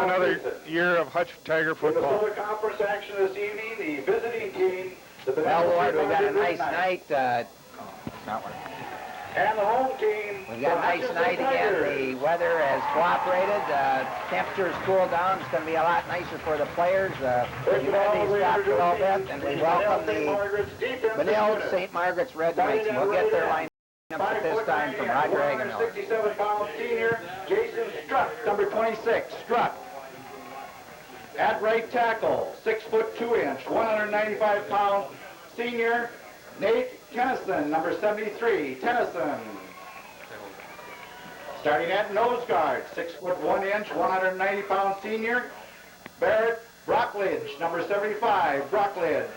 another year of Hutch Tiger football. In the conference action this evening, the visiting team, the Well, Lord, we've got a nice night. Not one. And the home team. We've got a nice night again. The weather has cooperated. Temperatures cooled down. It's going to be a lot nicer for the players. Humidity's dropped a little bit, and we welcome the Benilde St. Margaret's Red Knights. We'll get their line up at this time from Roger Aguilar. 67-pound senior Jason Struck, number 26. Struck. At right tackle, 6 foot 2 inch, 195-pound senior Nate Tennyson, number 73. Tennyson. Starting at nose guard, 6 foot 1 inch, 190-pound senior Barrett Brockledge, number 75. Brockledge.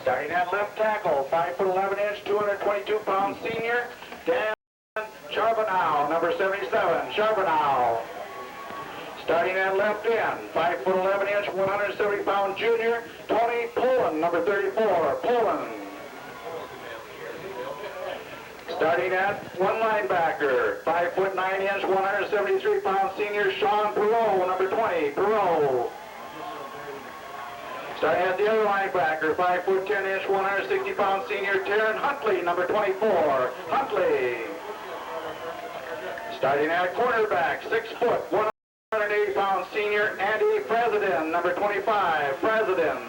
Starting at left tackle, 5 foot 11 inch, 222-pound senior Dan Charbonneau, number 77. Charbonneau. Starting at left end, 5 foot 11 inch, 170-pound junior Tony Pullen, number 34. Pullen. Starting at one linebacker, 5 foot 9 inch, 173-pound senior Sean Perot, number 20. Perot. Starting at the other linebacker, 5 foot 10 inch, 160-pound senior Taryn Huntley, number 24. Huntley. Starting at cornerback, 6 foot, 180-pound senior Andy President, number 25. President.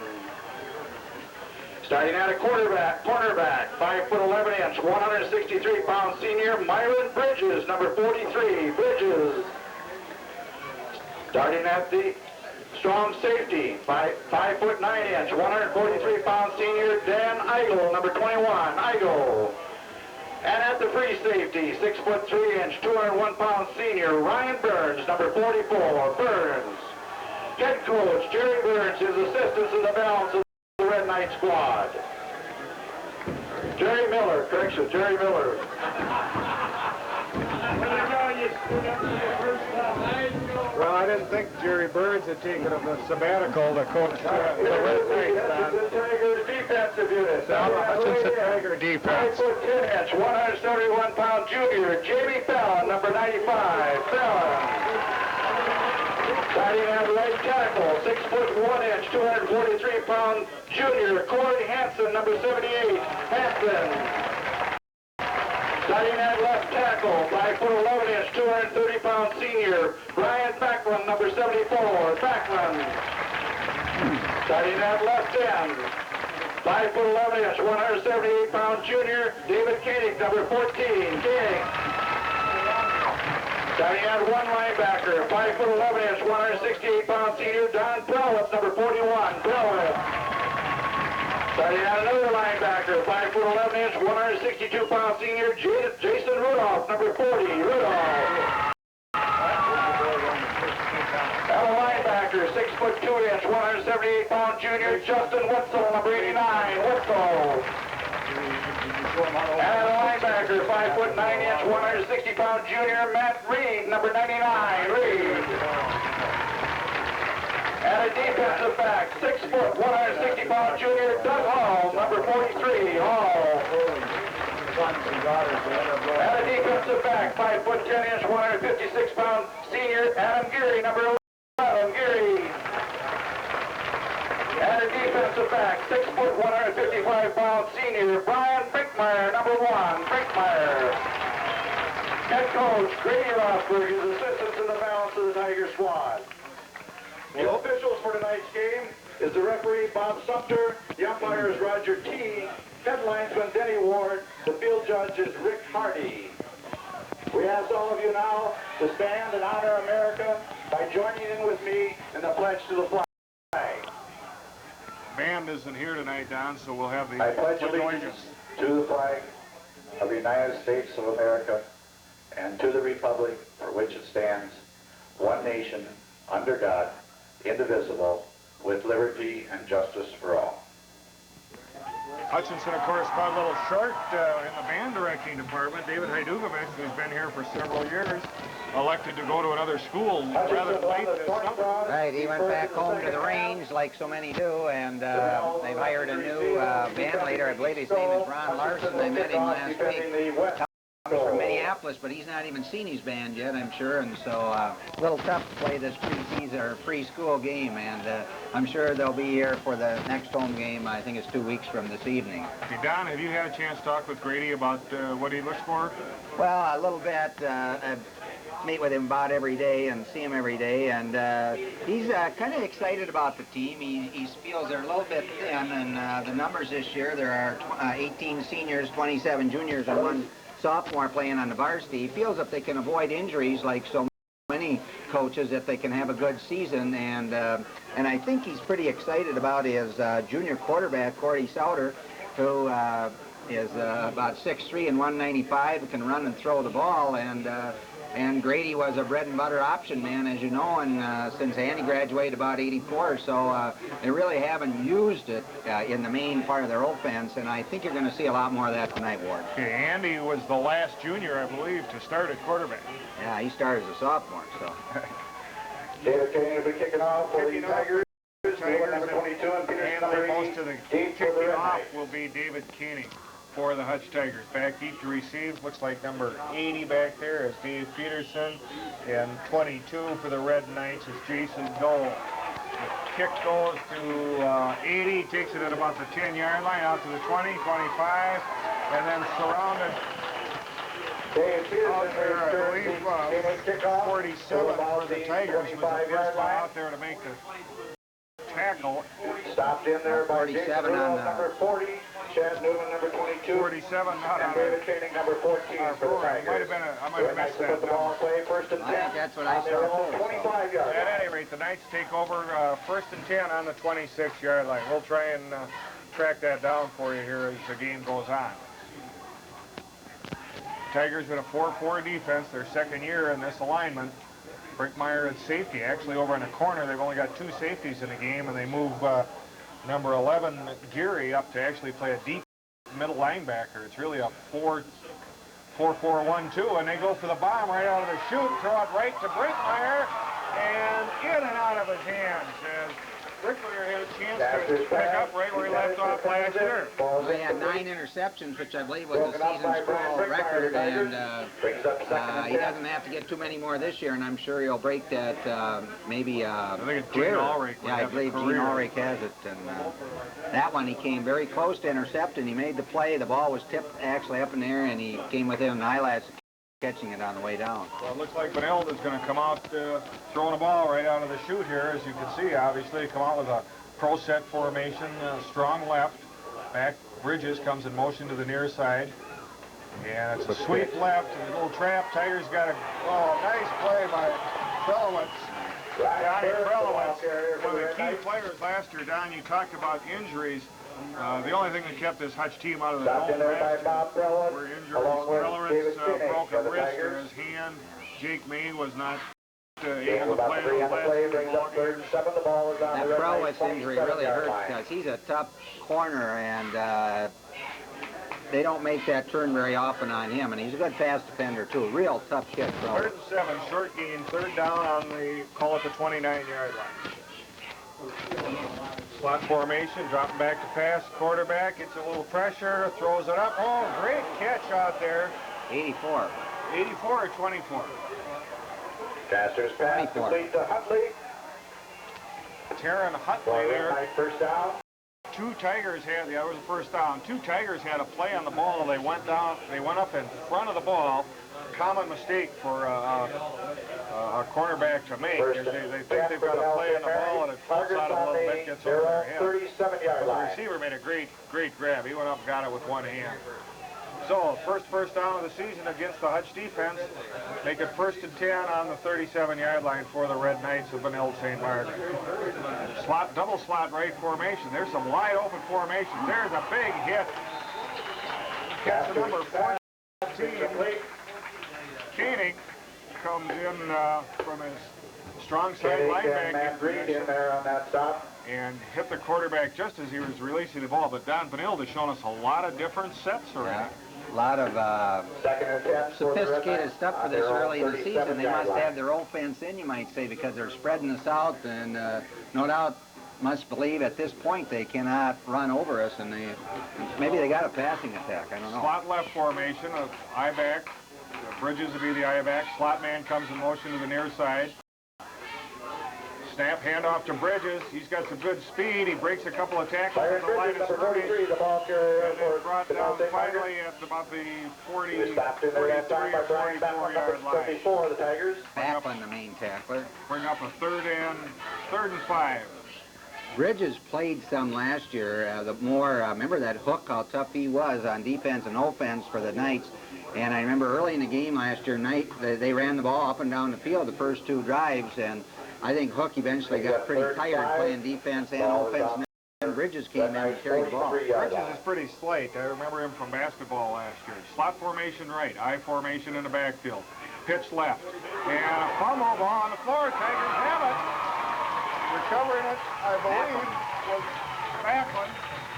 Starting at a cornerback, 5 foot 11 inch, 163-pound senior Myron Bridges, number 43. Bridges. Starting at the strong safety, 5 foot 9 inch, 143-pound senior Dan Eigel, number 21. Eigel. And at the free safety, 6 foot 3 inch, 201-pound senior Ryan Burns, number 44. Burns. Head coach Jerry Burns, his assistants in the balance of the Red Knight squad. Jerry Miller, correction, Jerry Miller. Well, I didn't think Jerry Burns had taken a sabbatical to coach the Red Knights. Hutchinson Tiger defensive unit. Hutchinson Tiger 5 defense. foot 10 inch, 171-pound junior Jamie Fallon, number 95. Fallon. Starting at right tackle, 6 foot 1 inch, 243-pound junior Corey Hansen, number 78. Hansen. Starting at left tackle, 5 foot 11 inch, 230-pound senior Brian Backlund, number 74. Backlund. Starting at left end, 5 foot 11 inch, 178-pound junior David Koenig, number 14. Koenig. Starting at one linebacker, 5 foot 11 inch, 168-pound senior Don Prowitz, number 41. Prowitz. Starting at another linebacker, 5 foot 11 inch, 162-pound senior Jason Rudolph, number 40. Rudolph. At a linebacker, 6 foot 2 inch, 178-pound junior Justin Wetzel, number 89. Wetzel. And a linebacker, 5 foot 9 inch, 160-pound junior Matt Reed, number 99. Reed. And a defensive back, 6 foot, 160-pound junior Doug Hall, number 43. Hall. And a defensive back, 5 foot 10 inch, 156-pound senior Adam Geary, number 11. Geary. And a defensive back, 6 foot, 155-pound senior Brian Brinkmeyer, number 1. Brinkmeyer. Head coach Grady Rosberg, his assistants in the balance of the Tiger squad. The officials for tonight's game is the referee Bob Sumter, the umpire is Roger T, head linesman Denny Ward, the field judge is Rick Hardy. We ask all of you now to stand and honor America by joining in with me in the pledge to the flag. Band isn't here tonight, Don, so we'll have the I pledge allegiance to the flag of the United States of America and to the republic for which it stands, one nation, under God, indivisible, with liberty and justice for all. Hutchinson, of course, caught a little short in the band directing department. David Hajdukovic, who's been here for several years, elected to go to another school rather late this summer. Right, he went back home to the range like so many do, and they've hired a new band leader. I believe his name is Ron Larson. I met him last week. He's from Minneapolis, but he's not even seen his band yet, I'm sure, and so a little tough to play this pre-season or pre-school game, and I'm sure they'll be here for the next home game. I think it's 2 weeks from this evening. Hey, Don, have you had a chance to talk with Grady about what he looks for? Well, a little bit. I meet with him about every day and see him every day, and he's kind of excited about the team. He feels they're a little bit thin, and the numbers this year, there are 18 seniors, 27 juniors, and 1 sophomore playing on the varsity. He feels if they can avoid injuries like so many coaches, that they can have a good season, and I think he's pretty excited about his junior quarterback, Corey Sauter, who is about 6'3" and 195, can run and throw the ball, and Grady was a bread and butter option man, as you know, and since Andy graduated about '84, so they really haven't used it in the main part of their offense, and I think you're going to see a lot more of that tonight, Ward. Okay, Andy was the last junior, I believe, to start at quarterback. Yeah, he started as a sophomore, so. David Kane will be kicking off for the Tigers. Tigers Number 22 and Peterson, handling number most of the 8 for the kicking Red off Knights. will be David Koenig for the Hutch Tigers. Back deep to receive, looks like number 80 back there is Dave Peterson, and 22 for the Red Knights is Jason Dole. The kick goes to 80, takes it at about the 10-yard line, out to the 20, 25, and then surrounded Dave Peterson out there, I returns believe, the kickoff 47 about for the the Tigers was the 25-yard first one line. out there to make the tackle. Stopped in there by 47 Jason on Rudolph, the- number 40, Chad Newman, number 22, 47 not and on David it. Koenig, number 14 for the I might Tigers. have Red Knights missed will that put the ball number. in play, first and 10. I think that's what I on their saw, own too, so. 25-yard At line. any rate, the Knights take over first and 10 on the 26-yard line. We'll try and track that down for you here as the game goes on. Tigers with a 4-4 defense, their second year in this alignment. Brinkmeyer at safety, actually over in the corner. They've only got 2 safeties in the game, and they move number 11, Geary, up to actually play a deep middle linebacker. It's really a 4-4-1-2, and they go for the bomb right out of the chute, throw it right to Brinkmeyer, and in and out of his hands. As Brinkmeyer had a chance to pick up right where he left off last year. They had 9 interceptions, which I believe was the season school record, and he doesn't have to get too many more this year, and I'm sure he'll break that maybe I think it's Gene career. Ulrich. Yeah, I believe Gene Ulrich has it, and that one he came very close to intercepting. He made the play. The ball was tipped actually up in the air, and he came within an eyelash of catching it on the way down. Well, it looks like Benilde is going to come out throwing the ball right out of the chute here. As you can see, obviously, come out with a pro set formation, strong left. Back Bridges comes in motion to the near side. And it's a sweep left and a little trap. Tigers got a nice play by Prelowitz. Donnie Prelowitz, one of the key players last year. Don, you talked about injuries. The only thing that kept this Hutch team out of the Stopped in there by Bob Prelowitz, were injuries. along with David Prelowitz Koenig broke for a the wrist or Tigers. his hand. Jake May was not Gain able to about play 3 on the those play, last brings up two third and 7. The ball is on That the Red Knights' Prowitz injury really 27-yard hurt line. because he's a tough corner, and they don't make that turn very often on him, and he's a good pass defender too. Real tough kid, Third Prowitz. and 7, short gain, third down on the, call it the 29-yard line. Slot formation, dropping back to pass, quarterback, gets a little pressure, throws it up. Oh, great catch out there. 84. 84 or 24? Casters pass 24. complete to Hutley. Taryn For Hutley Red there. Knights first down. 2 Tigers had, that was the first down. 2 Tigers had a play on the ball. They went down, they went up in front of the ball. Common mistake for a cornerback to make. First Is they and think 10 they've for got a play on the Benilde. ball and it floats Tigers out a on little the bit, gets over their head. 37-yard The line. receiver made a great grab. He went up and got it with one hand. So, first down of the season against the Hutch defense. Make it first and 10 on the 37-yard line for the Red Knights of Benilde St. Margaret. Slot, double slot right formation. There's some wide open formations. There's a big hit. Gets the number 14. Koenig comes in from his strong side Koenig and Matt linebacker Reed in position there on that stop. and hit the quarterback just as he was releasing the ball. But Don Benilde has shown us a lot of different sets already. Yeah. A lot of Second and 10 for the Red sophisticated Knights stuff for on this their own early in the season. They 37-yard must line. have their offense in, you might say, because they're spreading us out, and no doubt must believe at this point they cannot run over us, and maybe they got a passing attack. I don't know. Slot left formation of I-back. Bridges will be the I-back. Slot man comes in motion to the near side. Snap handoff to Bridges. He's got some good speed. He breaks a couple of tackles at the line of scrimmage. The ball carrier And then brought down finally at about the 43 or 44 yard line. 54 the Tigers. Bafflin, the main tackler. Bring up a third and 5. Bridges played some last year. Remember that Hook, how tough he was on defense and offense for the Knights. And I remember early in the game last year, they ran the ball up and down the field the first 2 drives, and I think Hook eventually got pretty tired playing defense and offense, and Bridges came in and carried the ball. Bridges is pretty slight. I remember him from basketball last year. Slot formation right, I formation in the backfield. Pitch left, and a fumble ball on the floor. Tigers have it. Recovering it, I believe, was Bafflin.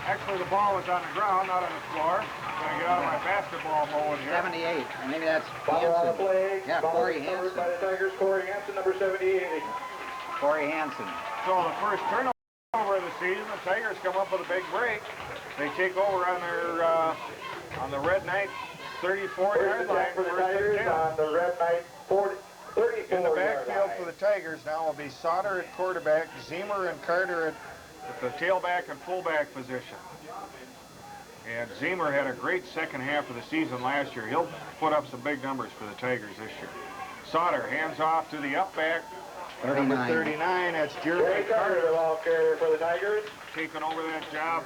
Actually, the ball was on the ground, not on the floor. Gonna get out of my basketball mode here. 78. Maybe that's Ball on the Hansen. play. Yeah, Ball Corey recovered Hansen. by the Tigers. Corey Hansen, number 78. Corey Hansen. So the first turnover of the season, the Tigers come up with a big break. They take over on their on the Red Knights 34-yard line. For the Tigers on the Red Knight 34. In the backfield for the Tigers now will be Sauter at quarterback, Zemer and Carter at the tailback and fullback position. And Zemer had a great second half of the season last year. He'll put up some big numbers for the Tigers this year. Sauter hands off to the up back. 39. Number 39, that's Jeremy Carter, the Carter, ball carrier for the Tigers. taking over that job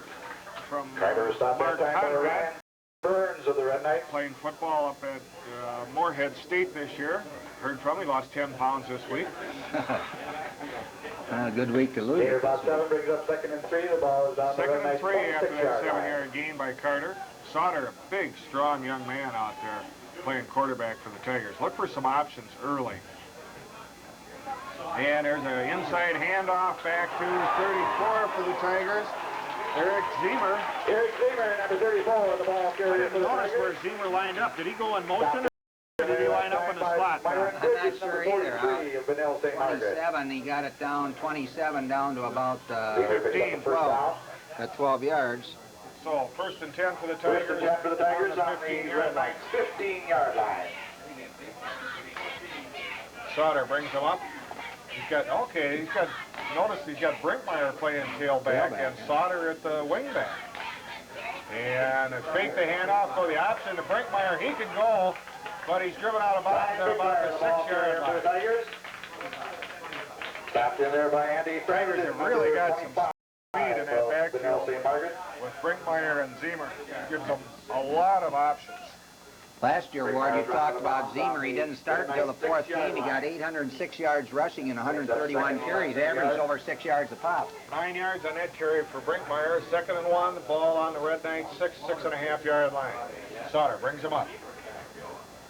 from Carter stopped that Mark time by Conrad, Ryan Burns of the Red Knights. playing football up at Moorhead State this year. Heard from him, he lost 10 pounds this week. A good week to lose. Gator about 7 brings up 2nd and 3. The ball is on the Second Red and Knights 3 after that 26-yard line. 7-yard gain by Carter. Sauter, a big, strong young man out there playing quarterback for the Tigers. Look for some options early. And there's an inside handoff back to 34 for the Tigers. Eric Zemer. Eric Zemer, number 34, the ball I carrier for didn't the notice where Tigers. Zemer lined up. Did he go in motion or did he line up in the slot? I'm not Bridges, sure number either. 43 of Benilde St. Margaret. 27, he got it down, 27 down to about Zemer picks up the first down. at 12 yards. So first and 10 for the First Tigers. and 10 for the Tigers on the 15-yard Red line. Knights 15-yard line. Sauter brings him up. Notice he's got Brinkmeyer playing tailback and Sauter at the wingback. And fake the handoff for the option to Brinkmeyer. He could go, but he's driven out of bounds at about the 6-yard for the line. Tigers. Stopped in there by Andy Franklin. Tigers have really got some speed in that backfield St. Margaret. with Brinkmeyer and Zemer. Gives them a lot of options. Last year, Ward, you talked about Zemer. He didn't start until the 4th game. He got 806 yards rushing and 131 carries, averaged over 6 yards a pop. 9 yards on that carry for Brinkmeyer. 2nd and 1, the ball on the Red Knights 6.5-yard line. Sauter brings him up.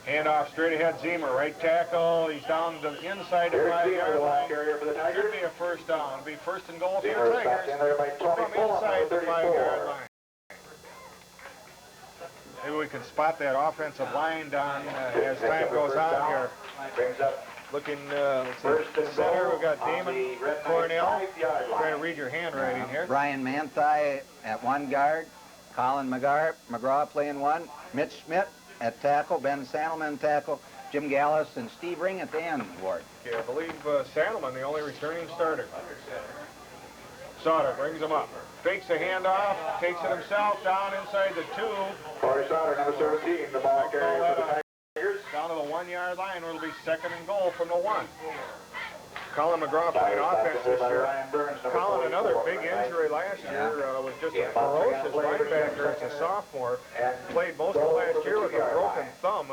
Handoff straight ahead, Zemer, right tackle. He's down to the inside the 5-yard line. Carrier for the Tigers. Should be a first down. It'll be first and goal for the Zemer stopped in there by Tigers from 24 inside the 5-yard 34. line. Maybe we can spot that offensive line down as time goes on here. Brings up Looking first and center, goal we've got on Damon the Red Knights Cornell. 5-yard line. Trying to read your handwriting here. Brian Manthei at 1 guard, Colin McGraw playing 1, Mitch Schmidt at tackle, Ben Sandelman tackle, Jim Gallus and Steve Ring at the end, Ward. Okay, I believe Sandelman, the only returning starter. Sauter brings him up. Fakes a handoff, takes it himself down inside the 2. Corey Sauter, number 17, the ball carrier for the Tigers. Down to the 1-yard line where it'll be 2nd and goal from the 1. Colin McGraw playing offense this year. Colin, another big injury last year, was just a ferocious linebacker as a sophomore. Played most of last year with a broken thumb.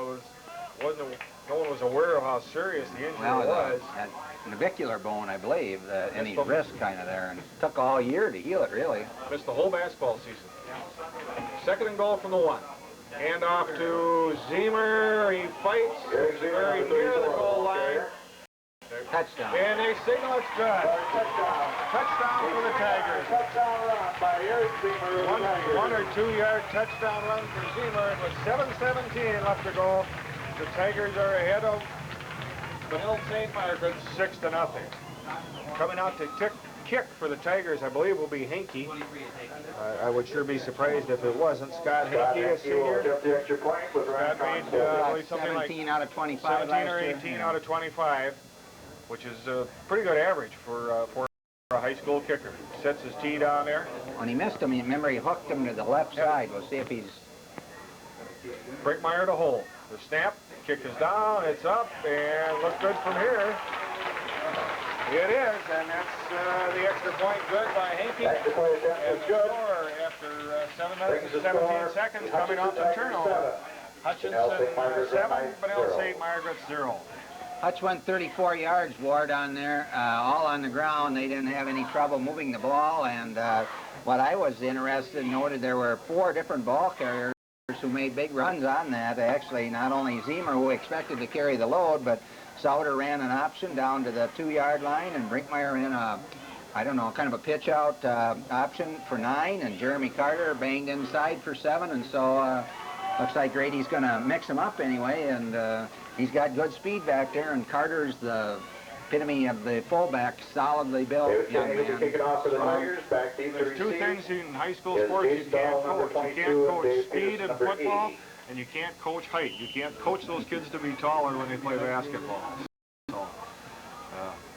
No one was aware of how serious the injury was. That navicular bone, I believe, in his wrist kind of there, and it took all year to heal it, really. Missed the whole basketball season. 2nd and goal from the 1. Hand off to Zemer. He fights very near the goal line. Touchdown. And they signal it's good. Touchdown for the Tigers. Touchdown run by Eric Zemer. 1 or 2 yard touchdown run for Zemer. With 7:17 left to go, the Tigers are ahead of Benilde St. Margaret 6-0. Coming out to kick for the Tigers, I believe, will be Hinkie. I would sure be surprised if it wasn't. Scott Hinkie, a senior. The extra point with Scott made, I believe, something like 17 out of 25 17 or last year. 18 out of 25, which is a pretty good average for a high school kicker. Sets his tee down there. When he missed him, remember he hooked him to the left side. We'll see if he's... Brinkmeyer to hold. The snap, kick is down, it's up, and looks good from here. It is, and that's the extra point good by Hinkie. And score after 7 minutes and 17 seconds coming off the turnover. Hutchinson 7, Benilde St. Margaret's 0. Hutch went 34 yards, Ward, on there, all on the ground. They didn't have any trouble moving the ball, and what I was interested in, noted there were 4 different ball carriers who made big runs on that. Actually, not only Zemer, who expected to carry the load, but Sauter ran an option down to the 2-yard line, and Brinkmeyer ran a, I don't know, kind of a pitch-out option for 9, and Jeremy Carter banged inside for 7, and so looks like Grady's going to mix them up anyway, and he's got good speed back there, and Carter's the epitome of the fullback, solidly built young man. There's 2 things in high school sports you can't coach. You can't coach speed in football, and you can't coach height. You can't coach those kids to be taller when they play basketball. So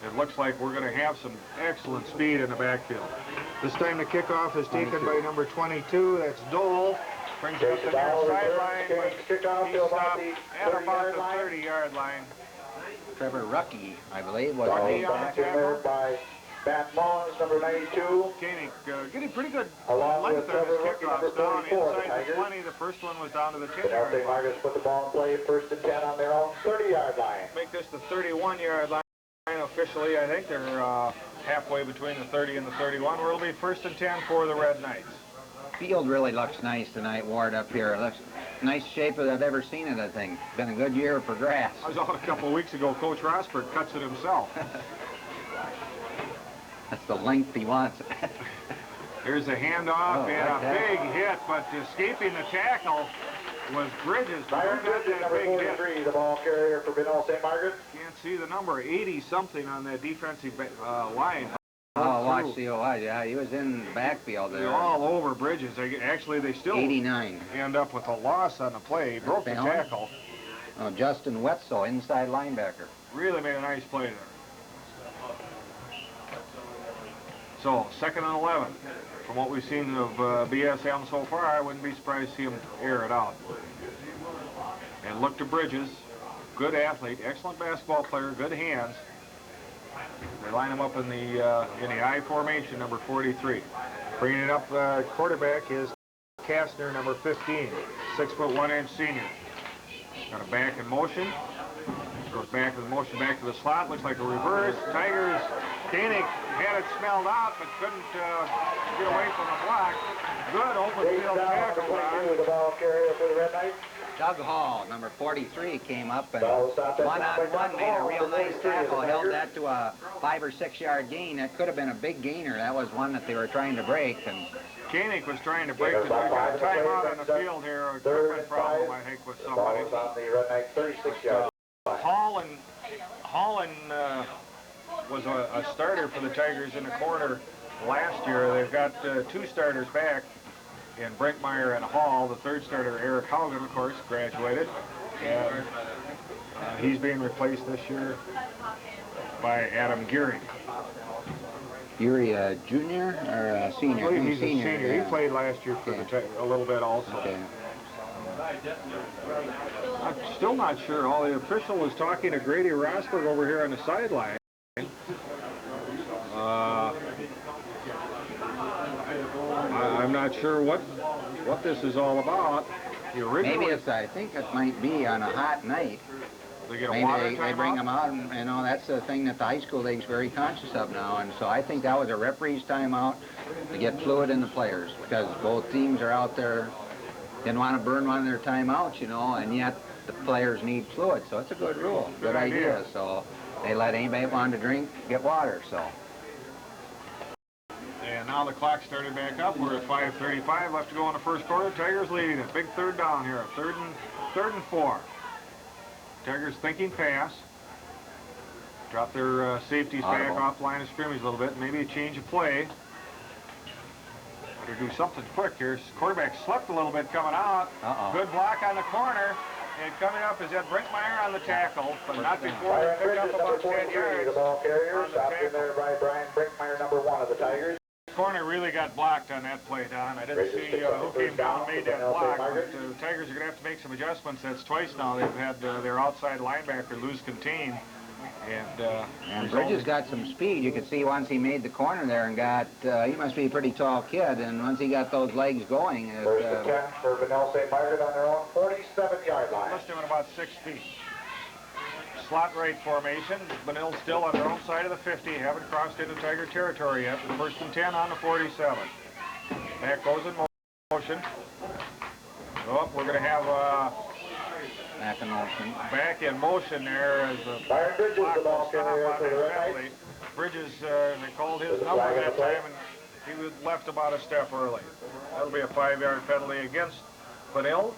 it looks like we're going to have some excellent speed in the backfield. This time the kickoff is taken by number 22. That's Dole. Brings it up the near sideline, but he's stopped at about the 30-yard line. Trevor Rucky, I believe, was Rucky the on the tackle. by Matt Mullins, number 92. Koenig getting pretty good Along length with on his Trevor Rucky, kickoffs, number down 34, inside the Tigers. 20. The first one was down to the Benilde 10-yard St. line. Margaret's put the ball in play, 1st and 10 on their own 30-yard line. Make this the 31-yard line officially. I think they're halfway between the 30 and the 31, where it'll be 1st and 10 for the Red Knights. Field really looks nice tonight, Ward, up here. It looks nice shape as I've ever seen it, I think. Been a good year for grass. I was on a couple of weeks ago. Coach Rosberg cuts it himself. That's the length he wants. Here's a handoff and like a big hit, but escaping the tackle was Bridges. But Byron who got Bridges, that number big hit? 43, the ball carrier for Benilde St. Margaret. Can't see the number, 80-something on that defensive line. Oh, watch the OI. Yeah, he was in the backfield there. They're all over Bridges. Actually, they still 89. end up with a loss on the play. He broke the tackle. Oh, Justin Wetzel, inside linebacker. Really made a nice play there. So, 2nd and 11. From what we've seen of BSM so far, I wouldn't be surprised to see him air it out. And look to Bridges. Good athlete, excellent basketball player, good hands. They line him up in the I formation, number 43. Bringing it up, quarterback is Kastner, number 15, 6'1" senior. Got a back in motion. Goes back with motion back to the slot. Looks like a reverse. Tigers, Koenig had it smelled out, but couldn't get away from the block. Good open field tackle. The ball carrier for the Red Knights. Doug Hall, number 43, came up and one-on-one made a real nice tackle, held that to a 5 or 6 yard gain. That could have been a big gainer. That was one that they were trying to break. And Koenig was trying to break the timeout on the field here. A equipment problem, I think, with somebody. Holland was a starter for the Tigers in the corner last year. They've got 2 starters back in Brinkmeyer and Hall. The 3rd starter, Eric Haugen, of course, graduated. And he's being replaced this year by Adam Geary. Geary, a junior or a senior? I believe he's a senior. Yeah. He played last year for a little bit also. Okay. I'm still not sure. All the official was talking to Grady Rosberg over here on the sideline. I'm not sure what this is all about. Maybe it's, I think it might be on a hot night. They get a Maybe water they bring timeout? them out, and you know, that's the thing that the high school league's very conscious of now. And so I think that was a referee's timeout to get fluid in the players, because both teams are out there, didn't want to burn one of their timeouts, you know, and yet the players need fluid. So it's a good rule, good idea. So they let anybody want to drink get water. So. And now the clock started back up. We're at 5:35 left to go in the first quarter. Tigers leading it. Big 3rd down here. 3rd and 4. Tigers thinking pass. Drop their safeties back off line of scrimmage a little bit. Maybe a change of play. Better do something quick here. Quarterback slept a little bit coming out. Good block on the corner. And coming up is Ed Brinkmeyer on the tackle, but not before they pick up about 10 yards. The ball carrier, stopped in there by Brian Brinkmeyer, number 1 of the Tigers. Corner really got blocked on that play, Don. I didn't see who came down and made that block, but the Tigers are going to have to make some adjustments. That's twice now they've had their outside linebacker lose contain. And Bridges got some speed. You could see once he made the corner there and got, he must be a pretty tall kid, and once he got those legs going. First and 10 for Benilde St. Margaret on their own 47-yard line. Must have been about 6 feet. Slot right formation. Benilde still on their own side of the 50. Haven't crossed into Tiger territory yet. First and 10 on the 47. Back goes in motion. Oh, we're going to have back in motion. Back in motion there as the Bridges, the ball carrier for the penalty. Bridges, they called his number that time, and he was left about a step early. That'll be a 5-yard penalty against Benilde.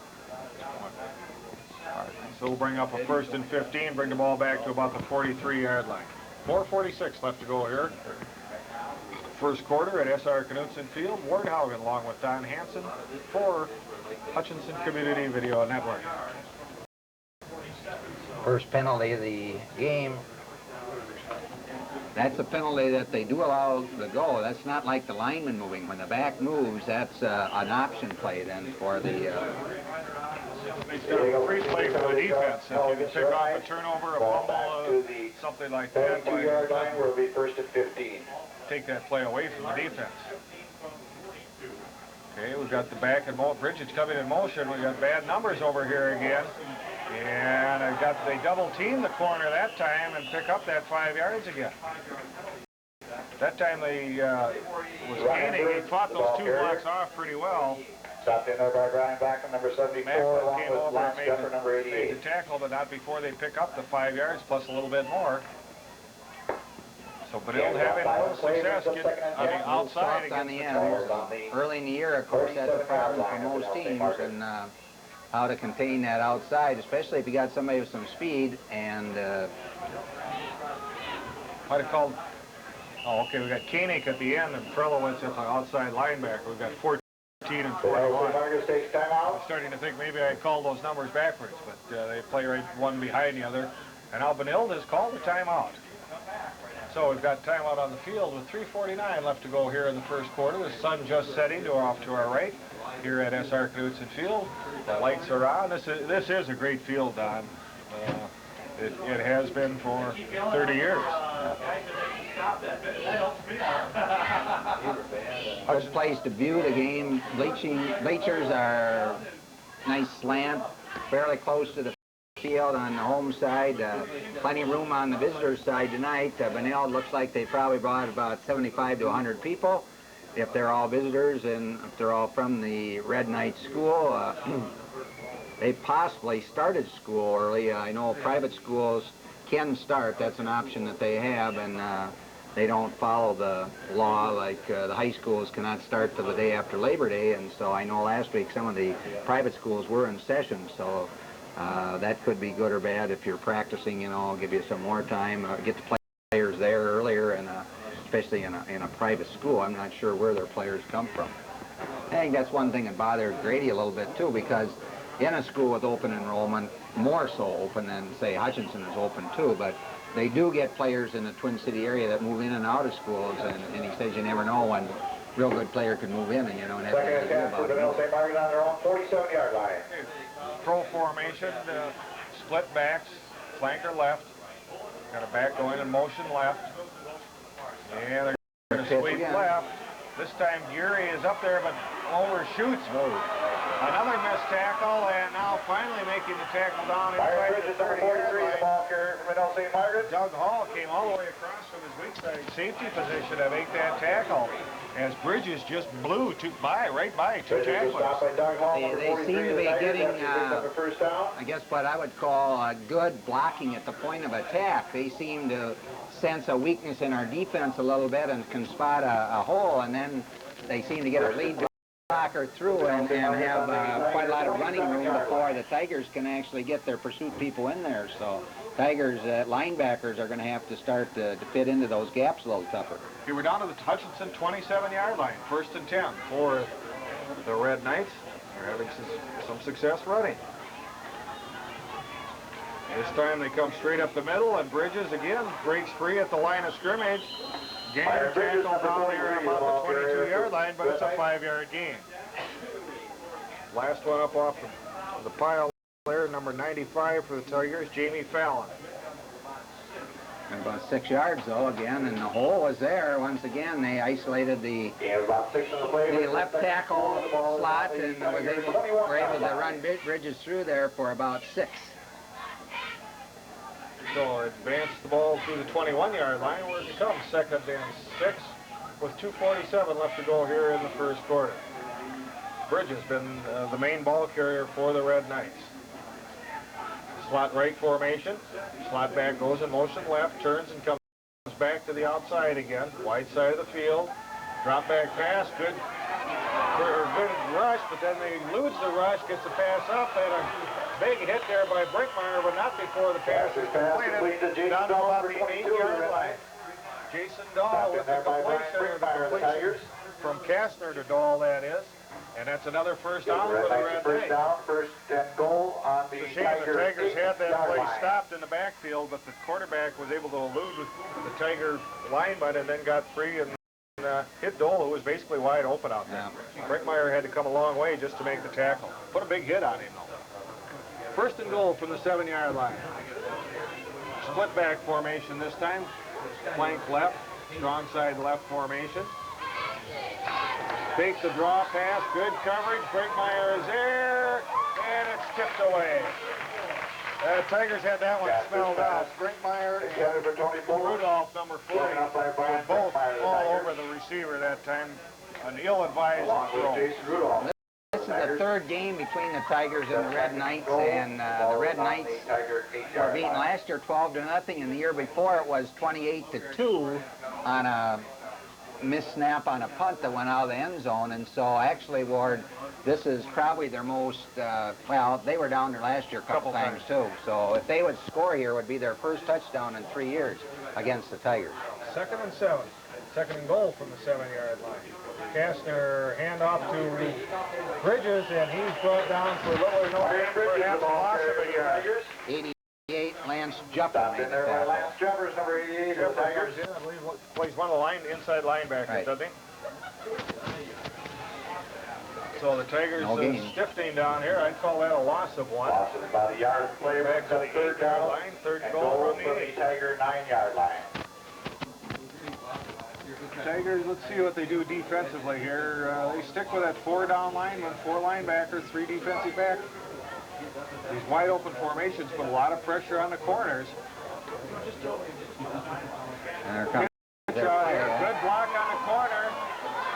So we'll bring up a first and 15, bring the ball back to about the 43-yard line. 4:46 left to go here. First quarter at SR Knutson Field. Ward Haugen along with Don Hansen for Hutchinson Community Video Network. First penalty of the game. That's a penalty that they do allow to go. That's not like the lineman moving. When the back moves, that's an option play then for the... It's got a free play for the defense. If you pick off a turnover, a fumble, something like that. 42-yard line will be first and 15. Take that play away from the defense. Okay, we've got the back and Bridges coming in motion. We've got bad numbers over here again. And they double team the corner that time and pick up that 5 yards again. That time they was gaining. He fought those 2 blocks off pretty well. Stopped in there by Brian Blackman, number 74, along came with over Lance and Jeffer, number 88. made the tackle, but not before they pick up the 5 yards plus a little bit more. So Benilde having a little success getting outside against on the end. Early in the year, of course, that's a problem for most teams, and how to contain that outside, especially if you got somebody with some speed. And might have called. Oh, okay. We got Koenig at the end, and Frelowitz at the outside linebacker. We've got 14 and 41. I'm starting to think maybe I called those numbers backwards, but they play right one behind the other. And now Benilde has called a timeout. So we've got timeout on the field with 3:49 left to go here in the first quarter. The sun just setting off to our right here at SR Knutson Field. The lights are on. This is a great field, Don. It has been for 30 years. Good place to view the game. Bleachers are nice slant, fairly close to the field on the home side. Plenty of room on the visitors' side tonight. Benilde looks like they probably brought about 75 to 100 people. If they're all visitors and if they're all from the Red Knight School, they possibly started school early. I know private schools can start. That's an option that they have, and they don't follow the law like the high schools cannot start till the day after Labor Day. And so I know last week some of the private schools were in session, so that could be good or bad. If you're practicing, you know, give you some more time, get the players there earlier, and especially in a private school. I'm not sure where their players come from. I think that's one thing that bothered Grady a little bit too, because in a school with open enrollment, more so open than, say, Hutchinson is open too, but they do get players in the Twin City area that move in and out of schools, and he says you never know when a real good player can move in, and you don't have to do about it. Benilde St. Margaret on their own 47-yard line. Pro formation, split backs, flanker left. Got a back going in motion left. And they're going to sweep left. This time Geary is up there, but overshoots. Another missed tackle, and now finally making the tackle down inside the 30-yard line. Ball carrier from Benilde St. Margaret. Doug Hall came all the way across from his weak side safety position to make that tackle, as Bridges just blew right by two tacklers. They seem to be getting, I guess what I would call good blocking at the point of attack. They seem to sense a weakness in our defense a little bit and can spot a hole, and then they seem to get a lead blocker through and have quite a lot of running room before the Tigers can actually get their pursuit people in there. So Tigers linebackers are going to have to start to fit into those gaps a little tougher. Here we're down to the Hutchinson 27-yard line. 1st and 10 for the Red Knights. They're having some success running. This time they come straight up the middle, and Bridges again breaks free at the line of scrimmage. Gain a tackle down there at about the 22-yard line, but it's a 5-yard gain. Last one up off the pile there, number 95 for the Tigers, Jamie Fallon. And about 6 yards though again, and the hole was there. Once again, they isolated the left tackle slot and were able to run Bridges through there for about 6. So advance the ball through the 21-yard line where it comes 2nd and 6 with 2:47 left to go here in the 1st quarter. Bridges been the main ball carrier for the Red Knights. Slot right formation. Slot back goes in motion left, turns and comes back to the outside again. Wide side of the field. Drop back pass. Good rush, but then they lose the rush, gets the pass up, and a big hit there by Brinkmeyer, but not before the pass is completed. Down to about the 8-yard line. Jason Dahl with the completion from Kastner to Dahl, that is. And that's another 1st down for the Red Knights. First and goal on the It's a shame the Tigers had that play stopped in the backfield, but the quarterback was able to elude the Tiger lineman and then got free and hit Dole, who was basically wide open out there. Yeah. Brinkmeyer had to come a long way just to make the tackle. Put a big hit on him, though. 1st and goal from the 7-yard line. Split back formation this time. Flank left, strong side left formation. Takes the draw pass, good coverage. Brinkmeyer is there, and it's tipped away. Tigers had that one smelled out. Brinkmeyer and Rudolph, number 40, were both all over the receiver that time. An ill-advised throw. This is the 3rd game between the Tigers and the Red Knights, and the Red Knights were beaten last year 12-0, and the year before it was 28-2 on a missed snap on a punt that went out of the end zone. And so actually, Ward, this is probably their most, well, they were down there last year a couple times too. So if they would score here, it would be their 1st touchdown in 3 years against the Tigers. 2nd and 7. 2nd and goal from the 7-yard line. Kastner handoff to Bridges, and he's brought down for a little or no gain, perhaps a loss of a yard. 88, Lance Juffer made the tackle. Lance Jeffers, number 88 for the Tigers. Yeah, I believe plays one of the inside linebackers, right, doesn't he? So the Tigers stiffening down here. I'd call that a loss of 1. Loss of about a yard of play back to the 3rd down line. 3rd goal from the Tiger 9-yard line. Tigers, let's see what they do defensively here. They stick with that 4-down line with 4 linebackers, 3 defensive backs. These wide open formations put a lot of pressure on the corners. There comes Good block on the corner.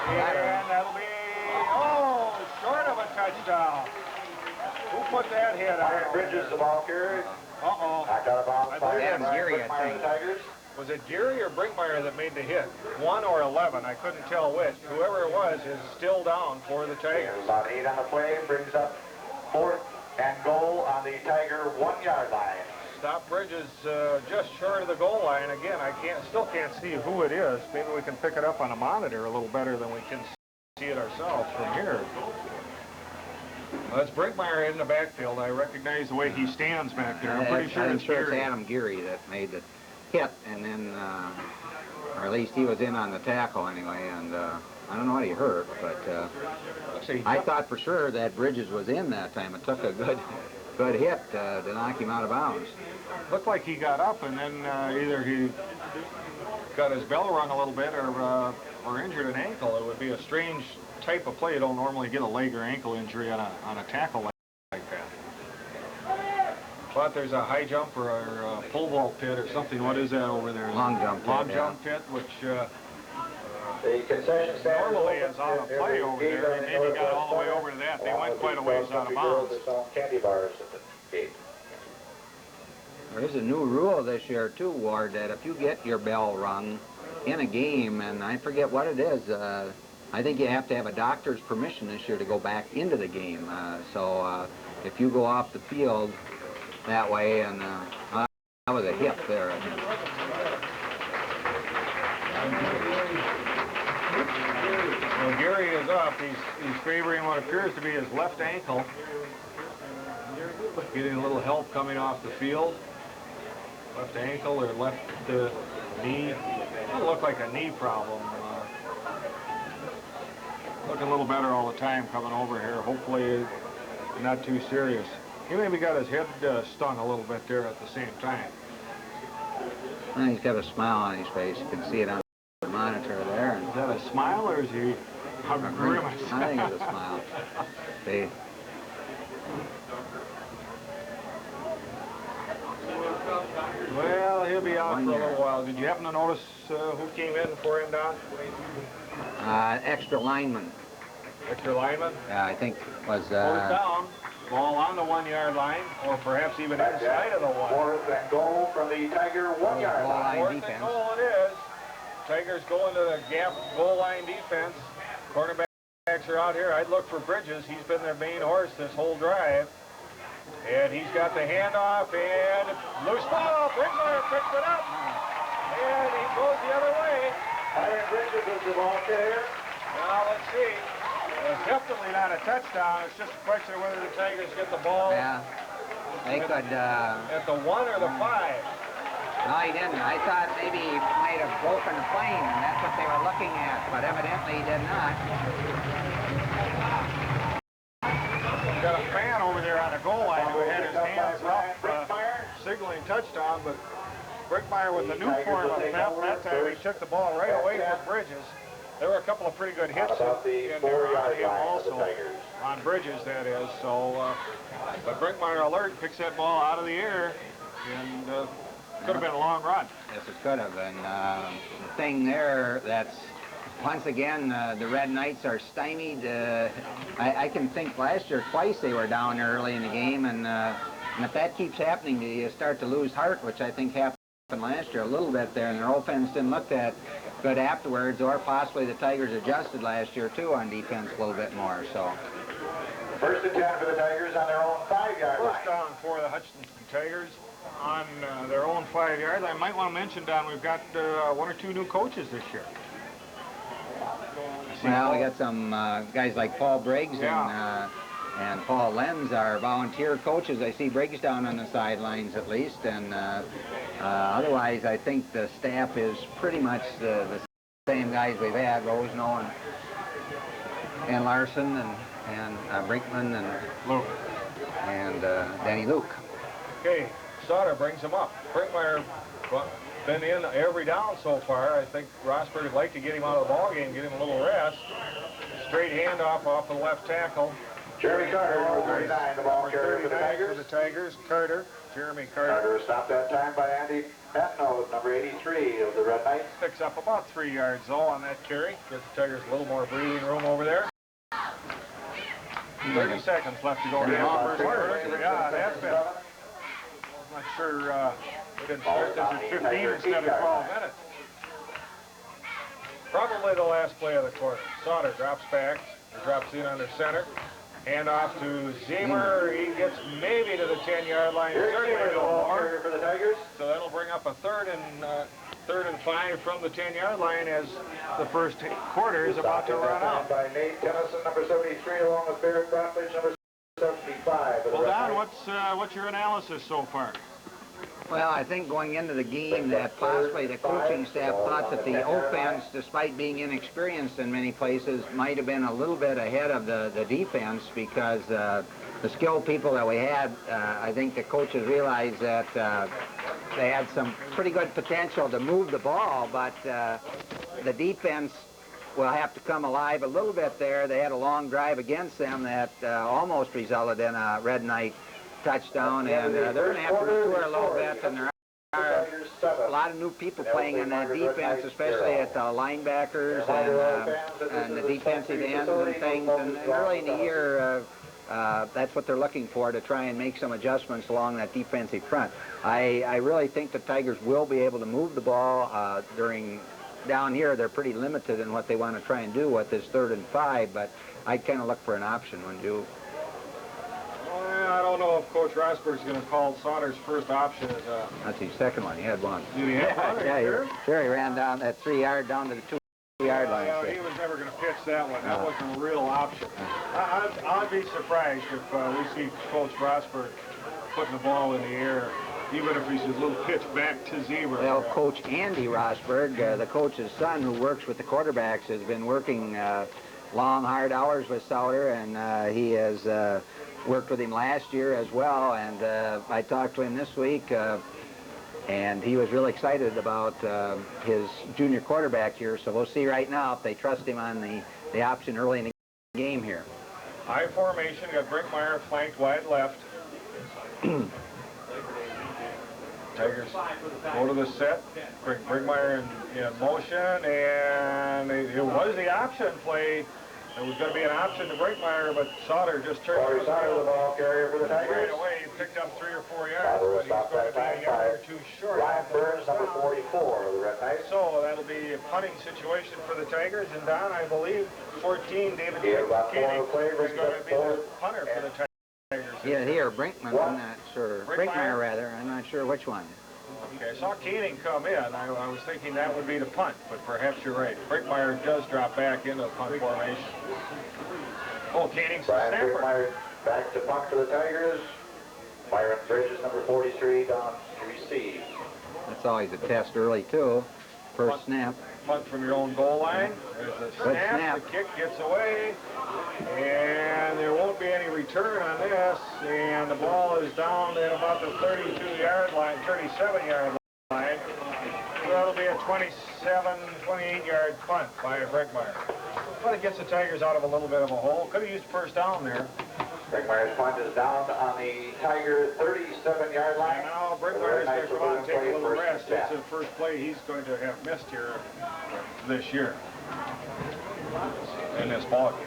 And that'll be, short of a touchdown. Who put that hit on? Bridges, the ball carrier. I got a bounce by Geary, I think. Tigers. Was it Geary or Brinkmeyer that made the hit? 1 or 11, I couldn't tell which. Whoever it was is still down for the Tigers. About 8 on the play, brings up 4th and goal on the Tiger 1-yard line. Stop Bridges just short of the goal line. Again, I still can't see who it is. Maybe we can pick it up on a monitor a little better than we can see it ourselves from here. Well, that's Brinkmeyer in the backfield. I recognize the way he stands back there. I'm pretty sure it's Geary. Adam Geary that made the hit, and then, or at least he was in on the tackle anyway, and I don't know what he hurt, but I thought for sure that Bridges was in that time. It took a good hit to knock him out of bounds. Looked like he got up, and then either he got his bell rung a little bit or injured an ankle. It would be a strange type of play. You don't normally get a leg or ankle injury on a tackle like that. But there's a high jump or a pole vault pit or something. What is that over there? Long jump pit. Long jump pit, which the concession stand normally is on a play over there. They maybe got all the way over to that. They went quite a ways out of bounds. Candy bars at the gate. There's a new rule this year too, Ward, that if you get your bell rung in a game, and I forget what it is, I think you have to have a doctor's permission this year to go back into the game. So if you go off the field that way, and That was a hip there. Well, Gary is up. He's favoring what appears to be his left ankle. Getting a little help coming off the field. Left ankle or left knee. Doesn't look like a knee problem. Looking a little better all the time coming over here. Hopefully not too serious. He maybe got his head stung a little bit there at the same time. Well, he's got a smile on his face. You can see it on the monitor there. Is that a smile or is he a grimace? I think it's a smile. See? Well, he'll be out for a little while. Did you happen to notice who came in for him, Don? Extra lineman. Extra lineman? Yeah, I think was... Hold it down. Ball on the 1 yard line, or perhaps even inside of the one. Fourth and goal from the Tiger 1 yard line. Fourth and goal it is. Tigers go into the gap goal line defense. Cornerbacks are out here. I'd look for Bridges. He's been their main horse this whole drive. And he's got the handoff and loose ball. Brinkmeyer picks it up. And he goes the other way. Iron Bridges is the ball carrier. Now let's see. It's definitely not a touchdown. It's just a question of whether the Tigers get the ball. Yeah. They could... at the 1 or the 5. No, he didn't. I thought maybe he might have broken the plane, and that's what they were looking at, but evidently he did not. Got a fan over there on the goal line who had his hands up, signaling touchdown, but Brinkmeyer with the new form of that time, he took the ball right away from Bridges. There were a couple of pretty good hits in there on him also, on Bridges that is, so, but Brinkmeyer alert, picks that ball out of the air, and could have been a long run. Yes, it could have, and the thing there that's, once again, the Red Knights are stymied. I can think last year twice they were down early in the game, and if that keeps happening, you start to lose heart, which I think happened last year a little bit there, and their offense didn't look that good afterwards, or possibly the Tigers adjusted last year too on defense a little bit more. So first and 10 for the Tigers on their own 5 yard line. First down for the Hutchinson Tigers on their own 5 yards. I might want to mention, Don, we've got 1 or 2 new coaches this year. Well, we got some guys like Paul Briggs and Paul Lenz are volunteer coaches. I see Briggs down on the sidelines at least, and otherwise I think the staff is pretty much the same guys we've had, Roseno and Larson and Brinkman and Luke. And Danny Luke. Okay, Sauter brings him up. Brinkmeyer been in every down so far. I think Rosberg would like to get him out of the ball game, get him a little rest. Straight handoff off the left tackle. Jeremy Carter, number 39, the ball carrier for the Tigers. Jeremy Carter. Carter stopped that time by Andy Patno, number 83 of the Red Knights. Picks up about 3 yards though on that carry. Gives the Tigers a little more breathing room over there. 30 seconds left to go in the first quarter. Yeah, that's been. I'm not sure we didn't start this at 15 instead of 12 minutes. Probably the last play of the quarter. Sauter drops back, drops in under center. Hand off to Zemer. He gets maybe to the 10-yard line. Certainly a little more. For the Tigers. So that'll bring up a third and 5 from the 10-yard line as the first quarter is about to run out. By Nate Tennyson, number 73, along with Barrett Bradley, number 75. Well, Don, what's your analysis so far? Well, I think going into the game that possibly the coaching staff thought that the offense, despite being inexperienced in many places, might have been a little bit ahead of the defense because the skilled people that we had, I think the coaches realized that they had some pretty good potential to move the ball, but the defense will have to come alive a little bit there. They had a long drive against them that almost resulted in a Red Knight touchdown, and they're going to have to retour a little bit, and there are a lot of new people playing on that defense, especially at the linebackers and the defensive ends and things, and early in the year that's what they're looking for, to try and make some adjustments along that defensive front. I really think the Tigers will be able to move the ball down here. They're pretty limited in what they want to try and do with this 3rd and 5, but I'd kind of look for an option, wouldn't you? Well, I don't know if Coach Rosberg's going to call Sauter's first option as a... That's his second one. He had one. Did he have one? Yeah, Sure? Sure, he ran down that 3-yard down to the 2-yard line. Well, he was never going to pitch that one. That wasn't a real option. I'd be surprised if we see Coach Rosberg putting the ball in the air, even if he's a little pitch back to Zebra. Well, Coach Andy Rosberg, the coach's son who works with the quarterbacks, has been working long, hard hours with Sauter, and he has worked with him last year as well, and I talked to him this week, and he was really excited about his junior quarterback here, so we'll see right now if they trust him on the option early in the game here. I formation, got Brinkmeyer flanked wide left. Tigers go to the set, Brinkmeyer in motion, and it was the option play. It was going to be an option to Brinkmeyer, but Sauter just turned Sorry, Sauter, the ball carrier for the Tigers. right away. He picked up 3 or 4 yards, but he's going to be a yard or two short. Ryan Burns, number 44 of the Red Knights. So that'll be a punting situation for the Tigers, and Don, I believe, 14, David Keating is going to be the punter for the Tigers. Yeah, here, Brinkman, I'm not sure. Brinkmeyer, rather. I'm not sure which one. Okay, I saw Keating come in. I was thinking that would be the punt, but perhaps you're right. Brinkmeyer does drop back into the punt formation. Oh, Keating's the Brian snapper. Brinkmeyer back to punt for the Tigers. Myron Bridges, number 43, down to receive. That's always a test early, too. First snap. Punt from your own goal line. There's a snap. The kick gets away, and there won't be any return on this, and the ball is down at about the 32-yard line, 37-yard line. So that'll be a 27, 28-yard punt by Brinkmeyer. But it gets the Tigers out of a little bit of a hole. Could have used first down there. Brinkmeyer's punt is down on the Tiger 37-yard line. And now Brinkmeyer's going to come out and take a little rest. It's the first play he's going to have missed here this year in this ball game.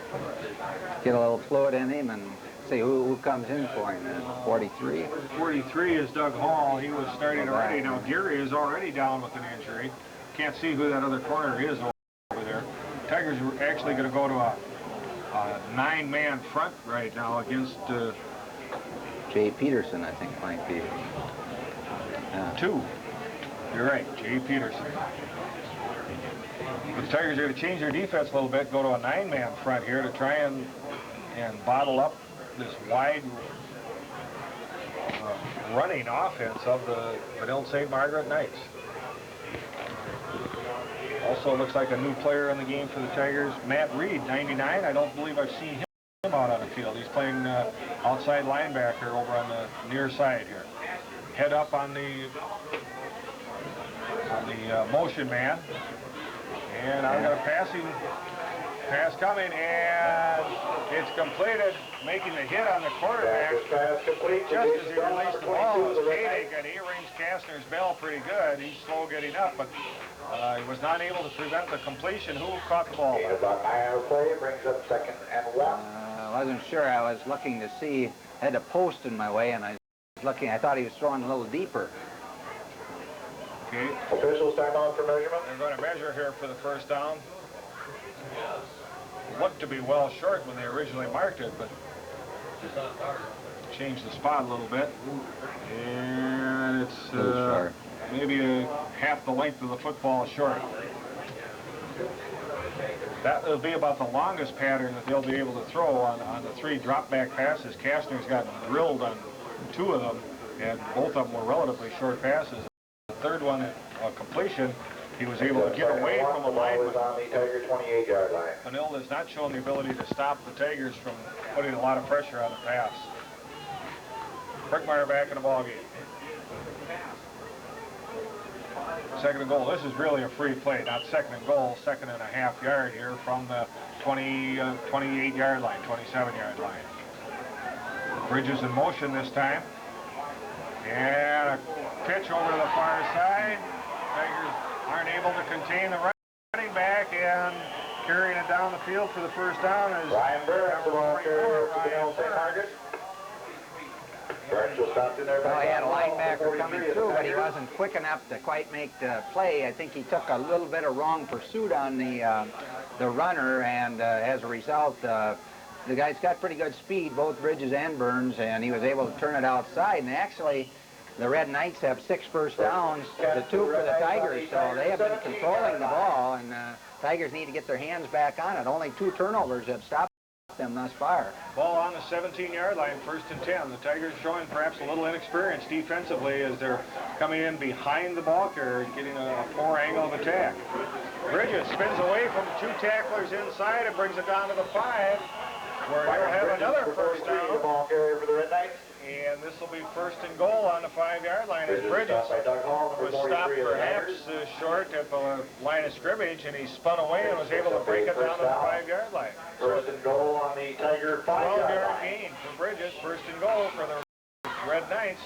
Get a little fluid in him and see who comes in for him. 43. 43 is Doug Hall. He was starting already. Now Geary is already down with an injury. Can't see who that other corner is over there. Tigers are actually going to go to a 9-man front right now against Jay Peterson, I think, might be. 2. You're right, Jay Peterson. But the Tigers are going to change their defense a little bit, go to a 9-man front here to try and bottle up this wide running offense of the Benilde St. Margaret Knights. Also looks like a new player in the game for the Tigers, Matt Reed, 99. I don't believe I've seen him out on the field. He's playing outside linebacker over on the near side here. Head up on the motion man. And I've got a pass coming, and it's completed, making the hit on the quarterback. Just as he released the ball, it was Koenig, and he rings Kastner's bell pretty good. He's slow getting up, but he was not able to prevent the completion. Who caught the ball? About 9 play, brings up 2nd and 1. I wasn't sure. I was looking to see, had a post in my way, and I was looking. I thought he was throwing a little deeper. Okay. Officials time out for measurement. They're going to measure here for the first down. Looked to be well short when they originally marked it, but changed the spot a little bit. And it's maybe half the length of the football short. That will be about the longest pattern that they'll be able to throw on the 3 drop-back passes. Kastner's got drilled on 2 of them, and both of them were relatively short passes. The third one, a completion, he was able to get away from the lineman. On the Tiger 28-yard line. Benilde has not shown the ability to stop the Tigers from putting a lot of pressure on the pass. Brinkmeyer back in the ball game. 2nd and goal. This is really a free play, not 2nd and goal. 2nd and a half yard here from the 28-yard line, 27-yard line. Bridges in motion this time. And a pitch over to the far side. Tigers aren't able to contain the running back, and carrying it down the field for the first down is Ryan Burns, the ball carrier for Benilde St. Margaret. Burns was stopped in there. Well, he had a linebacker coming through, but he wasn't quick enough to quite make the play. I think he took a little bit of wrong pursuit on the runner, and as a result, the guy's got pretty good speed, both Bridges and Burns, and he was able to turn it outside. And actually, the Red Knights have 6 first downs, the 2 for the Tigers, so they have been controlling the ball, and Tigers need to get their hands back on it. Only 2 turnovers have stopped them thus far. Ball on the 17-yard line, 1st and 10. The Tigers showing perhaps a little inexperience defensively as they're coming in behind the ball carrier, getting a poor angle of attack. Bridges spins away from 2 tacklers inside and brings it down to the 5, where they'll have another first down. The ball carrier for the Red Knights. And this will be 1st and goal on the 5-yard line as Bridges was stopped perhaps short at the line of scrimmage, and he spun away and was able to break it down to the 5-yard line. 1st and goal on the Tiger 5-yard 12-yard gain for Bridges, 1st and goal for the Red Knights.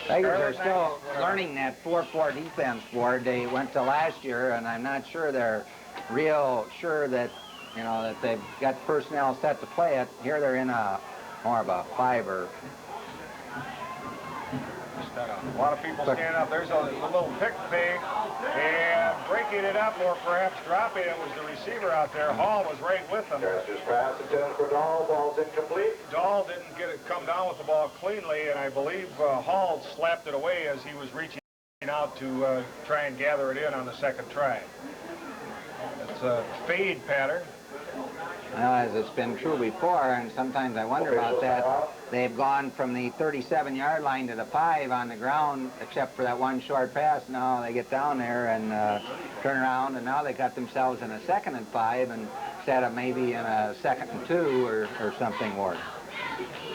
Tigers are still learning that 4-4 defense board they went to last year, and I'm not sure they're real sure that, you know, that they've got personnel set to play it. Here they're in a more of a 5 or. A lot of people standing up. There's a little pick fake, and breaking it up, or perhaps dropping it, was the receiver out there. Hall was right with him. Just pass intended for Dahl. Ball's incomplete. Dahl didn't get it come down with the ball cleanly, and I believe Hall slapped it away as he was reaching out to try and gather it in on the 2nd try. It's a fade pattern. Well, as it's been true before, and sometimes I wonder about that, they've gone from the 37-yard line to the 5 on the ground, except for that 1 short pass. Now they get down there and turn around, and now they got themselves in a 2nd and 5 instead of maybe in a 2nd and 2 or something worse.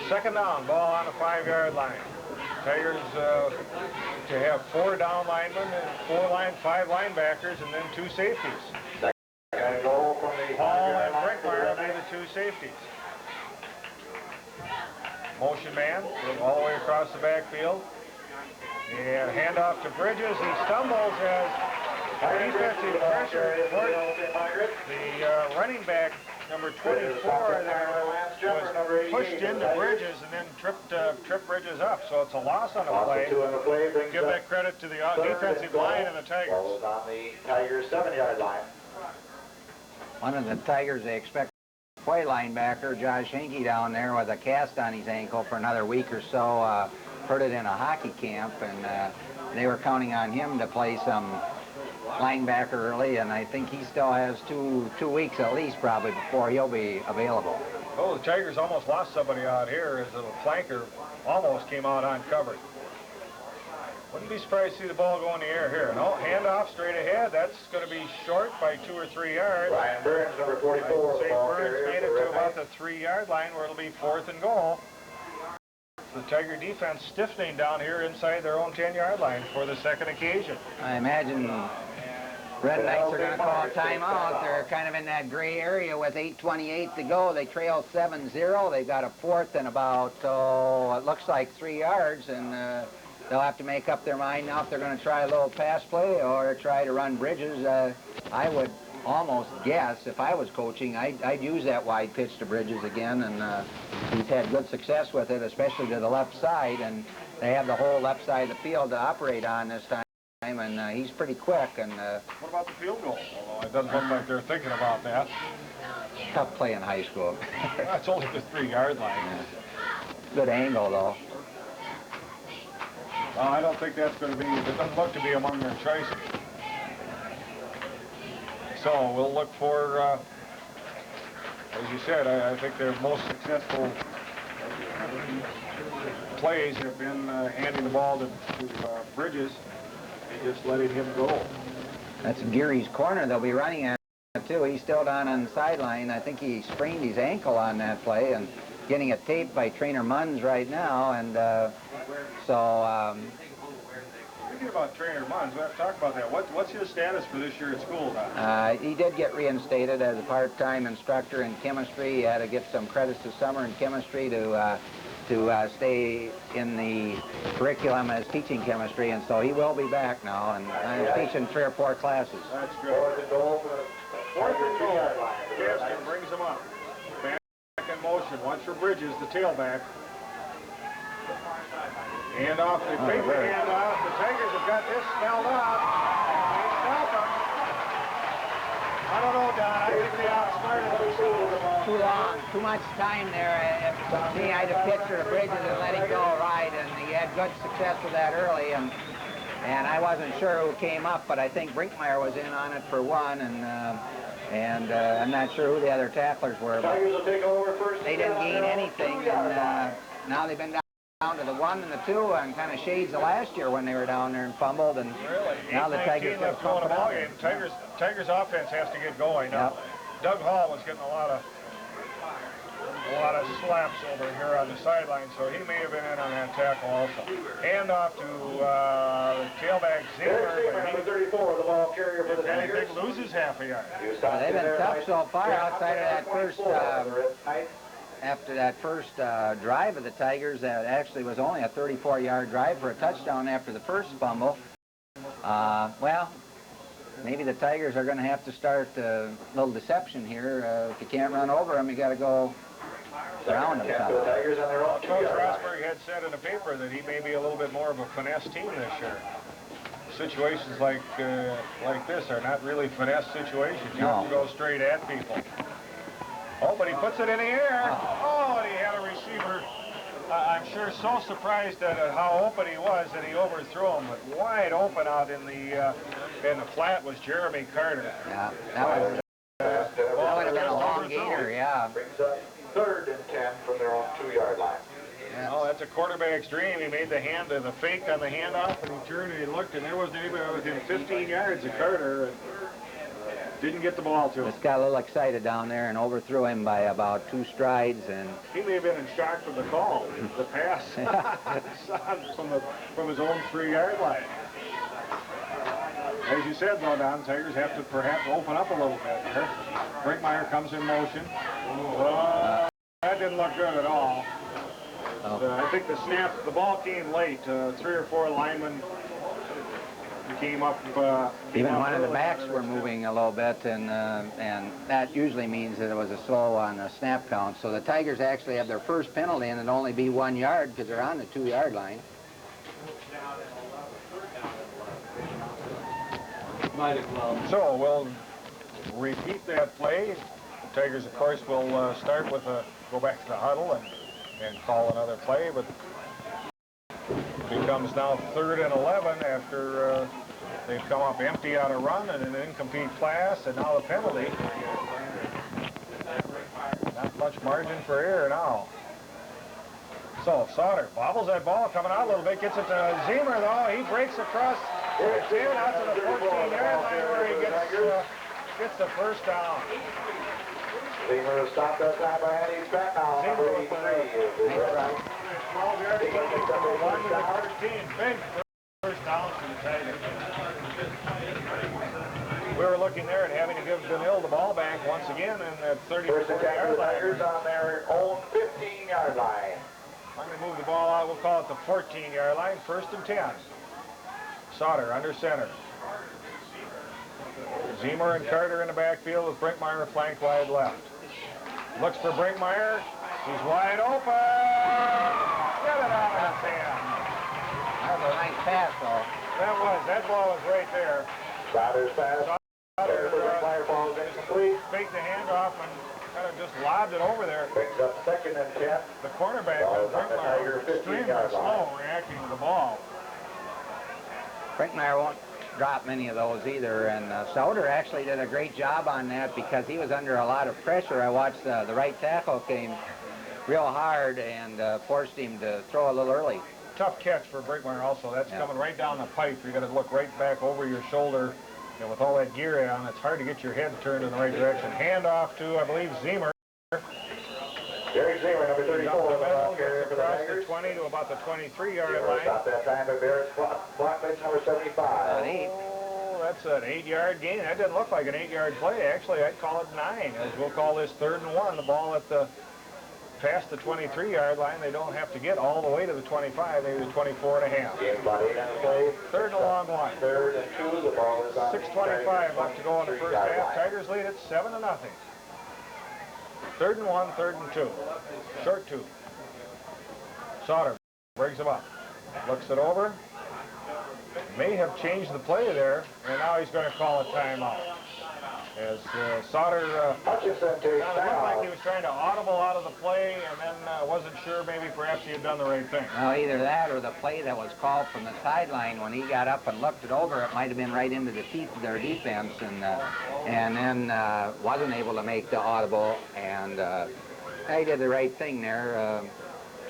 2nd down, ball on the 5-yard line. Tigers to have 4 down linemen and 5 linebackers, and then 2 safeties. And goal from the Hall and Brinkmeyer will be the 2 safeties. Motion man all the way across the backfield. And handoff to Bridges. He stumbles as defensive pressure. The running back, number 24 there, was pushed into Bridges and then tripped Bridges up. So it's a loss on the play. Give that credit to the defensive line and the Tigers. On the Tigers 7-yard line. One of the Tigers, they expect to play linebacker, Josh Hinkie, down there with a cast on his ankle for another week or so. Hurt it in a hockey camp, and they were counting on him to play some linebacker early, and I think he still has two weeks at least probably before he'll be available. Oh, the Tigers almost lost somebody out here as the flanker almost came out uncovered. Wouldn't be surprised to see the ball go in the air here. No, handoff straight ahead. That's going to be short by 2 or 3 yards. Ryan Burns, number 44. St. Burns made it to about the 3-yard line where it'll be 4th and goal. The Tiger defense stiffening down here inside their own 10-yard line for the 2nd occasion. I imagine Red Knights are going to call a timeout. They're kind of in that gray area with 8:28 to go. They trail 7-0. They've got a 4th and about, it looks like 3 yards, and they'll have to make up their mind now if they're going to try a little pass play or try to run Bridges. I would almost guess, if I was coaching, I'd use that wide pitch to Bridges again, and he's had good success with it, especially to the left side, and they have the whole left side of the field to operate on this time, and he's pretty quick. And what about the field goal? Although it doesn't look like they're thinking about that. Tough play in high school. That's only the 3-yard line. Yeah. Good angle, though. Well, I don't think that's going to be, it doesn't look to be among their choices. So we'll look for, as you said, I think their most successful plays have been handing the ball to Bridges and just letting him go. That's Geary's corner they'll be running at, too. He's still down on the sideline. I think he sprained his ankle on that play and getting it taped by Trainer Munns right now, and Speaking about Trainer Munns, we have to talk about that. What's his status for this year at school now? He did get reinstated as a part-time instructor in chemistry. He had to get some credits this summer in chemistry to stay in the curriculum as teaching chemistry, and so he will be back now, and he's teaching 3 or 4 classes. That's good. 4th and goal. Gaskin brings him up. Back in motion. Watch for Bridges, the tailback. And off the fake handoff. The Tigers have got this spelled out. They stop him. I don't know, Don. I think they outsmarted him. Too long. too much time there. To me, I'd have pitched to Bridges and let him go right, and he had good success with that early, and I wasn't sure who came up, but I think Brinkmeyer was in on it for one, and I'm not sure who the other tacklers were, but they didn't gain anything, and now they've been down to the 1 and the 2, and kind of shades of last year when they were down there and fumbled, and now the Tigers got to pump it up. Tigers offense has to get going. Now, Doug Hall was getting a lot of slaps over here on the sideline, so he may have been in on that tackle also. Hand off to tailback Zimmer. Number 34, the ball carrier for the Tigers. Loses half a yard. Well, they've been tough so far outside of that first, after that first drive of the Tigers. That actually was only a 34-yard drive for a touchdown after the first fumble. Well, maybe the Tigers are going to have to start a little deception here. If you can't run over them, you got to go around them. Coach Rosberg had said in the paper that he may be a little bit more of a finesse team this year. Situations like this are not really finesse situations. You have to go straight at people. Oh, but he puts it in the air. Oh, and he had a receiver. I'm sure so surprised at how open he was that he overthrew him. But wide open out in the flat was Jeremy Carter. Yeah, that would have been a long gainer. Yeah. Brings up 3rd and 10 from their own 2-yard line. Yeah. Oh, that's a quarterback's dream. He made the fake on the handoff, and he turned and he looked, and there wasn't anybody within 15 yards of Carter. And didn't get the ball to him. Just got a little excited down there and overthrew him by about 2 strides, and he may have been in shock from the call, the pass from his own 3-yard line. As you said, though, Don, Tigers have to perhaps open up a little bit here. Brinkmeyer comes in motion. That didn't look good at all. I think the ball came late. 3 or 4 linemen came up. Even one of the backs were moving a little bit, and that usually means that it was a slow on the snap count. So the Tigers actually have their first penalty, and it'll only be 1 yard because they're on the 2-yard line. So we'll repeat that play. The Tigers, of course, will start with go back to the huddle and call another play, but it becomes now 3rd and 11 after they've come up empty on a run and an incomplete pass, and now the penalty. Not much margin for error now. So Sauter bobbles that ball, coming out a little bit, gets it to Zimmer, though. He breaks across out to the 14-yard line where he gets the first down. Zimmer stopped that time by Andy back now. Number 83. 12-yard gain from 1 to 13. Big first down for the Tigers. We were looking there and having to give Benilde the ball back once again in that 34-yard line. Tigers on their own 15-yard line. I'm going to move the ball out. We'll call it the 14-yard line. 1st and 10. Sauter under center. Zimmer and Carter in the backfield with Brinkmeyer flanked wide left. Looks for Brinkmeyer. He's wide open. Get it out of his hand. That was a nice pass, though. That ball was right there. Sauter's pass. Sauter ball is incomplete. faked the handoff and kind of just lobbed it over there. Brings up 2nd and 10. The cornerback, Brinkmeyer, extremely slow reacting to the ball. Brinkmeyer won't drop many of those either, and Sauter actually did a great job on that because he was under a lot of pressure. I watched the right tackle came real hard and forced him to throw a little early. Tough catch for Brinkmeyer also. That's coming right down the pipe. You got to look right back over your shoulder. And with all that gear on, it's hard to get your head turned in the right direction. Hand off to, I believe, Zimmer. Derek Zimmer, number 34, across the 20 to about the 23-yard line. Stop that time by Barrett Blackledge, number 75. Oh, that's an 8-yard gain. That didn't look like an 8-yard play. Actually, I'd call it 9, as we'll call this 3rd and 1. The ball at the past the 23-yard line. They don't have to get all the way to the 25, maybe the 24 and a half. 3rd and a long one. 3rd and 2. The ball is on 6:25 left to go in the first half. Tigers lead it 7-0. 3rd and 1, 3rd and 2. Short 2. Sauter brings him up. Looks it over. May have changed the play there, and now he's going to call a timeout. as Sauter Hutchinson kind of looked like he was trying to audible out of the play and then wasn't sure maybe perhaps he had done the right thing. Well, either that or the play that was called from the sideline when he got up and looked it over, it might have been right into their defense, and then wasn't able to make the audible, and he did the right thing there.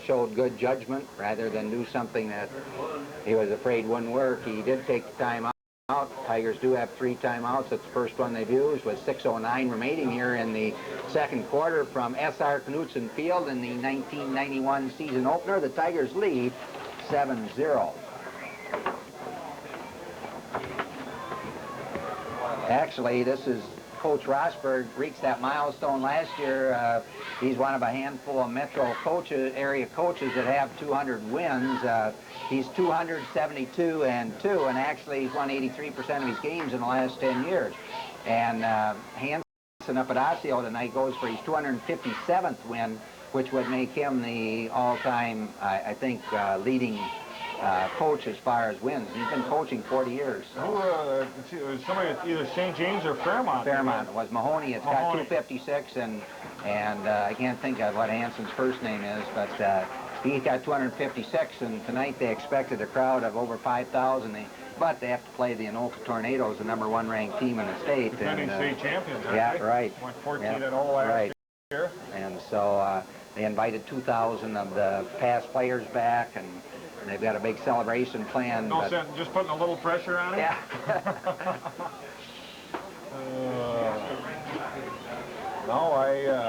Showed good judgment rather than do something that he was afraid wouldn't work. He did take the time out. Tigers do have 3 timeouts. That's the first one they've used with 6:09 remaining here in the second quarter from S.R. Knutson Field in the 1991 season opener. The Tigers lead 7-0. Actually, this is Coach Rosberg reached that milestone last year. He's one of a handful of metro area coaches that have 200 wins. He's 272-2, and actually he's won 83% of his games in the last 10 years. And Hansen up at Osseo tonight goes for his 257th win, which would make him the all-time, I think, leading coach as far as wins. He's been coaching 40 years. Somebody, either St. James or Fairmont. Fairmont. It was Mahoney. It's got 256, and I can't think of what Hansen's first name is, but he's got 256, and tonight they expected a crowd of over 5,000. But they have to play the Anoka Tornadoes, the #1 ranked team in the state. Defending state champions, yeah, right. Went 14-0 last year. And so they invited 2,000 of the past players back, and they've got a big celebration planned. No sense, just putting a little pressure on it? Yeah.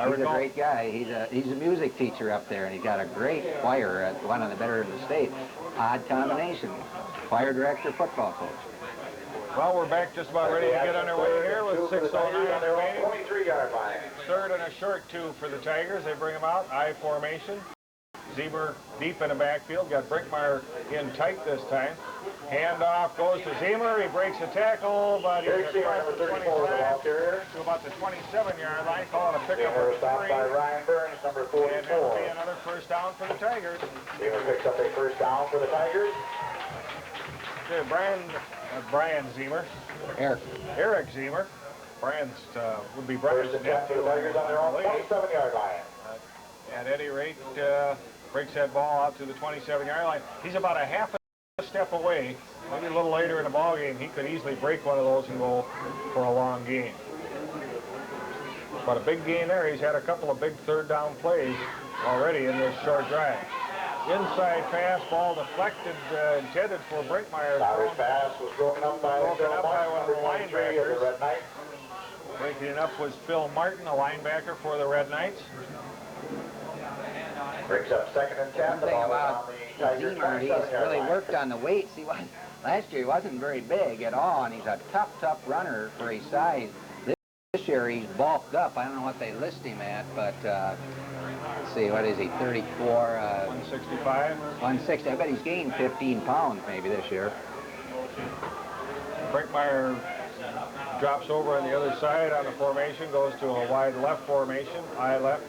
He's a great guy. He's a music teacher up there, and he's got a great choir, one of the better in the state. Odd combination. Choir director, football coach. Well, we're back just about ready to get underway here with 6:09 remaining. 23-yard line. Third and a short 2 for the Tigers. They bring them out, I formation. Zemer deep in the backfield, got Brinkmeyer in tight this time. Handoff goes to Zemer, he breaks a tackle, but he's across the 25 to about the 27-yard line, calling a pickup of 3. Stopped by Ryan Burns, number 44. And that'll be another first down for the Tigers. Zemer picks up a first down for the Tigers. Brian Zemer. Eric Zemer. Brian's would be Brian's First and 10 for the Tigers on their own 27-yard line. At any rate, breaks that ball out to the 27-yard line. He's about a half a step away. Maybe a little later in the ball game, he could easily break one of those and go for a long gain. But a big gain there. He's had a couple of big third down plays already in this short drive. Inside pass, ball deflected, intended for Brinkmeyer. Sauter's pass was broken up by one of the linebackers. The Red Knights. Breaking it up was Phil Martin, a linebacker for the Red Knights. Brings up 2nd and 10. One thing about Zemer, he's really worked on the weights. Last year he wasn't very big at all, and he's a tough runner for his size. This year he's bulked up. I don't know what they list him at, but let's see, what is he, 34? 165. 160. I bet he's gained 15 pounds maybe this year. Brinkmeyer drops over on the other side on the formation, goes to a wide left formation, I left.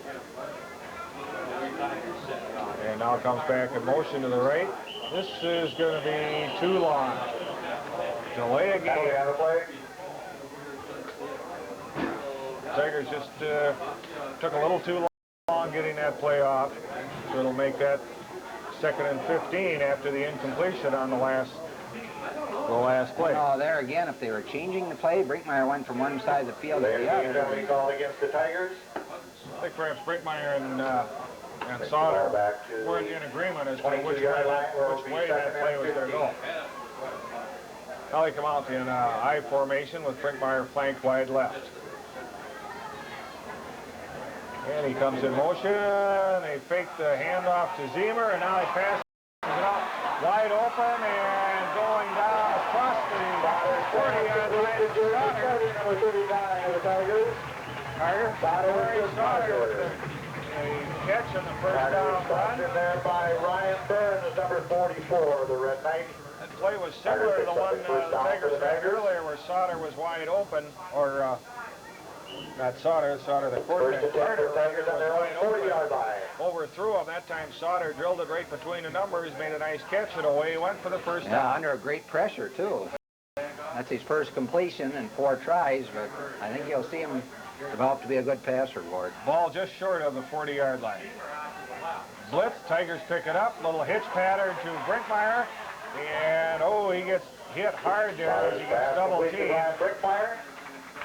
And now comes back in motion to the right. This is going to be too long. Delay again. Tigers just took a little too long getting that play off. So it'll make that 2nd and 15 after the incompletion on the last play. Oh, there again, if they were changing the play, Brinkmeyer went from one side of the field to the other. Called against the Tigers. I think perhaps Brinkmeyer and Sauter weren't in agreement as to which way that play was going to go. Now they come out in I formation with Brinkmeyer flanked wide left. And he comes in motion. They fake the handoff to Zemer, and now he passes it out wide open and going down across the 40-yard line to Sauter. Number 39 of the Tigers. Sauter with a catch on the first down run. In there by Ryan Burns, number 44 of the Red Knights. That play was similar to the one the Tigers had earlier where Sauter was wide open, or not Sauter, the quarterback. Carter Tigers on their own 40-yard line. Overthrew him. That time Sauter drilled it right between the numbers, made a nice catch, and away he went for the first down. Yeah, under a great pressure, too. That's his first completion in 4 tries, but I think you'll see him develop to be a good passer, Ward. Ball just short of the 40-yard line. Blitz, Tigers pick it up. Little hitch pattern to Brinkmeyer. And, oh, he gets hit hard there as he gets double-teamed.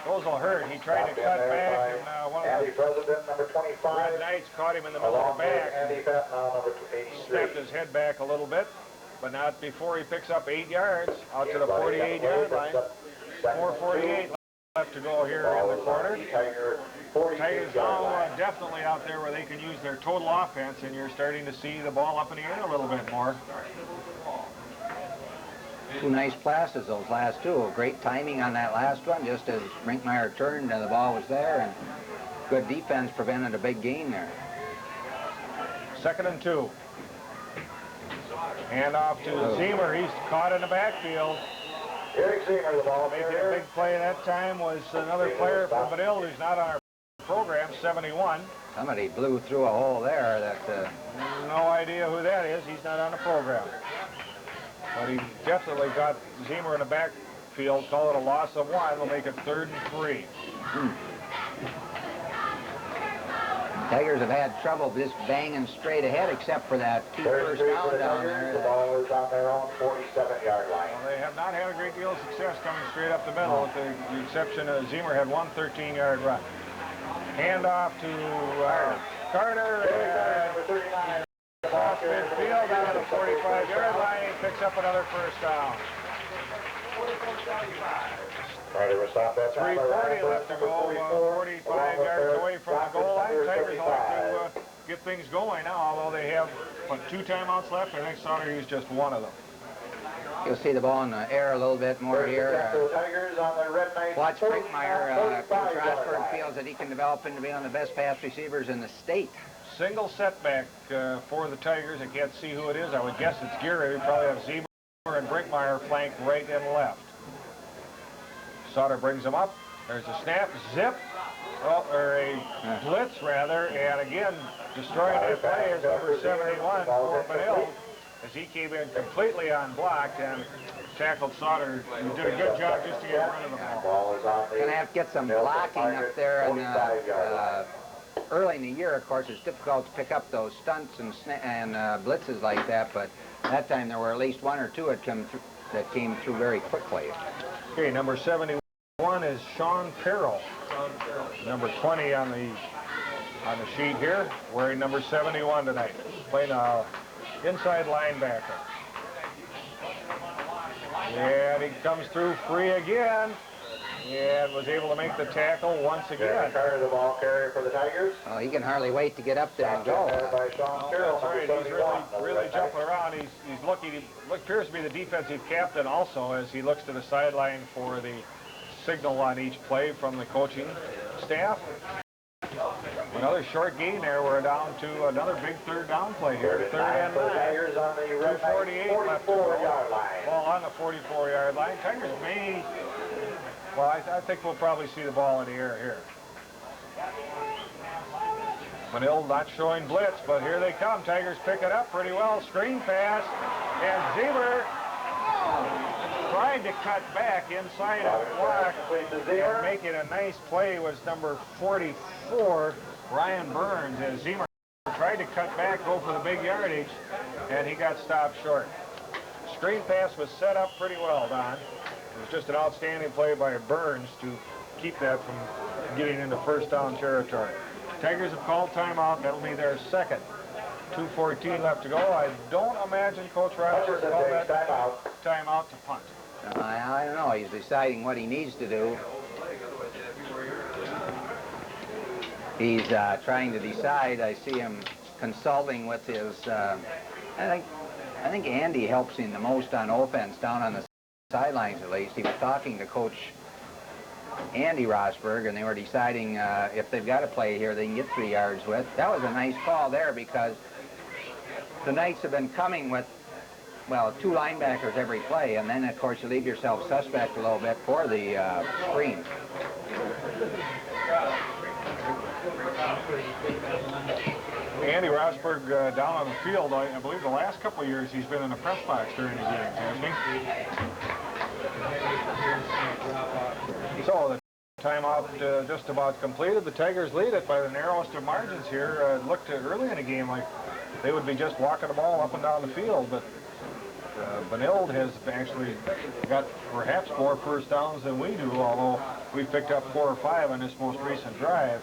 Those will hurt. He tried to cut back, and one of the Red Knights caught him in the middle of the back. Stepped his head back a little bit, but not before he picks up 8 yards out to the 48-yard line. 4:48 left to go here in the quarter. Tigers now definitely out there where they can use their total offense, and you're starting to see the ball up in the air a little bit more. 2 nice passes, those last 2. Great timing on that last one, just as Brinkmeyer turned and the ball was there, and good defense prevented a big gain there. 2nd and 2. Hand off to Zemer. He's caught in the backfield. Eric Zemer, the ball Making a big play that time was another player from Benilde who's not on our program, 71. Somebody blew through a hole there that... No idea who that is. He's not on the program. But he definitely got Zemer in the backfield. Call it a loss of 1. We'll make it 3rd and 3. Tigers have had trouble just banging straight ahead, except for that key first down down there. The ball is on their own 47-yard line. Well, they have not had a great deal of success coming straight up the middle, with the exception of Zemer had 1 13-yard run. Hand off to Carter, and across midfield down to the 45-yard line, picks up another first down. Carter was stopped that time. 3:40 left to go, 45 yards away from the goal line. Tigers like to get things going now, although they have 2 timeouts left. I think Sauter used just 1 of them. You'll see the ball in the air a little bit more here. Watch Brinkmeyer. Coach Rosberg feels that he can develop into being one of the best pass receivers in the state. Single setback for the Tigers. I can't see who it is. I would guess it's Geary. We probably have Zemer and Brinkmeyer flanked right and left. Sauter brings him up. There's a snap, zip, or a blitz rather, and again destroying that play is number 71 for Benilde, as he came in completely unblocked and tackled Sauter, who did a good job just to get rid of the ball. Going to have to get some blocking up there, and early in the year, of course, it's difficult to pick up those stunts and blitzes like that, but that time there were at least 1 or 2 that came through very quickly. Okay, number 71 is Sean Carroll. Number 20 on the sheet here, wearing number 71 tonight, playing inside linebacker. And he comes through free again, and was able to make the tackle once again. Carter, the ball carrier for the Tigers. Oh, he can hardly wait to get up there and go. By Sean Carroll, that's right. He's really jumping around. He's looking. He appears to be the defensive captain also, as he looks to the sideline for the signal on each play from the coaching staff. Another short gain there. We're down to another big 3rd down play here. 3rd and 9. 2:48 left to go. Ball on the 44-yard line. Tigers may. Well, I think we'll probably see the ball in the air here. Benilde not showing blitz, but here they come. Tigers pick it up pretty well. Screen pass, and Zemer trying to cut back inside of the block and making a nice play was number 44, Ryan Burns, as Zemer tried to cut back, go for the big yardage, and he got stopped short. Screen pass was set up pretty well, Don. It was just an outstanding play by Burns to keep that from getting into first down territory. Tigers have called timeout. That'll be their 2nd. 2:14 left to go. I don't imagine Coach Rosberg called that timeout to punt. I don't know. He's deciding what he needs to do. He's trying to decide. I see him consulting with his. I think Andy helps him the most on offense down on the sidelines, at least. He was talking to Coach Andy Rosberg, and they were deciding if they've got a play here they can get 3 yards with. That was a nice call there, because the Knights have been coming with, well, 2 linebackers every play, and then, of course, you leave yourself suspect a little bit for the screen. Andy Rosberg down on the field, I believe the last couple of years he's been in the press box during the games, hasn't he? So the timeout just about completed. The Tigers lead it by the narrowest of margins here. It looked early in the game like they would be just walking the ball up and down the field, but Benilde has actually got perhaps more first downs than we do, although we picked up 4 or 5 on this most recent drive.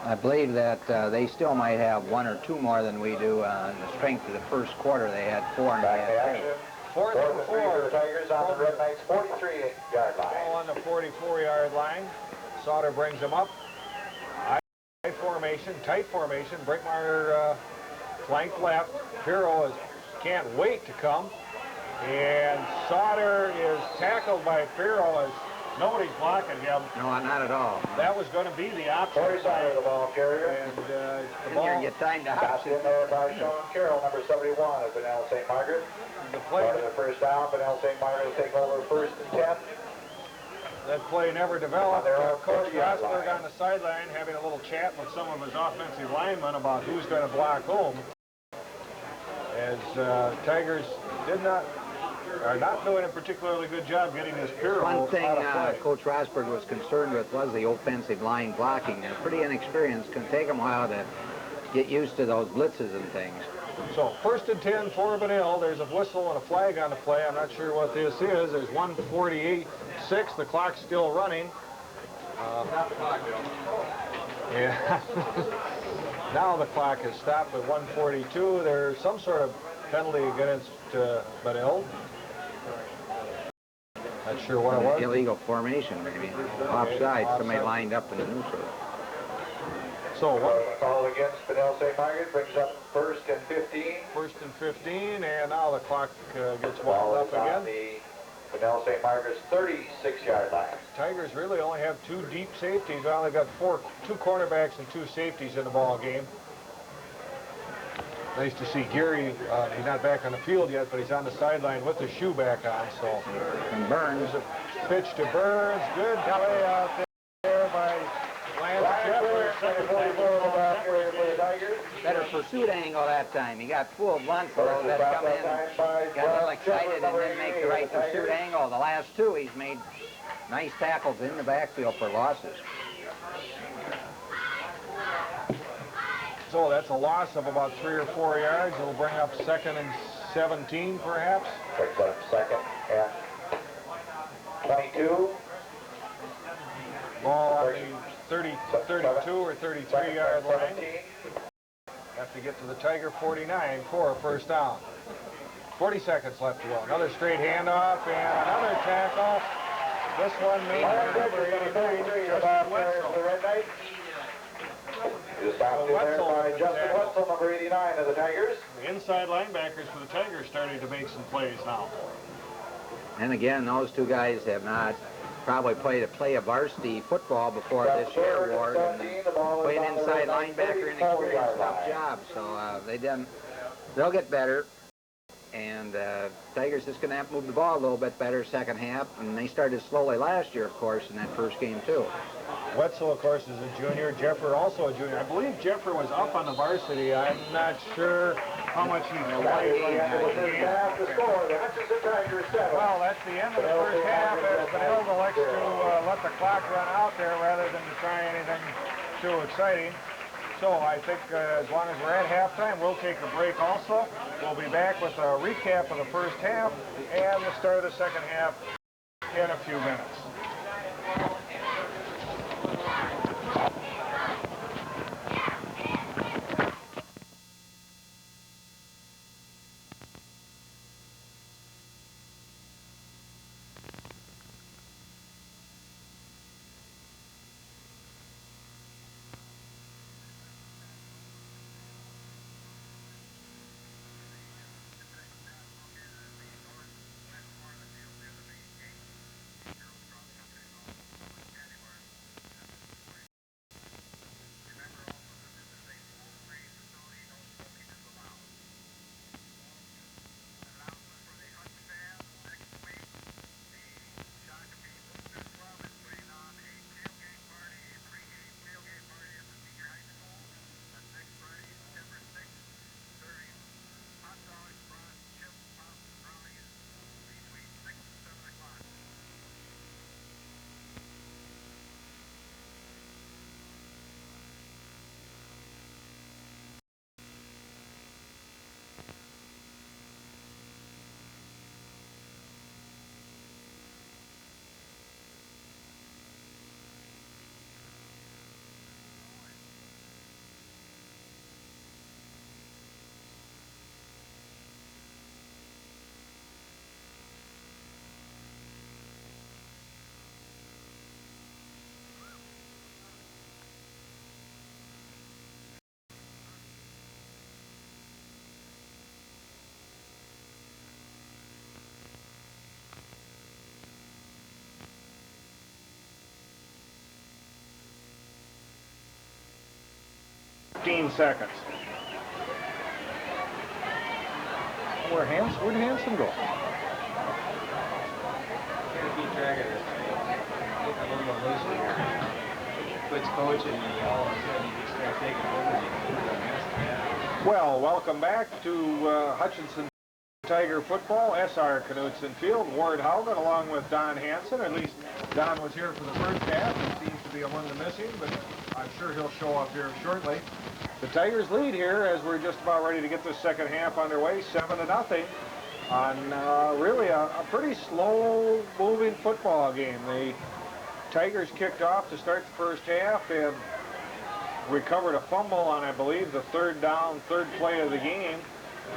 I believe that they still might have 1 or 2 more than we do on the strength of the first quarter. They had 4 and they had 2. 4th and 3 for the Tigers on the Red Knights' 43-yard line. Ball on the 44-yard line. Sauter brings them up. Tight formation. Brinkmeyer flank left. Pirro can't wait to come. And Sauter is tackled by Pirro as nobody's blocking him. No, not at all. That was going to be the option. Corey Sauter, the ball carrier. And the Didn't ball, hear you time to Hutch. Passed in there by Sean Carroll, number 71 of Benilde St. Margaret. the play, Part of the first down, Benilde St. Margaret will take over 1st and 10. that play never developed. On their own Coach 40-yard Rosberg line. on the sideline having a little chat with some of his offensive linemen about who's going to block whom. As Tigers are not doing a particularly good job getting this Pirro One thing out of play. Coach Rosberg was concerned with was the offensive line blocking. They're pretty inexperienced. It's going to take them a while to get used to those blitzes and things. So 1st and 10 for Benilde. There's a whistle and a flag on the play. I'm not sure what this is. There's 1:48.6. The clock's still running. Yeah. Now the clock is stopped at 1:42. There's some sort of penalty against Benilde. Not sure what it was. Illegal formation, maybe. Offside. Somebody lined up in the neutral. So Call against Benilde St. Margaret brings up 1st and 15. 1st and 15, and now the clock gets wound Ball up is on again. the Benilde St. Margaret's 36-yard line. Tigers really only have 2 deep safeties. Well, they've got 2 cornerbacks and 2 safeties in the ball game. Nice to see Gary. He's not back on the field yet, but he's on the sideline with the shoe back on. So And Burns. there's a pitch to Burns. Good play out there by Lance Jeffers. Better pursuit angle that time. He got fooled once, a little bit come in, got a little excited, and didn't make the right pursuit angle. The last 2, he's made nice tackles in the backfield for losses. So that's a loss of about 3 or 4 yards. It'll bring up 2nd and 17, perhaps. Brings up 2nd and 22. Ball on the 32 or 33-yard line. Have to get to the Tiger 49 for a first down. 40 seconds left to go. Another straight handoff and another tackle. This one made by number 89, Justin Wetzel. Just stopped in there by Justin Wetzel, number 89 of the Tigers. The inside linebackers for the Tigers starting to make some plays now. And again, those 2 guys have not probably played a varsity football before this year, Ward. And play an inside linebacker, an experienced, tough job. So they'll get better. And Tigers just going to have to move the ball a little bit better second half. And they started slowly last year, of course, in that first game, too. Wetzel, of course, is a junior. Jeffer also a junior. I believe Jeffer was up on the varsity. I'm not sure how much he played. Well, that's the end of the first half as Benilde elects to let the clock run out there rather than to try anything too exciting. So I think as long as we're at halftime, we'll take a break also. We'll be back with a recap of the first half and the start of the second half in a few minutes. 15 seconds. Where'd Hanson go? Keep track of this. Getting a little loose here. Quits coaching and all of a sudden he just starts taking over. Well, welcome back to Hutchinson Tiger football, SR Knudsen Field. Ward Haugen along with Don Hanson. At least Don was here for the first half. He seems to be among the missing, but I'm sure he'll show up here shortly. The Tigers lead here as we're just about ready to get the second half underway, 7-0 on really a pretty slow-moving football game. The Tigers kicked off to start the first half and recovered a fumble on, I believe, the third play of the game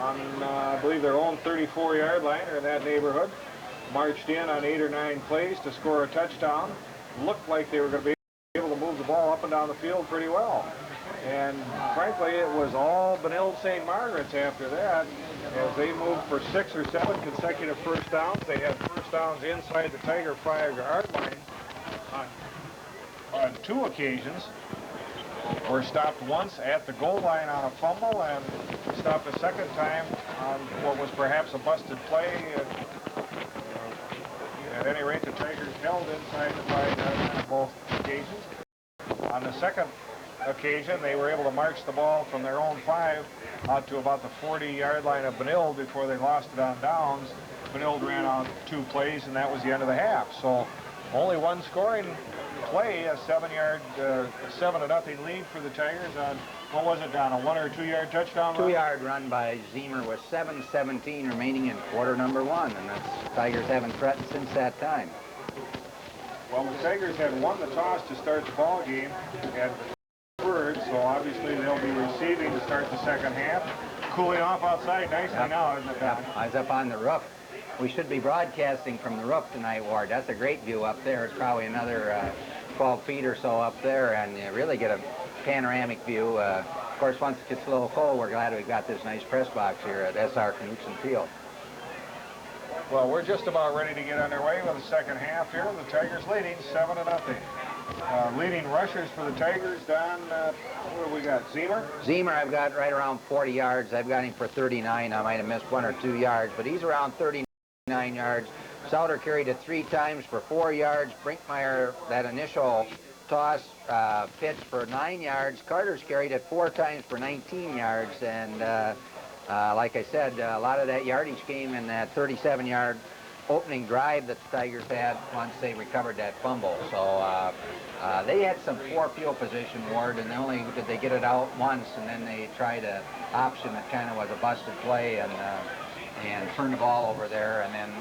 on, I believe, their own 34-yard line or in that neighborhood. Marched in on 8 or 9 plays to score a touchdown. Looked like they were going to be able to move the ball up and down the field pretty well. And frankly, it was all Benilde St. Margaret's after that as they moved for 6 or 7 consecutive first downs. They had first downs inside the Tiger 5-yard line on 2 occasions. Were stopped once at the goal line on a fumble and stopped a second time on what was perhaps a busted play. At any rate, the Tigers held inside the 5-yard line on both occasions. On the second occasion, they were able to march the ball from their own 5 out to about the 40-yard line of Benilde before they lost it on downs. Benilde ran out 2 plays, and that was the end of the half. So only one scoring play, a 7-0 lead for the Tigers on, what was it, Don, a 1 or 2-yard touchdown run? 2-yard run by Zemer with 7:17 remaining in quarter number 1, and that's Tigers haven't threatened since that time. Well, the Tigers had won the toss to start the ball game at the third, so obviously they'll be receiving to start the second half. Cooling off outside nicely now, isn't it, Don? Yep. I was up on the roof. We should be broadcasting from the roof tonight, Ward. That's a great view up there. It's probably another 12 feet or so up there, and you really get a panoramic view. Of course, once it gets a little cold, we're glad we've got this nice press box here at SR Knudsen Field. Well, we're just about ready to get underway with the second half here. The Tigers leading 7-0. Leading rushers for the Tigers, Don, what do we got, Zemer? Zemer, I've got right around 40 yards. I've got him for 39. I might have missed 1 or 2 yards, but he's around 39 yards. Sauter carried it 3 times for 4 yards. Brinkmeyer, that initial toss, pitch for 9 yards. Carter's carried it 4 times for 19 yards. And like I said, a lot of that yardage came in that 37-yard opening drive that the Tigers had once they recovered that fumble. So they had some poor field position, Ward, and only did they get it out once, and then they tried an option that kind of was a busted play and turned the ball over there, and then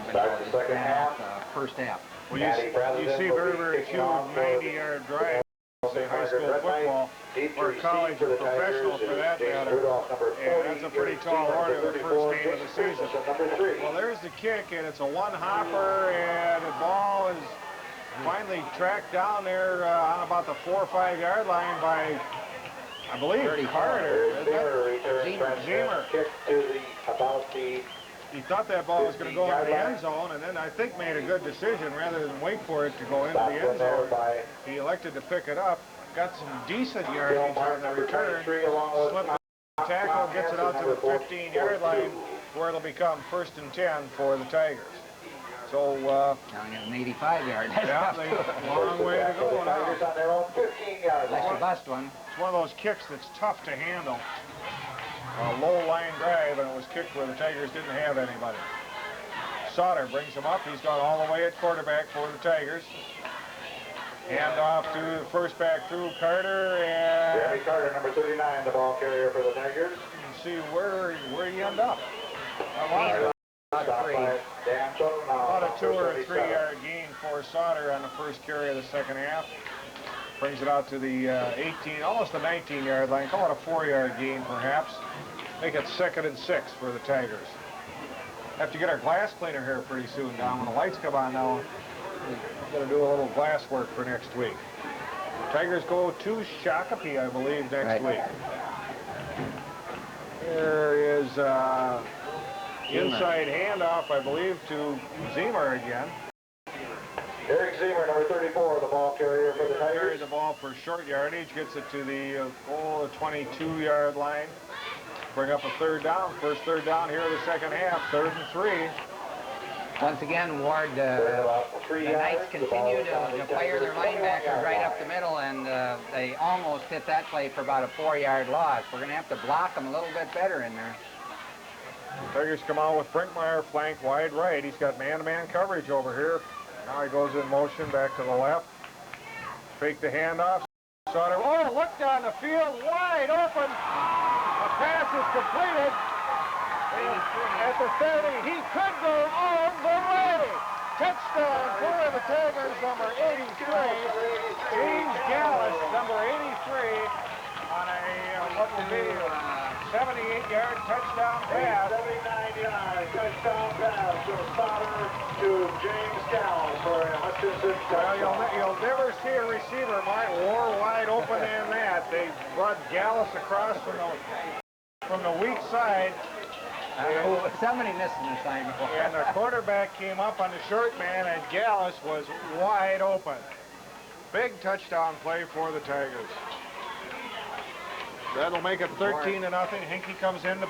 first half. Well, you see very, very few 90-yard drives in high school football or college or professional for that matter, and that's a pretty tall order the first game of the season. Well, there's the kick, and it's a one-hopper, and the ball is finally tracked down there on about the 4 or 5 yard line by, I believe, Carter. Zemer. He thought that ball was going to go into the end zone, and then I think made a good decision. Rather than wait for it to go into the end zone, he elected to pick it up. Got some decent yardage on the return. Slipped the tackle, gets it out to the 15-yard line, where it'll become 1st and 10 for the Tigers. So, now an 85-yard. Yeah, long way to go now. That's a bust one. It's one of those kicks that's tough to handle. A low line drive, and it was kicked where the Tigers didn't have anybody. Sauter brings him up. He's gone all the way at quarterback for the Tigers. Hand off to the first back through Carter, and Jeremy Carter, number 39, the ball carrier for the Tigers. You can see where he end up. About a 2 or 3 yard gain for Sauter on the first carry of the second half. Brings it out to the 18, almost the 19-yard line. Call it a 4-yard gain, perhaps. Make it 2nd and 6 for the Tigers. Have to get our glass cleaner here pretty soon, Don. When the lights come on now, we're going to do a little glass work for next week. Tigers go to Shakopee, I believe, next week. There is inside handoff, I believe, to Zemer again. Eric Zemer, number 34, the ball carrier for the Tigers. carries the ball for short yardage, gets it to the goal, the 22-yard line. Bring up a third down. First third down here in the second half. 3rd and 3. Once again, Ward, the Knights continue to fire their linebackers right up the middle, and they almost hit that play for about a 4-yard loss. We're going to have to block them a little bit better in there. Tigers come out with Brinkmeyer flank wide right. He's got man-to-man coverage over here. Now he goes in motion back to the left. Fake the handoff. Oh, look down the field, wide open. A pass is completed. At the 30, he could go all the way. Touchdown for the Tigers, number 83. James Gallus, number 83, on a what will be a 78-yard touchdown pass. 79-yard touchdown pass from Stoddard to James Gallus for a Hutchinson touchdown. Well, you'll never see a receiver more wide open than that. They brought Gallus across from the weak side. Somebody missed an assignment. And the quarterback came up on the short man, and Gallus was wide open. Big touchdown play for the Tigers. That'll make it 13-0. Hinkie comes in to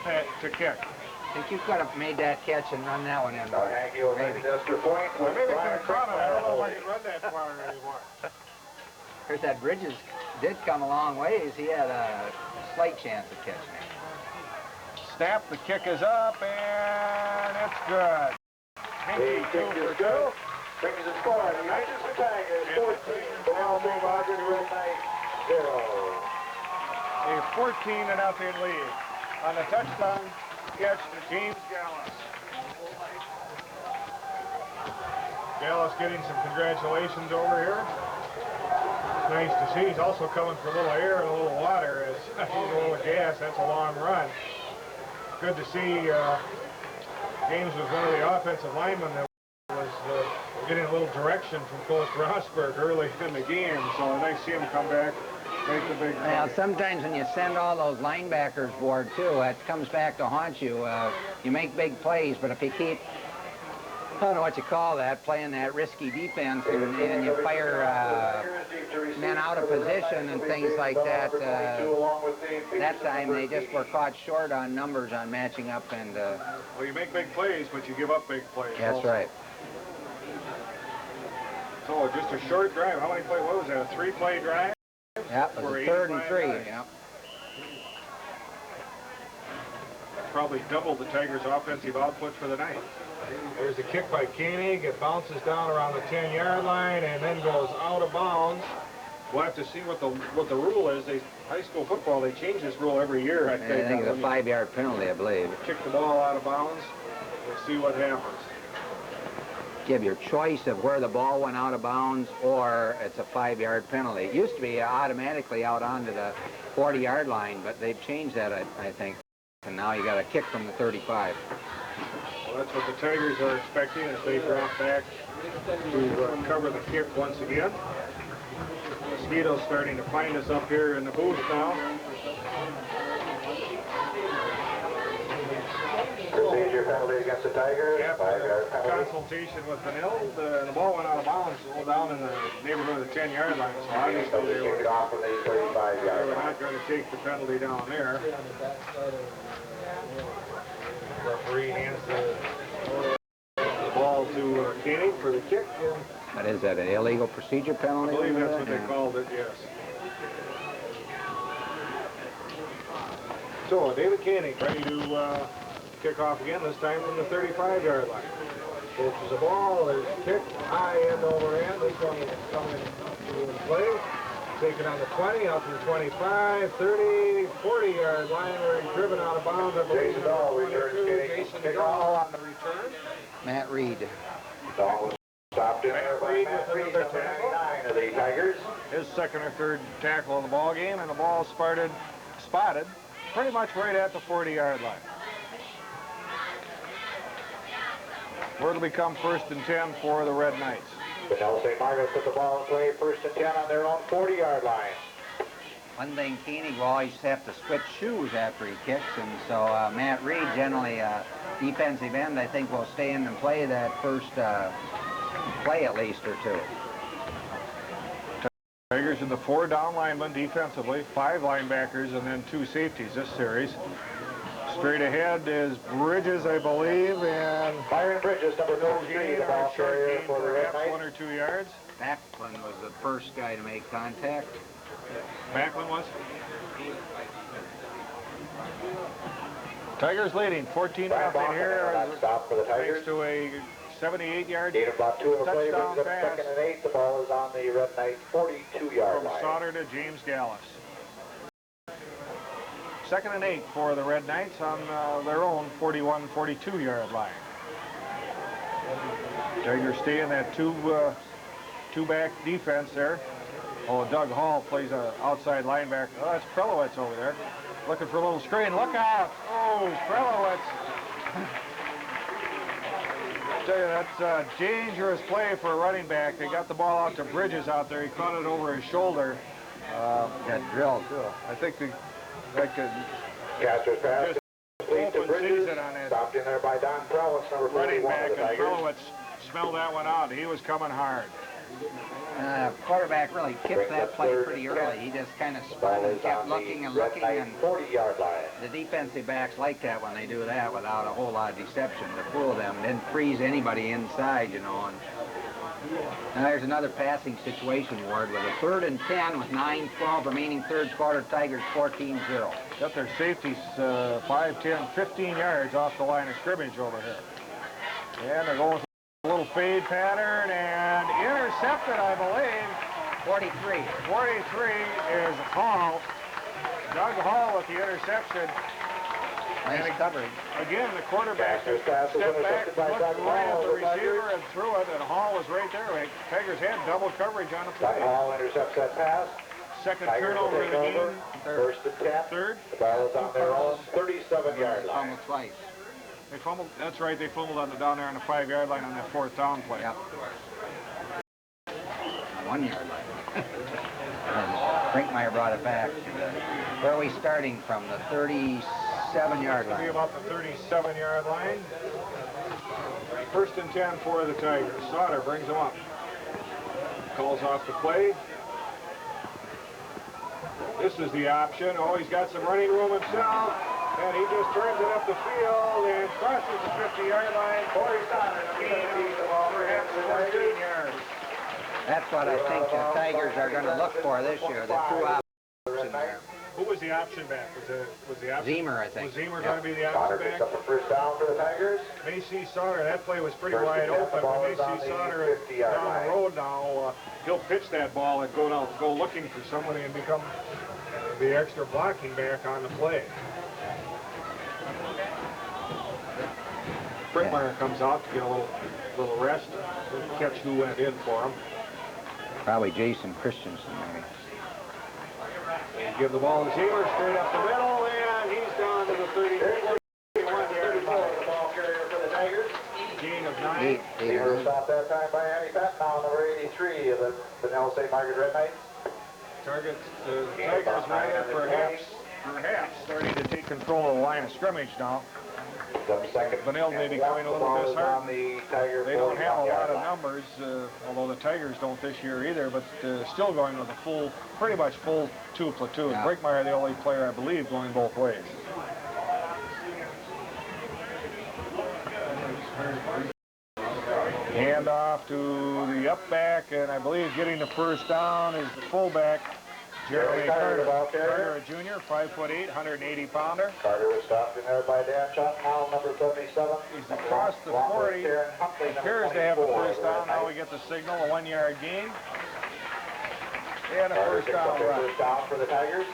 kick. I think you could have made that catch and run that one in. Hinkie will make the extra point. Well, maybe could have caught it. I don't know if I can run that far anymore. Here's that Bridges did come a long ways. He had a slight chance of catching it. Snap, the kick is up, and it's good. Hinkie 2 for 2. Brings the score. The Hutchinson Tigers 14. Now move on to the night 0. A 14-0 lead on the touchdown catch to James Gallus. Gallus getting some congratulations over here. It's nice to see. He's also coming for a little air and a little water. As he's a little gas, that's a long run. Good to see James was one of the offensive linemen that was getting a little direction from Coach Rosberg early in the game. So nice to see him come back, make the big play. Well, sometimes when you send all those linebackers board too, it comes back to haunt you. You make big plays, but if you keep, I don't know what you call that, playing that risky defense, and you fire men out of position and things like that, that time they just were caught short on numbers on matching up. And well, you make big plays, but you give up big plays. That's also. right. So just a short drive. How many plays? What was that? A 3-play drive? Yeah, it was a 3rd and 3. Yeah. Probably doubled the Tigers' offensive output for the night. There's a kick by Koenig. It bounces down around the 10-yard line and then goes out of bounds. We'll have to see what the rule is. High school football, they change this rule every year. I think it's a 5-yard penalty, I believe. Kick the ball out of bounds. We'll see what happens. Give your choice of where the ball went out of bounds, or it's a 5-yard penalty. It used to be automatically out onto the 40-yard line, but they've changed that, I think. And now you got a kick from the 35. Well, that's what the Tigers are expecting as they drop back to cover the kick once again. Mosquito's starting to find us up here in the booth now. Procedure penalty against the Tigers. After 5-yard penalty. consultation with Benilde, the ball went out of bounds, all down in the neighborhood of the 10-yard line. So obviously they were off from the 35-yard line. not going to take the penalty down there. Referee hands the ball to Koenig for the kick. What is that, an illegal procedure penalty? I believe that's what they called it, yes. So David Koenig ready to kick off again, this time from the 35-yard line. Coaches the ball, there's a kick, high end over end. This one is coming to play. Taken on the 20, out to the 25, 30, 40-yard line where he's driven out of bounds. I believe Jason Dahl returns Jason Dahl on the return. Matt Reed. Dahl was stopped in there by Matt Reed, number 99 of the Tigers. His second or third tackle in the ball game, and the ball spotted pretty much right at the 40-yard line. Where it'll become 1st and 10 for the Red Knights. Benilde St. Margaret put the ball in play, 1st and 10 on their own 40-yard line. One thing, Koenig will always have to switch shoes after he kicks, and so Matt Reed, generally defensive end, I think will stay in and play that first play at least or two. Tigers in the 4 down linemen defensively, 5 linebackers, and then 2 safeties this series. Straight ahead is Bridges, I believe, and Byron Bridges, number 53, the ball carrier for the Red perhaps Knights. 1 or 2 yards. Macklin was the first guy to make contact. Macklin was. Tigers leading 14-0 here. Stop for the Tigers. Thanks to a 78-yard Gain of about 2 in the play, touchdown brings up pass 2nd and 8. The ball is on the Red Knights 42-yard from line. Sauter to James Gallus. 2nd and 8 for the Red Knights on their own 41-42-yard line. Tigers stay in that two-back defense there. Oh, Doug Hall plays an outside linebacker. Oh, that's Prelowitz over there. Looking for a little screen. Look out! Oh, Prelowitz. I tell you, that's a dangerous play for a running back. They got the ball out to Bridges out there. He caught it over his shoulder. Got drilled, too. I think that could Caster's pass just complete to open Bridges. season on that Stopped in there by Don Prowlis, number running 41 back, of the and Tigers. Prelowitz smelled that one out. He was coming hard. Quarterback really kicked that play pretty early. He just kind of spun and kept looking and looking, and 40-yard line. the defensive backs like that when they do that without a whole lot of deception to fool them. Didn't freeze anybody inside, you know. And now there's another passing situation, Ward, with a 3rd and 10 with 9:12 remaining third quarter. Tigers 14-0. Got their safeties 5, 10, 15 yards off the line of scrimmage over here. And they're going with a little fade pattern and intercepted, I believe. 43. 43 is Hall. Doug Hall with the interception. Nice coverage. Again, the quarterback Caster's pass was stepped back, intercepted by looked Doug right Hall at the of the Tigers. receiver and threw it, and Hall was right there. Tigers had double coverage on the Doug play. Hall intercepts that pass. Second Tigers will turnover of take the over. game. 1st and 10. Third. The ball is on their own 37-yard line. Fumbled twice. They fumbled. That's right. They fumbled down there on the 5-yard line on that 4th down play. Yep. 1-yard line. Brinkmeyer brought it back. Where are we starting from? The 37-yard It'll be line. about the 37-yard line. 1st and 10 for the Tigers. Sauter brings them up. Calls off the play. This is the option. Oh, he's got some running room himself. And he just turns it up the field and crosses the 50-yard line. Corey Sauter, perhaps 14 yards. That's what I think the Tigers are going to look for this year. The two options there. Who was the option back? Was the option? Zemer, I think. Was Zemer Yep. going to be the Sauter option picks back? up the 1st down for the Tigers. Macy Sauter, that play was pretty 1st wide and 10, open. the ball When is on Macy the Sauter 50-yard down line. the road now, he'll pitch that ball and go looking for somebody and become the extra blocking back on the play. Brinkmeyer comes out to get a little rest. Didn't catch who went in for him. Probably Jason Christensen, maybe. Give the ball to Zemer straight up the middle, and he's down to the 31-yard line. The ball carrier for the Tigers. Gain of 9. Zemer stopped that time by Andy Fett, now number 83 of the Benilde St. Margaret Red Knights. Targets the Tigers right here, perhaps starting to take control of the line of scrimmage now. Benilde may be coming a little disheartened. They don't have a lot of numbers, although the Tigers don't this year either, but still going with a pretty much full 2 platoon. Yeah. Brinkmeyer, the only player, I believe, going both ways. Hand off to the up back, and I believe getting the 1st down is the fullback, Jeremy Carter. Carter, a junior, 5'8", 180-pounder. Carter was stopped in there by Dan Chotnall, number 77. He's across the 40. Appears to have the 1st down. Now we get the signal, a 1-yard gain. And a 1st down run. 1st down for the Tigers.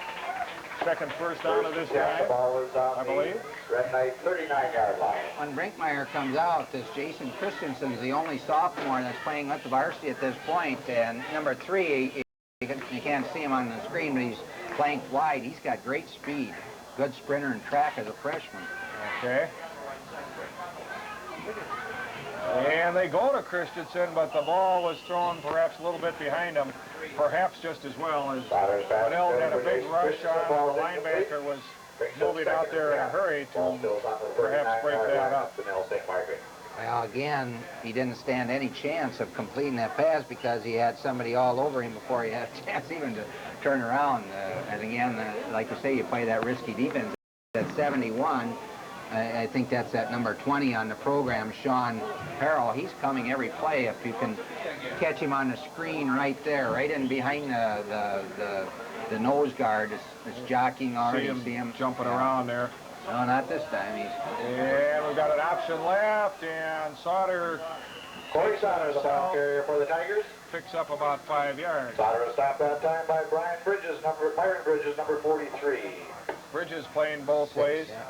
Second 1st down of this The drive, ball is on I believe. the Red Knight 39-yard line. When Brinkmeyer comes out, this Jason Christensen's the only sophomore that's playing with the varsity at this point, and number 3, you can't see him on the screen, but he's flanked wide. He's got great speed. Good sprinter and track as a freshman. Okay. And they go to Christensen, but the ball was thrown perhaps a little bit behind him, perhaps just as well as Benilde had a big rush on. The linebacker was moving out there in a hurry to perhaps break that up. Well, again, he didn't stand any chance of completing that pass because he had somebody all over him before he had a chance even to turn around. And again, like you say, you play that risky defense. At 71, I think that's at number 20 on the program, Sean Harrell. He's coming every play if you can catch him on the screen right there, right in behind the nose guard. It's jockeying already. See him jumping around there. No, not this time. And we've got an option left, and Sauter. Corey Sauter, the ball carrier for the Tigers. Picks up about 5 yards. Sauter was stopped that time by Byron Bridges, number 43. Bridges playing both ways. Yeah.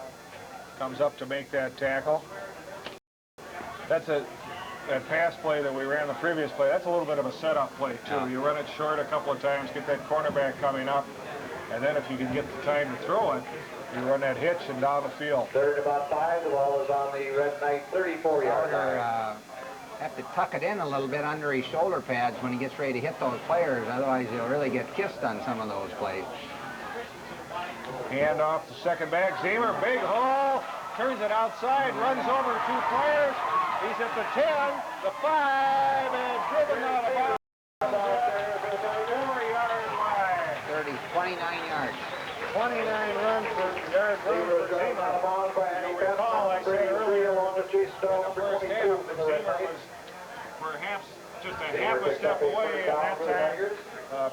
Comes up to make that tackle. That's that pass play that we ran the previous play. That's a little bit of a setup play too. Yeah. You run it short a couple of times, get that cornerback coming up, and then if you can get the time to throw it, you run that hitch and down the field. Third and about 5. The ball is on the Red Knight 34-yard line. Have to tuck it in a little bit under his shoulder pads when he gets ready to hit those players. Otherwise, he'll really get kissed on some of those plays. Hand off to second back. Zemer, big hole, turns it outside, runs over 2 players. He's at the 10, the 5, and driven out of bounds. 29 yards. 29 runs for Jared Zemer. And you recall, I said earlier in the first half that Zemer was perhaps just a half a step away, and that time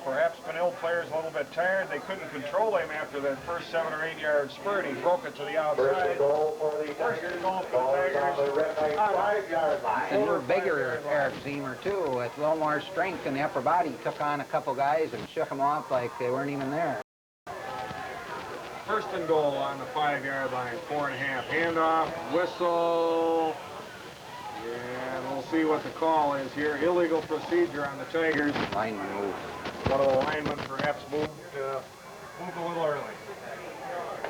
perhaps Benilde players a little bit tired. They couldn't control him after that first 7 or 8 yard spurt. He broke it to the outside. First goal for the Tigers. Ball is on the Red Knight 5-yard line. And we're bigger, Eric Zemer, too, with a little more strength in the upper body. He took on a couple guys and shook them off like they weren't even there. First and goal on the 5 yard line, 4.5. Handoff, whistle, and we'll see what the call is here. Illegal procedure on the Tigers. Lineman move. One of the linemen perhaps moved a little early.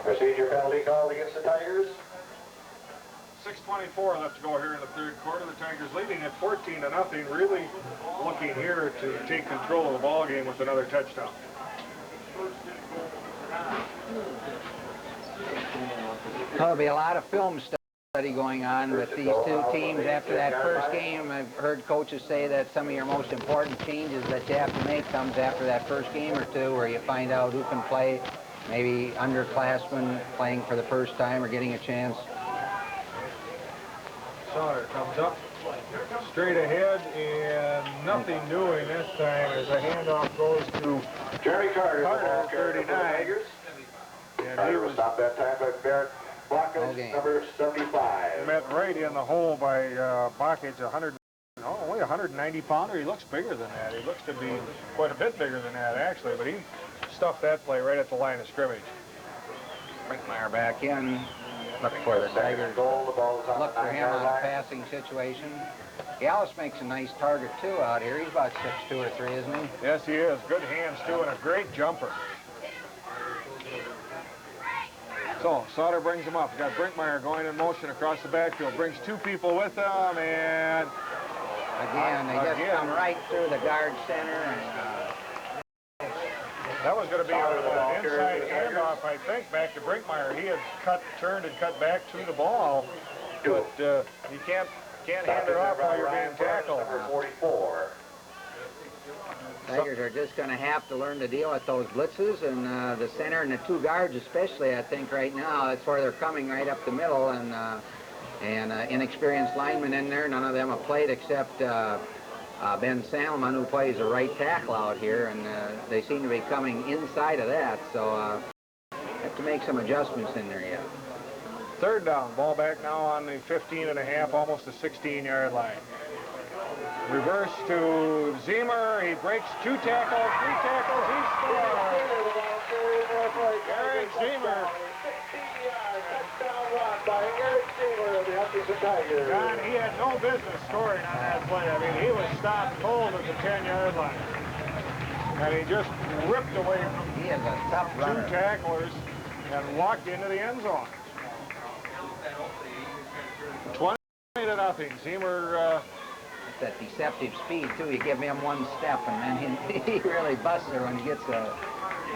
Procedure penalty called against the Tigers. 6:24 left to go here in the third quarter. The Tigers leading at 14-0. Really looking here to take control of the ball game with another touchdown. There'll be a lot of film study going on with these two teams after that first game. I've heard coaches say that some of your most important changes that you have to make comes after that first game or two, where you find out who can play, maybe underclassmen playing for the first time or getting a chance. Sauter comes up straight ahead, and nothing doing this time as the handoff goes to Jeremy Carter, Carter, 39. Tigers. And he Carter was was stopped that time by Barrett Blockage, number 75. met right in the hole by Bakage, only 190 pounder. He looks bigger than that. He looks to be quite a bit bigger than that, actually, but he stuffed that play right at the line of scrimmage. Brinkmeyer back in. Look for the Tigers. Goal, the ball is on Look the for him on a 9-yard line. passing situation. Gallus makes a nice target, too, out here. He's about 6'2" or 3", isn't he? Yes, he is. Good hands, too, and a great jumper. So, Sauter brings him up. We've got Brinkmeyer going in motion across the backfield. Brings 2 people with him, and Again, they just come right through the guard center. And, that was going to be an inside handoff, I think, back to Brinkmeyer. He had turned and cut back to the ball, but you can't hand it off while you're being tackled. Number 44. Tigers are just going to have to learn to deal with those blitzes, and the center and the 2 guards especially, I think, right now. That's where they're coming right up the middle, and inexperienced linemen in there. None of them have played except Ben Salmon, who plays a right tackle out here, and they seem to be coming inside of that, so have to make some adjustments in there yet. Third down, ball back now on the 15.5, almost the 16-yard line. Reverse to Zemer. He breaks 2 tackles, 3 tackles. He scores. Eric Zemer. John, he had no business scoring on that play. I mean, he was stopped cold at the 10-yard line. And he just ripped away from He is a tough 2 runner. tacklers and walked into the end zone. 20-0. Zemer. That deceptive speed, too. You give him 1 step, and then he really busts her when he gets a...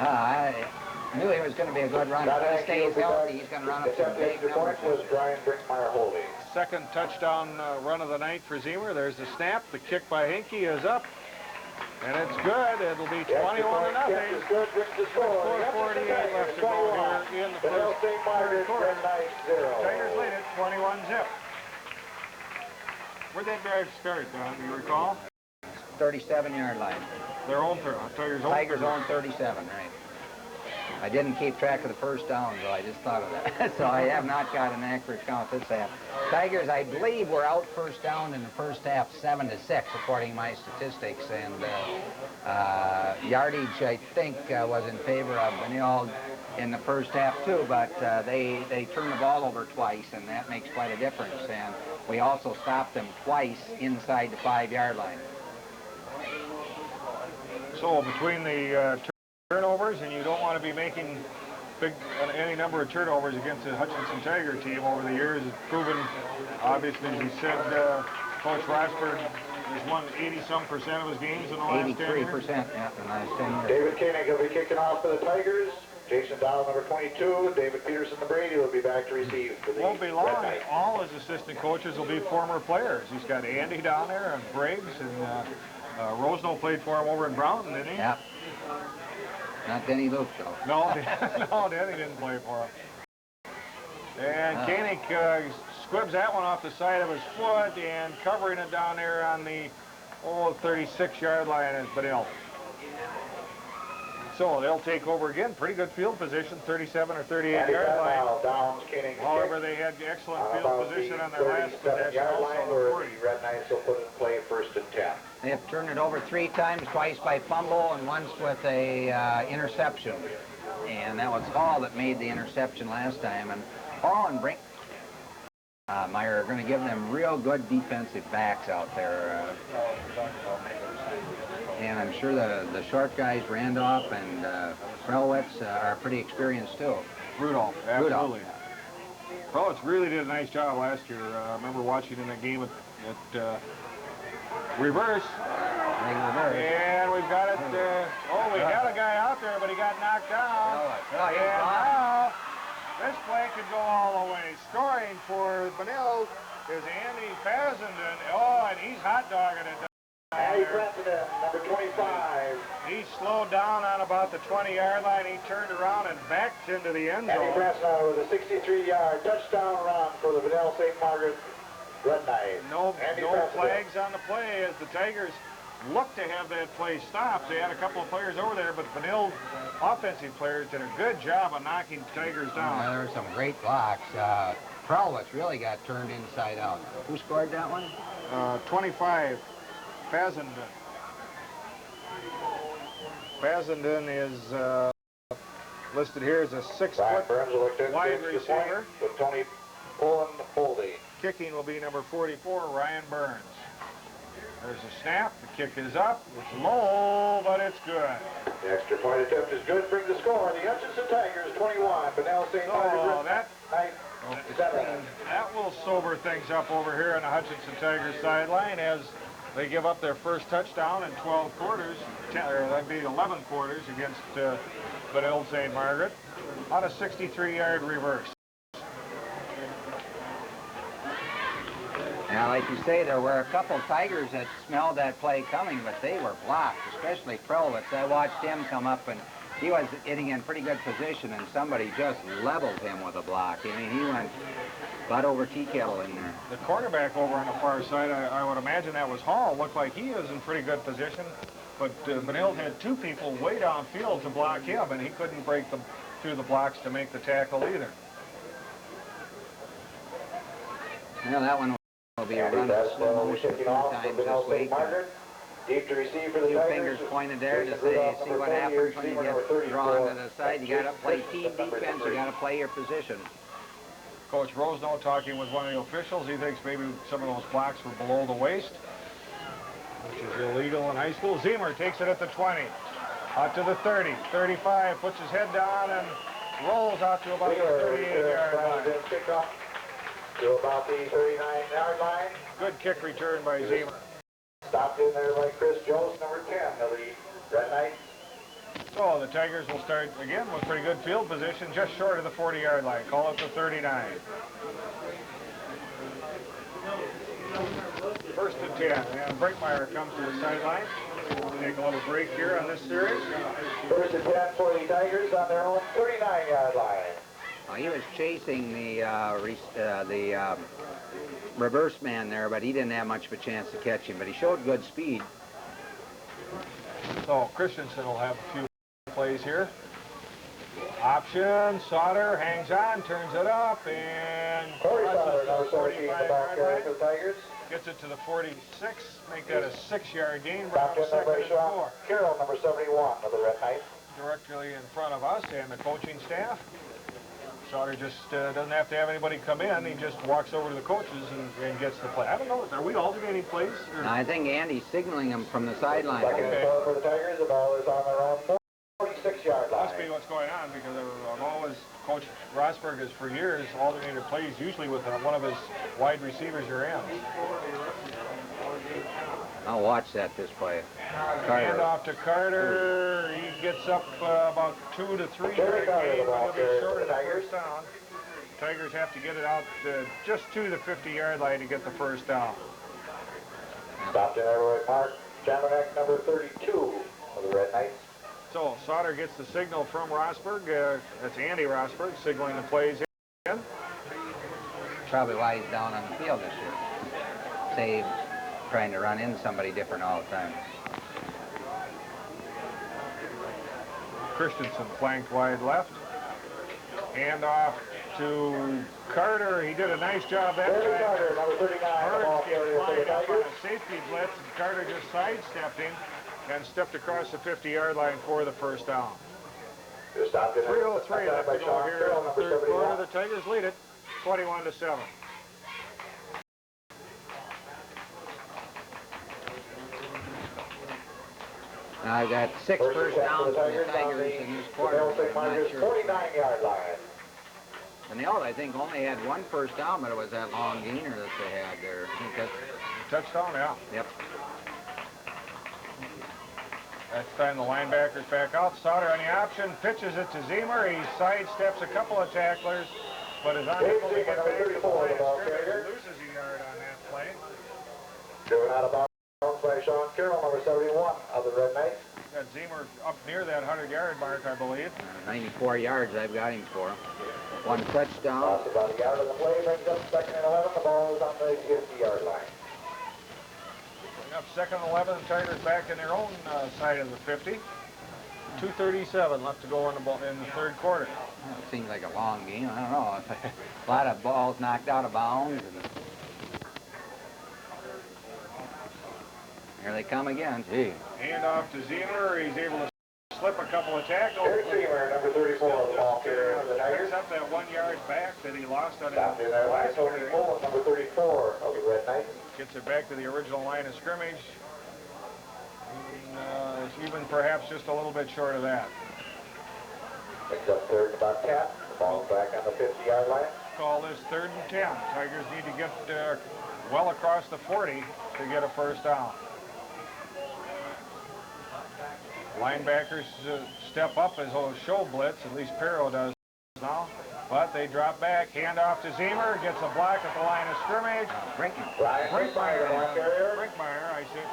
I knew he was going to be a good runner. If he stays healthy, he's going to run up some big numbers. Was Brian Brinkmeyer holding. second touchdown run of the night for Zemer. There's the snap. The kick by Hinkie is up. And it's good. It'll be 21-0. 4:48 left to go here in the first third quarter. Tigers lead it 21-0. Where'd that drive start, Don? Do you recall? 37-yard line. Their own Tigers own 37, right. I didn't keep track of the first down, though. I just thought of that. So I have not got an accurate count this half. Tigers, I believe, were out first down in the first half 7-6, according to my statistics. And yardage, I think, was in favor of Benilde in the first half, too. But they turned the ball over twice, and that makes quite a difference. And we also stopped them twice inside the 5-yard line. So between the turnovers, and you don't want to be making any number of turnovers against the Hutchinson Tiger team over the years. It's proven, obviously, as you said, Coach Rosberg has won 80-some% of his games in the last 10 years. 83%, yeah, in the last 10 years. David Koenig will be kicking off for the Tigers. Jason Dowell, number 22. David Peterson, the Brady, will be back to receive for the Won't be long. Red Knights. All his assistant coaches will be former players. He's got Andy down there and Briggs, and Rosno played for him over in Brownton, didn't he? Yep. Not Denny Luke, though. No, no, Denny didn't play for him. And Koenig squibs that one off the side of his foot and covering it down there on the 36-yard line is Benilde. So they'll take over again. Pretty good field position, 37 or 38-yard line. However, they had excellent field position on their last possession. The Red Knights will put it in play 1st and 10. They have turned it over 3 times, twice by fumble and once with a interception. And that was Hall that made the interception last time. And Hall and Meyer are going to give them real good defensive backs out there. And I'm sure the short guys, Randolph and Krelwitz, are pretty experienced too. Rudolph, absolutely. Krelwitz really did a nice job last year. I remember watching in a game at Reverse. And we've got it. We got a guy out there, but he got knocked down. And now this play could go all the way. Scoring for Benilde is Andy Fazenden. And he's hot dogging it. Andy Fazenden, number 25. He slowed down on about the 20-yard line. He turned around and backed into the end zone. Andy Fazenden with a 63-yard touchdown run for the Benilde St. Margaret Red Knights. No flags on the play as the Tigers look to have that play stopped. They had a couple of players over there, but Benilde offensive players did a good job of knocking Tigers down. There were some great blocks. Krelwitz really got turned inside out. Who scored that one? 25, Fazenden. Fazenden is listed here as a 6-foot wide receiver. With Tony Poldy. Kicking will be number 44, Ryan Burns. There's a snap. The kick is up. It's low, but it's good. The extra point attempt is good. Bring the score. The Hutchinson Tigers 21. Benilde St. Margaret that will sober things up over here on the Hutchinson Tigers sideline as they give up their first touchdown in 12 quarters. That'd be 11 quarters against Benilde St. Margaret on a 63-yard reverse. Now, like you say, there were a couple Tigers that smelled that play coming, but they were blocked, especially Krelwitz. I watched him come up, and he was hitting in pretty good position, and somebody just leveled him with a block. I mean, he went butt over tea kettle in there. The cornerback over on the far side, I would imagine that was Hall. Looked like he was in pretty good position, but Benilde had 2 people way downfield to block him, and he couldn't break through the blocks to make the tackle either. Well, that one will be a run of slow motion 4 times this week. Deep to receive for the Two Tigers. Fingers pointed there to see what happens when you get drawn to the side. You got to play team defense. You got to play your position. Coach Rosno talking with one of the officials. He thinks maybe some of those blocks were below the waist, which is illegal in high school. Zemer takes it at the 20, out to the 30, 35, puts his head down and rolls out to about the 38-yard line. To about the 39-yard line. Good kick return by Zemer. Stopped in there by Chris Jost, number 10 of the Red Knights. So the Tigers will start again with pretty good field position, just short of the 40-yard line. Call it the 39. First and 10, and Brinkmeyer comes to the sideline. We'll take a little break here on this series. First and 10 for the Tigers on their own 39-yard line. He was chasing the reverse man there, but he didn't have much of a chance to catch him, but he showed good speed. So Christensen will have a few plays here. Option, Sauter hangs on, turns it up, and Corey Sauter, number 17, the 45 back yard carrier line. for the Tigers. Gets it to the 46, make that a 6-yard gain. Stopped in Second by and Sean 4. Carroll, number 71 of the Red Knights. Directly in front of us and the coaching staff. Sauter just doesn't have to have anybody come in. He just walks over to the coaches and gets the play. I don't know, are we alternating plays? Or? I think Andy's signaling him from the sideline. Second and 4 for the Tigers. The ball is on their own 46-yard line. Must be what's going on, because I've always, Coach Rosberg has for years alternated plays, usually with one of his wide receivers or ends. I'll watch that this play. Hand off to Carter. He gets up about 2 to 3 yard gain. He'll be short of the first down. Tigers have to get it out just to the 50-yard line to get the first down. Stopped in there by Mark Jamanek, number 32 of the Red Knights. So Sauter gets the signal from Rosberg. That's Andy Rosberg signaling the plays in. Probably why he's down on the field this year. Save trying to run in somebody different all the time. Christensen flanked wide left. Hand off to Carter. He did a nice job that Barry time. Carter, number 39, the ball Burns gets carrier for the lined up on Tigers. a safety blitz, and Carter just sidestepped him and stepped across the 50-yard line for the first down. Just stopped in there. 3:03 left to go Sean here Carroll, in the number third 71. quarter. The Tigers lead it 21-7. Now I've got 6 first downs for the Tigers in this quarter. Benilde I'm not sure. 49-yard line. Benilde, I think, only had 1 first down, but it was that long gainer that they had there. I think that's, Touchdown, yeah. yep. That's time the linebacker's back out. Sauter on the option, pitches it to Zemer. He sidesteps a couple of tacklers, but is unable to get back to the line of scrimmage. Loses a yard on that play. Driven out of bounds by Sean Carroll, number 71 of the Red Knights. Got Zemer up near that 100-yard mark, I believe. 94 yards I've got him for. 1 touchdown. Lost about a yard on the play, brings up second and 11. The ball is on the 50-yard line. Up second and 11, the Tigers back in their own side of the 50. 2:37 left to go in the third quarter. Well, it seems like a long game. I don't know. A lot of balls knocked out of bounds. And here they come again. Gee. Hand off to Zemer. He's able to slip a couple of tackles. Eric Zemer, number 34 of the ball carrier of the Tigers. Picks up that 1 yard back that he lost on Stopped in his there by last Tony carry. Poland, number 34 of the Red Knights. Gets it back to the original line of scrimmage. Even perhaps just a little bit short of that. Picks up third and about 10. The ball is back on the 50-yard line. Call this 3rd and 10. Tigers need to get well across the 40 to get a first down. Linebackers step up as a show blitz, at least Perro does now. But they drop back, hand off to Zemer, gets a block at the line of scrimmage. Brinkmeyer, the ball carrier. Brinkmeyer, I see.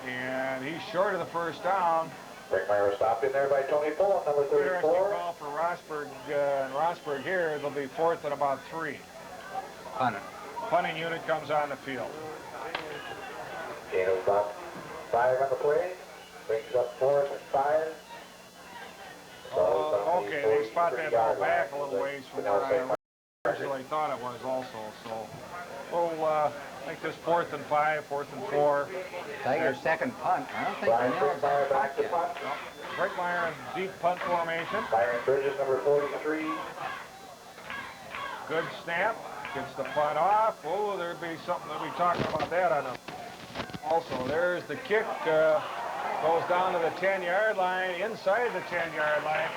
And he's short of the first down. Brinkmeyer stopped in there by Tony Poland, number Interesting 34. call for Rosberg and Rosberg here. It'll be 4th and about 3. Punting. Punting unit comes on the field. Gain of about 5 on the play. Brings up 4th and 5. Okay, they spot that ball back a little ways from where I originally thought it was also. So we'll make this 4th and 5, 4th and 4. Tigers' second punt. I don't think Brian Benilde's Brinkmeyer ever back to yet. punt. Brinkmeyer in deep punt formation. Byron Bridges, number 43. Good snap. Gets the punt off. Oh, there'd be something that we talking about that on the. Also, there's the kick. Goes down to the 10-yard line, inside the 10-yard line.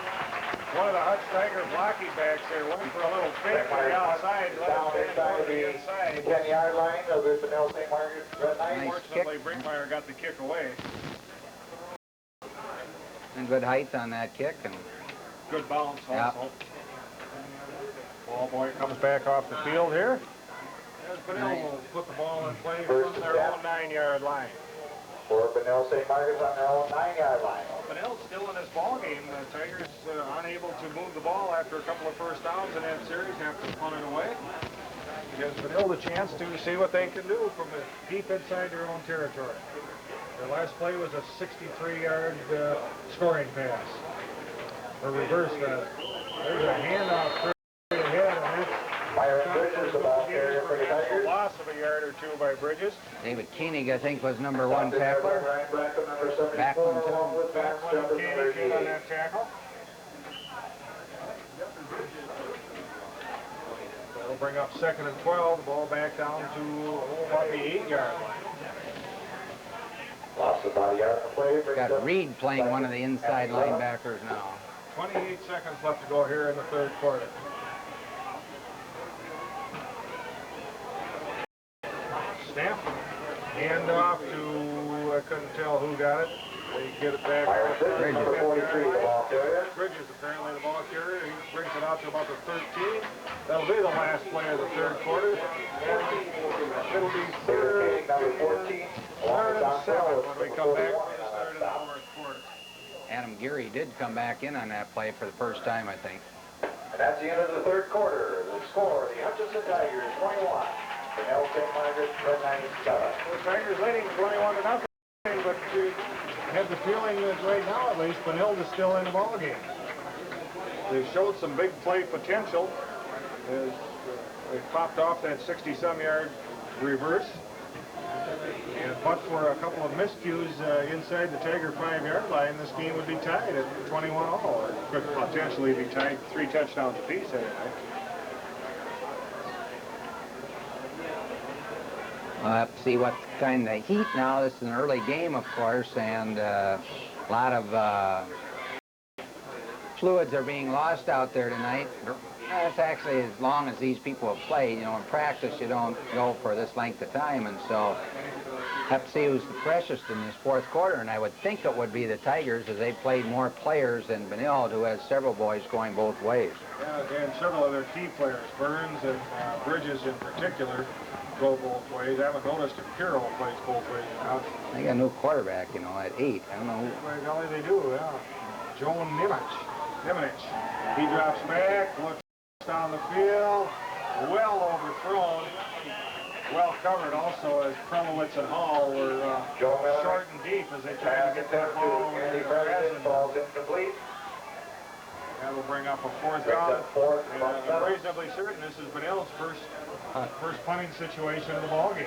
One of the Hutch Tiger blocking backs there looking for a little fake on the outside. Down inside the inside. 10-yard line of the Benilde St. Margaret Red Knights. Nice Fortunately, Brinkmeyer got the kick away. And good height on that kick. And Good bounce also. Yeah. Ball boy comes back off the field here. As Benilde will put the ball in play from their own 9-yard line. For Benilde St. Margaret's on their own 9-yard line. Benilde's still in this ball game. The Tigers unable to move the ball after a couple of first downs in that series, have to punt it away. Gives Benilde a chance to see what they can do from the deep inside their own territory. Their last play was a 63-yard scoring pass. Or reverse that. There's a handoff straight ahead, and that's Bridges, the ball carrier for the Tigers. a loss of a yard or two by Bridges. David Koenig, I think, was #1 tackler. Backlund, too. Backlund came on that tackle. That'll bring up 2nd and 12. The ball back down to about the 8-yard line. Lost about a yard to play. Got Reed playing one of the inside linebackers now. 28 seconds left to go here in the 3rd quarter. Snap. Hand off to, I couldn't tell who got it. They get it back. Bridges, number 43, the ball carrier. Bridges, apparently the ball carrier. He brings it out to about the 13. That'll be the last play of the 3rd quarter. And it'll be third Number 14. and 7 when we come back from the start of the 4th quarter. Adam Geary did come back in on that play for the first time, I think. And that's the end of the 3rd quarter. The score, the Hutchinson Tigers 21. Benilde St. Margaret's 97. The Tigers leading 21-0, but you have the feeling that right now, at least, Benilde is still in the ball game. They've showed some big play potential as they popped off that 60-some-yard reverse. And but for a couple of miscues inside the Tiger 5-yard line, this game would be tied at 21-all, or could potentially be tied 3 touchdowns apiece anyway. We'll have to see what kind of heat now. This is an early game, of course, and a lot of fluids are being lost out there tonight. That's actually as long as these people have played. You know, in practice, you don't go for this length of time, and so have to see who's the freshest in this 4th quarter, and I would think it would be the Tigers, as they played more players than Benilde, who has several boys going both ways. Yeah, and several other key players, Burns and Bridges in particular, go both ways. I haven't noticed if Kiro plays both ways now. They got a new quarterback, you know, at 8. I don't know who. By golly, they do, yeah. Joan Nimitch. He drops back, looks down the field, well overthrown, well covered also as Kremowitz and Hall were short and deep as they tried to get that ball over the horizon. Ball's incomplete. That'll bring up a 4th down. I'm reasonably certain this is Benilde's first punting situation of the ball game.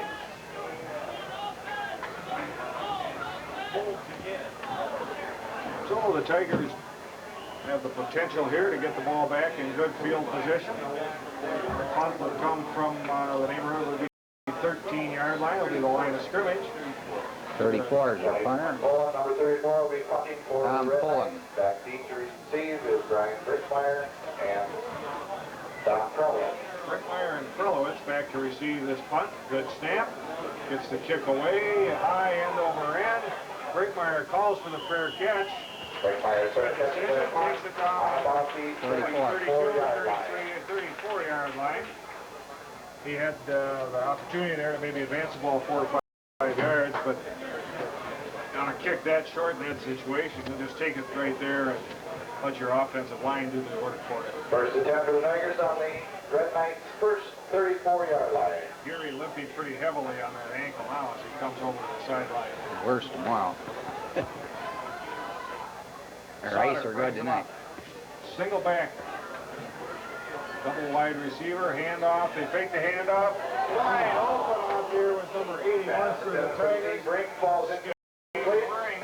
So the Tigers have the potential here to get the ball back in good field position. The punt will come from the neighborhood of the 13-yard line. It'll be the line of scrimmage. 34 is a punter. Number 34 will be punting for Tom the Red Pullen. Knights. Back deep to receive is Brian Brickmeyer and Don Crowell. Brickmeyer and Krelowitz back to receive this punt. Good snap. Gets the kick away. High end over end. Brickmeyer calls for the fair catch. Brickmeyer Takes it down about the 34-yard line. He had the opportunity there to maybe advance the ball 4 or 5 yards, but on a kick that short in that situation, you'll just take it right there and let your offensive line do the work for it. First attempt for the Tigers on the Red Knights' first 34-yard line. Geary limping pretty heavily on that ankle now as he comes over to the sideline. Worst tomorrow. Their ice are good tonight. Single back. Double wide receiver, handoff. They fake the handoff. Wide open out there with number 81 for the Tigers. Ring falls into Ring.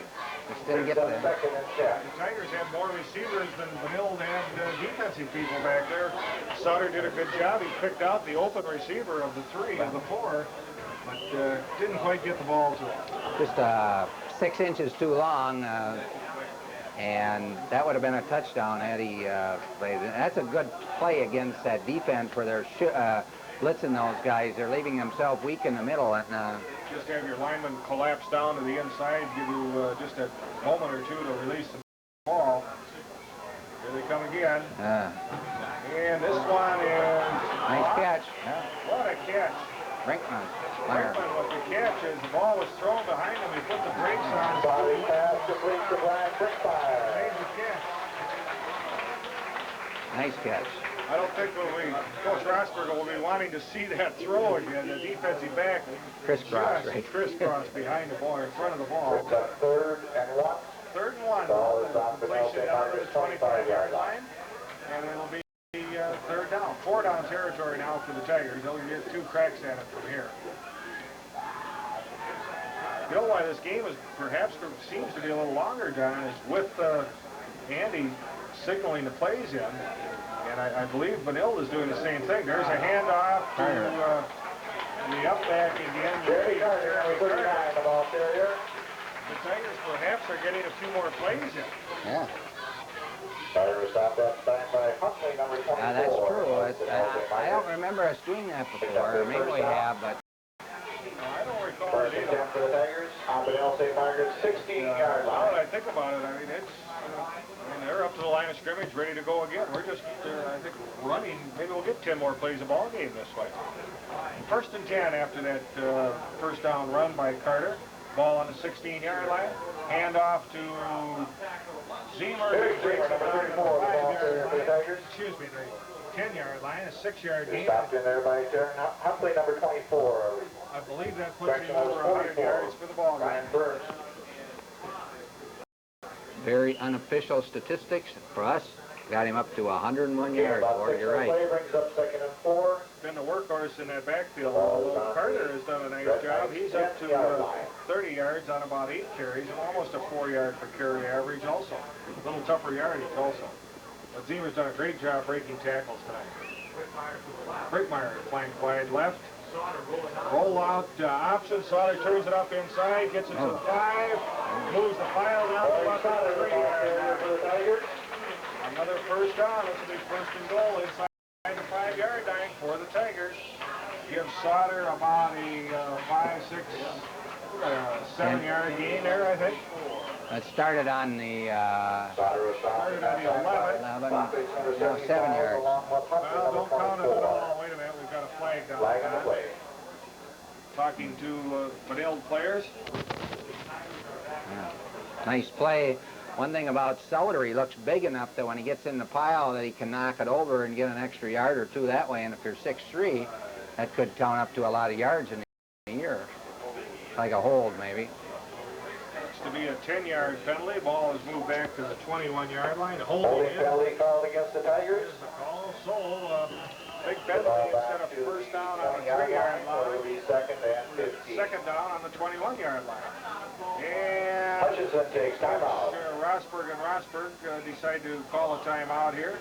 Still get the second and 10. The Tigers have more receivers than Benilde and defensive people back there. Sutter did a good job. He picked out the open receiver of the 3 of the 4, but didn't quite get the ball to him. just 6 inches too long, and that would have been a touchdown had he played. That's a good play against that defense where they're blitzing those guys. They're leaving themselves weak in the middle, and just have your lineman collapse down to the inside, give you just a moment or two to release the ball. Here they come again. And this one is... nice catch. What a catch. Brinkman. Brinkman with the catch as the ball was thrown behind him. He put the brakes on. Body pass complete to Brian Brinkmeyer. Made the catch. Nice catch. I don't think Coach Rosberg will be wanting to see that throw again. The defensive back Crisscross, just right? crisscross behind the ball, in front of the ball. It's a 3rd and 1. 3rd and 1. Ball is on Completion Benilde down to the Margaret's 25-yard line. And it'll be 3rd down. 4-down territory now for the Tigers. They'll get 2 cracks at it from here. You know why this game is perhaps seems to be a little longer, John, is with Andy signaling the plays in. And I believe Benilde is doing the same thing. There's a handoff to the up back again. Jerry Carter, number 39, the ball carrier. The Tigers perhaps are getting a few more plays in. Yeah. Carter was stopped that time by Huntley, number 24. That's true. I don't remember us doing that before. Maybe we have, but I don't recall First it and either. 10 for the Tigers. On Benilde Margaret's 16-yard Now line. that I think about it, I mean, they're up to the line of scrimmage, ready to go again. We're just, I think, running. Maybe we'll get 10 more plays a ball game this way. 1st and 10 after that 1st down run by Carter. Ball on the 16-yard line. Hand off to Zemer. Big Zemer, number 34, the ball carrier for the Tigers. Excuse me, the 10-yard line, a 6-yard gain. Stopped in there by Darren Huntley, number 24. I believe that puts him over 100 yards for the ball game. Ryan Burns. very unofficial statistics for us. Got him up to 101 yards, Ward. You're right. Brings up 2nd and 4. Been the workhorse in that backfield. Although Carter has done a nice job. He's up to 30 yards on about 8 carries, and almost a 4-yard per carry average also. A little tougher yardage also. But Zemer's done a great job breaking tackles tonight. Brinkmeyer flanked wide left. Roll out option. Sauter turns it up inside, gets it to the 5, moves the file down to about the 3-yard line. Another first down. This will be 1st and goal inside the 5-yard line for the Tigers. Gives Sauter about a 5, 6, 7-yard gain there, I think. It started on the Started on the 11. 7 yards. Well, don't count it at all. Wait a minute, we've got a flag down Flag on the there. play. Talking to Benilde players. Yeah. Nice play. One thing about Sauter, he looks big enough that when he gets in the pile that he can knock it over and get an extra yard or two that way. And if you're 6'3", that could count up to a lot of yards in a year. Like a hold, maybe. It's to be a 10-yard penalty. Ball is moved back to the 21-yard line. Holding Holding in. penalty called against the Tigers. Here's the call. So, big penalty instead of first down on the 3-yard line. It'll be 2nd and 15. Second down on the 21-yard line. And Hutchinson takes timeout. Rosberg and Rosberg decide to call a timeout here.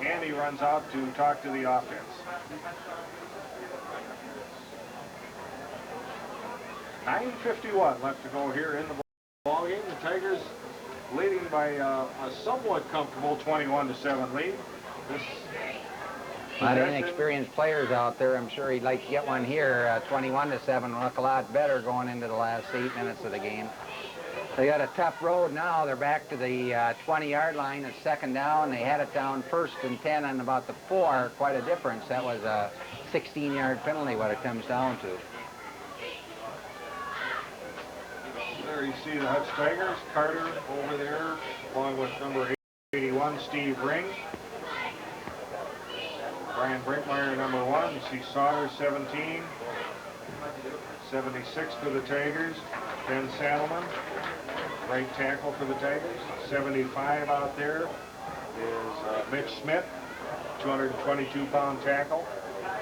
Andy runs out to talk to the offense. 9:51 left to go here in the ball game. The Tigers leading by a somewhat comfortable 21-7 lead. This A lot of inexperienced players out there. I'm sure he'd like to get one here. 21-7 will look a lot better going into the last 8 minutes of the game. They got a tough road now. They're back to the 20-yard line. It's 2nd down. They had it down 1st and 10 on about the 4. Quite a difference. That was a 16-yard penalty, what it comes down to. There you see the Hutch Tigers. Carter over there, along with number 81, Steve Ring. Brian Brinkmeyer, number 1. You see Sauter, 17. 76 for the Tigers. Ben Saddleman, right tackle for the Tigers. 75 out there is Mitch Smith, 222-pound tackle.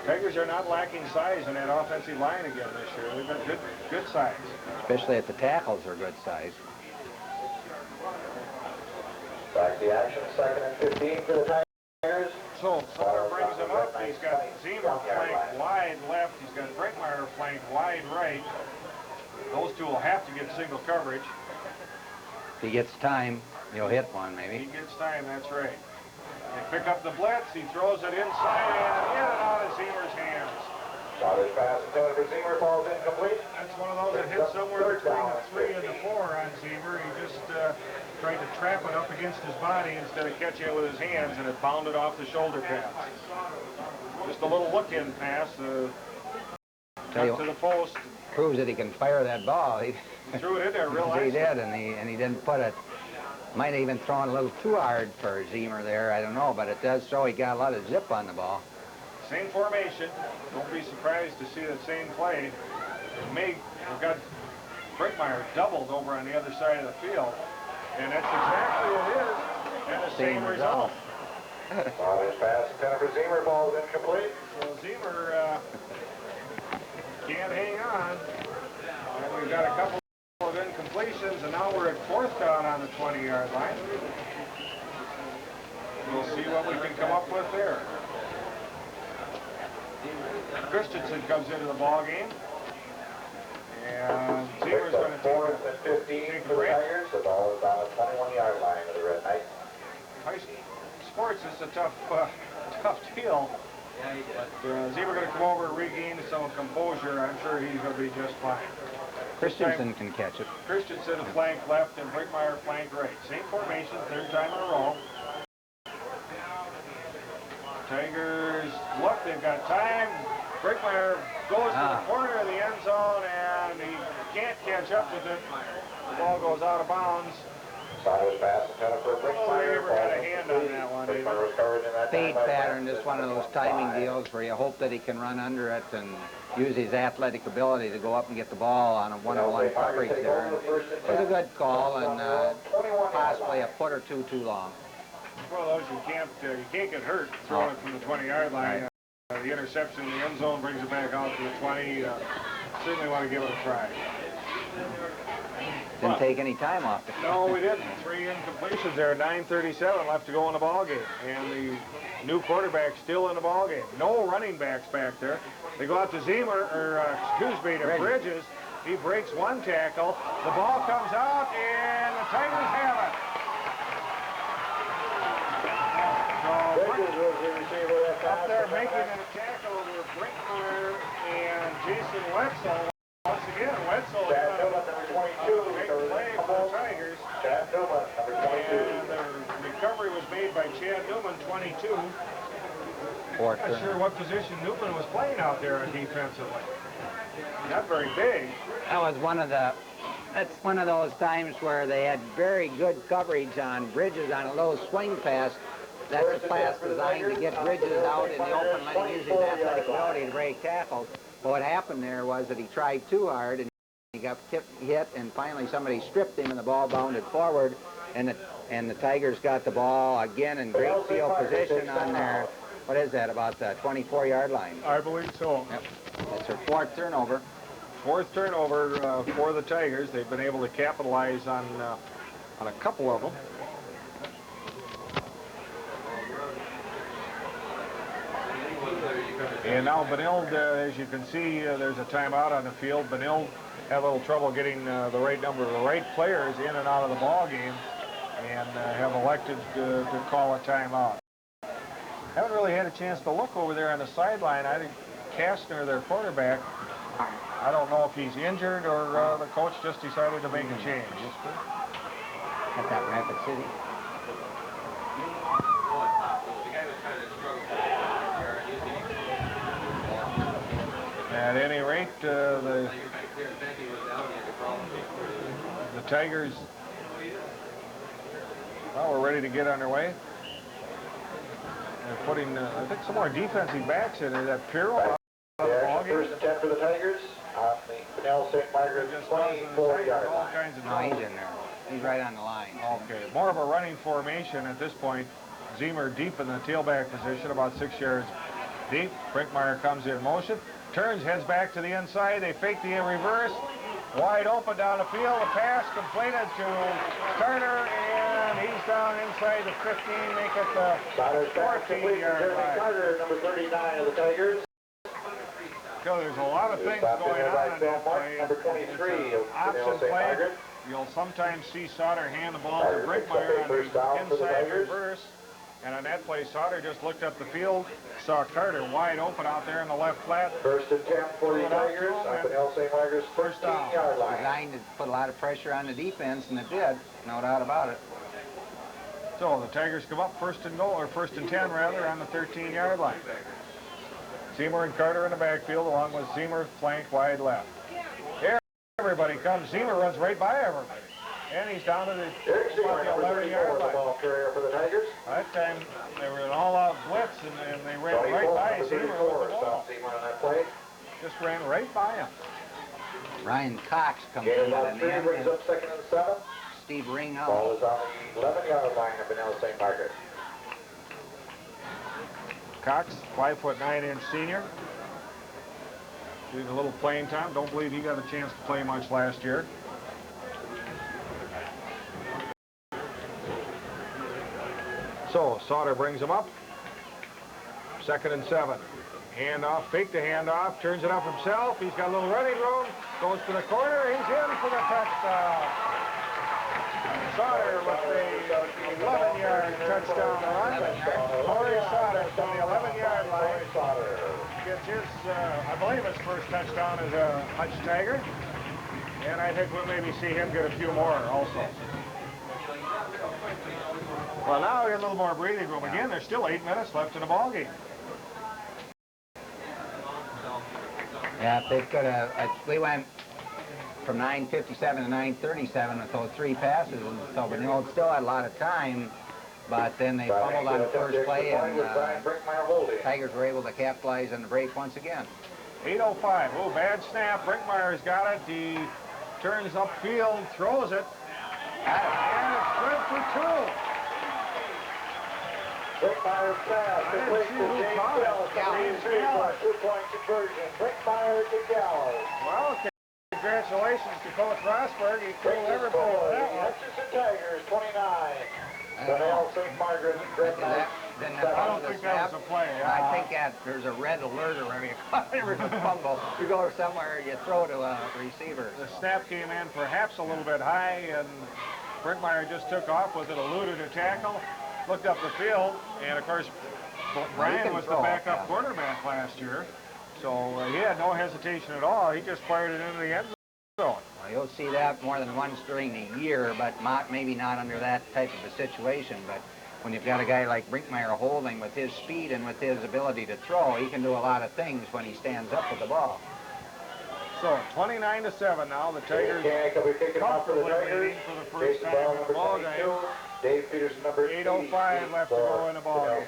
Tigers are not lacking size in that offensive line again this year. They've got good size. Especially at the tackles are good size. Back to action, 2nd and 15 for the Tigers. So Sauter brings him up. He's got Zemer flanked wide left. He's got Brinkmeyer flanked wide right. Those two will have to get single coverage. If he gets time, he'll hit one, He maybe. gets time, that's right. They pick up the blitz. He throws it inside and in and out of Zemer's hands. Sauter's pass intended for Zemer falls incomplete. That's one of those that hits somewhere between the 3 and the 4 on Zemer. He just tried to trap it up against his body instead of catching it with his hands, and it bounded off the shoulder pads. Just a little look-in pass. cut to the post. Proves that he can fire that ball. He Threw it in there real he nice. did, and he didn't put it. Might have even thrown a little too hard for Zemer there. I don't know, but it does show he got a lot of zip on the ball. Same formation. Don't be surprised to see that same play. We've got Brickmeyer doubled over on the other side of the field, and that's exactly what it is, and the same result. This pass intended for Zemer, ball is incomplete. So Zemer can't hang on. And we've got a couple of incompletions, and now we're at 4th down on the 20-yard line. We'll see what we can come up with there. Christensen comes into the ball game, and Zemer's going to take and 15 for the Tigers. The ball is on the 21-yard line of the Red Knights. High sports is a tough deal. But Zemer going to come over and regain some composure. I'm sure he's going to be just fine. Christensen can catch it. Christensen flank left and Brickmeyer flank right. Same formation, 3rd time in a row. Tigers, look, they've got time. Brickmeyer goes to the corner of the end zone, and he can't catch up with it. The ball goes out of bounds. Saunders pass intended for Brickmeyer. They never got a hand on that one. Brickmeyer was covered in that Fade pattern, just one of those timing deals where you hope that he can run under it and use his athletic ability to go up and get the ball on a one-on-one coverage there. It was a good call, and possibly a foot or two too long. Well, those you can't get hurt throwing it from the 20-yard line. Right. The interception in the end zone brings it back out to the 20. Certainly want to give it a try. Didn't take any time off it. No, we didn't. 3 incompletions there. 9:37 left to go in the ball game, and the new quarterback still in the ball game. No running backs back there. They go out to Zemer, or excuse me, to Bridges. He breaks one tackle. The ball comes out, and the Tigers have it. Up there making a tackle were Brickmeyer and Jason Wetzel. Once again, Wetzel is a big play for the Tigers. Chad Newman, number 22. And the recovery was made by Chad Newman, 22. Fourth Not sure what position Newman was playing out there defensively. Not very big. That was that's one of those times where they had very good coverage on Bridges on a low swing pass. That's a pass designed to get Bridges out in the open, letting him use his athletic ability to break tackles. But what happened there was that he tried too hard, and he got hit, and finally somebody stripped him, and the ball bounded forward, and the Tigers got the ball again in great field position on their, what is that, about the 24-yard line? I believe so. Yep. That's their 4th turnover. 4th turnover for the Tigers. They've been able to capitalize on a couple of them. And now Benilde, as you can see, there's a timeout on the field. Benilde had a little trouble getting the right number of the right players in and out of the ball game, and have elected to call a timeout. Haven't really had a chance to look over there on the sideline. I think Kastner, their quarterback, I don't know if he's injured or the coach just decided to make a change. At that Rapid City. At any rate, the Tigers, well, we're ready to get underway. They're putting, I think, some more defensive backs in there. That Pirro. First and 10 for the Tigers on the Benilde St. Margaret 24-yard all line. kinds of No, he's in there. He's right on the line. Okay, more of a running formation at this point. Zemer deep in the tailback position, about 6 yards deep. Brickmeyer comes in motion, turns, heads back to the inside. They fake the reverse. Wide open down the field. The pass completed to Carter, and he's down inside the 15, make it the 14-yard line. Carter, number 39 of the Tigers. So there's a lot of things going on in that play. Number 23 of Option St. play. Margaret. You'll sometimes see Sauter hand the ball to Brickmeyer on the inside reverse. And on that play, Sauter just looked up the field, saw Carter wide open out there in the left flat. First and 10 for the Tigers on Benilde St. Margaret's 13-yard line. Designed to put a lot of pressure on the defense, and it did, no doubt about it. So the Tigers come up first and goal, or first and 10 rather, on the 13-yard line. Seymour and Carter in the backfield, along with Seymour flanked wide left. Here everybody comes. Seymour runs right by everybody. And he's down to the 11-yard line. Ball carrier for the Tigers. That time they were an all-out blitz, and they ran right by Seymour with the ball. Seymour on that play. Just ran right by him. Ryan Cox comes Gain in about at 3, the end. brings up 2nd and 7. Steve Ring Ball out. is on the 11-yard line of Benilde St. Margaret. Cox, 5'9" senior. Doing a little playing time. Don't believe he got a chance to play much last year. So Sauter brings him up. 2nd and 7. Handoff, fake the handoff, turns it up himself. He's got a little running room. Goes to the corner. He's in for the touchdown. Sauter with the 11-yard touchdown run. Corey Sauter from the 11-yard line gets his, I believe his first touchdown as a Hutch Tiger. And I think we'll maybe see him get a few more also. Well, now we got a little more breathing room. Again, there's still 8 minutes left in the ball game. Yeah, if they could have, we went from 9:57 to 9:37 with those 3 passes, and so Benilde still had a lot of time, but then they fumbled on the first play, and Tigers were able to capitalize on the break once again. 8:05. Oh, bad snap. Brinkmeyer's got it. He turns upfield, throws it, and it's good for 2. Brinkmeyer's pass, complete to James Gallas. 2-point conversion. Brinkmeyer to Gallas. Well, congratulations to Coach Rosberg. He killed everybody with that one. Hutchinson Tigers, 29. Benilde St. Margaret. I don't think that was a play. I think that there's a red alert or every fumble. You go somewhere, you throw to a receiver. The snap came in perhaps a little bit high, and Brinkmeyer just took off with it, eluded a tackle, looked up the field, and of course, Brian was the backup quarterback last year, so he had no hesitation at all. He just fired it into the end zone. Well, you'll see that more than once during the year, but maybe not under that type of a situation. But when you've got a guy like Brinkmeyer holding with his speed and with his ability to throw, he can do a lot of things when he stands up with the ball. So 29-7 now. The Tigers comfortably leading for the first time in the ball game. Dave Peterson, number 8:05 left to go in the ball game.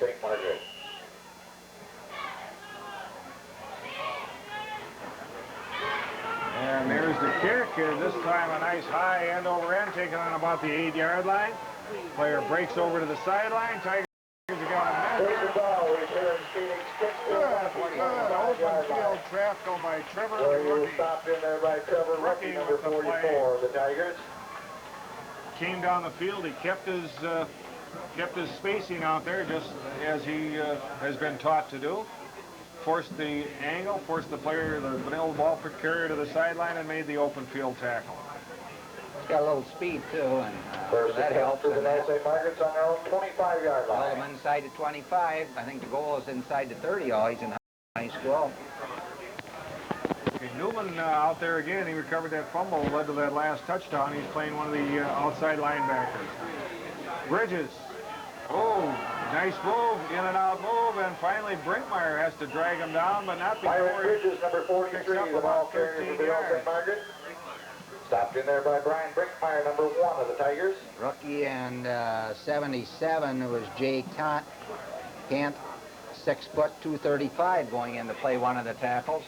And there's the kick, and this time a nice high end over end, taken on about the 8-yard line. Player breaks over to the sideline. Tigers have got a miss. Good open field trap go by Trevor Rookie. Stopped in there by Trevor Rookie, number 44 of the Tigers. Came down the field. He kept his spacing out there, just as he has been taught to do. Forced the angle, forced the player, the Benilde ball carrier to the sideline, and made the open field tackle. He's got a little speed too, and that helps. For the St. Margaret's on their own 25-yard line. Well, inside the 25. I think the goal is inside the 30 always in high school. Okay, Newman out there again. He recovered that fumble, led to that last touchdown. He's playing one of the outside linebackers. Bridges. Oh, nice move, in and out move, and finally Brinkmeyer has to drag him down, but not before Byron Bridges, number 43, the ball carrier for Benilde St. Margaret. Stopped in there by Brian Brinkmeyer, number 1 of the Tigers. Rookie and 77, who was Jay Kant, 6 foot 235, going in to play one of the tackles.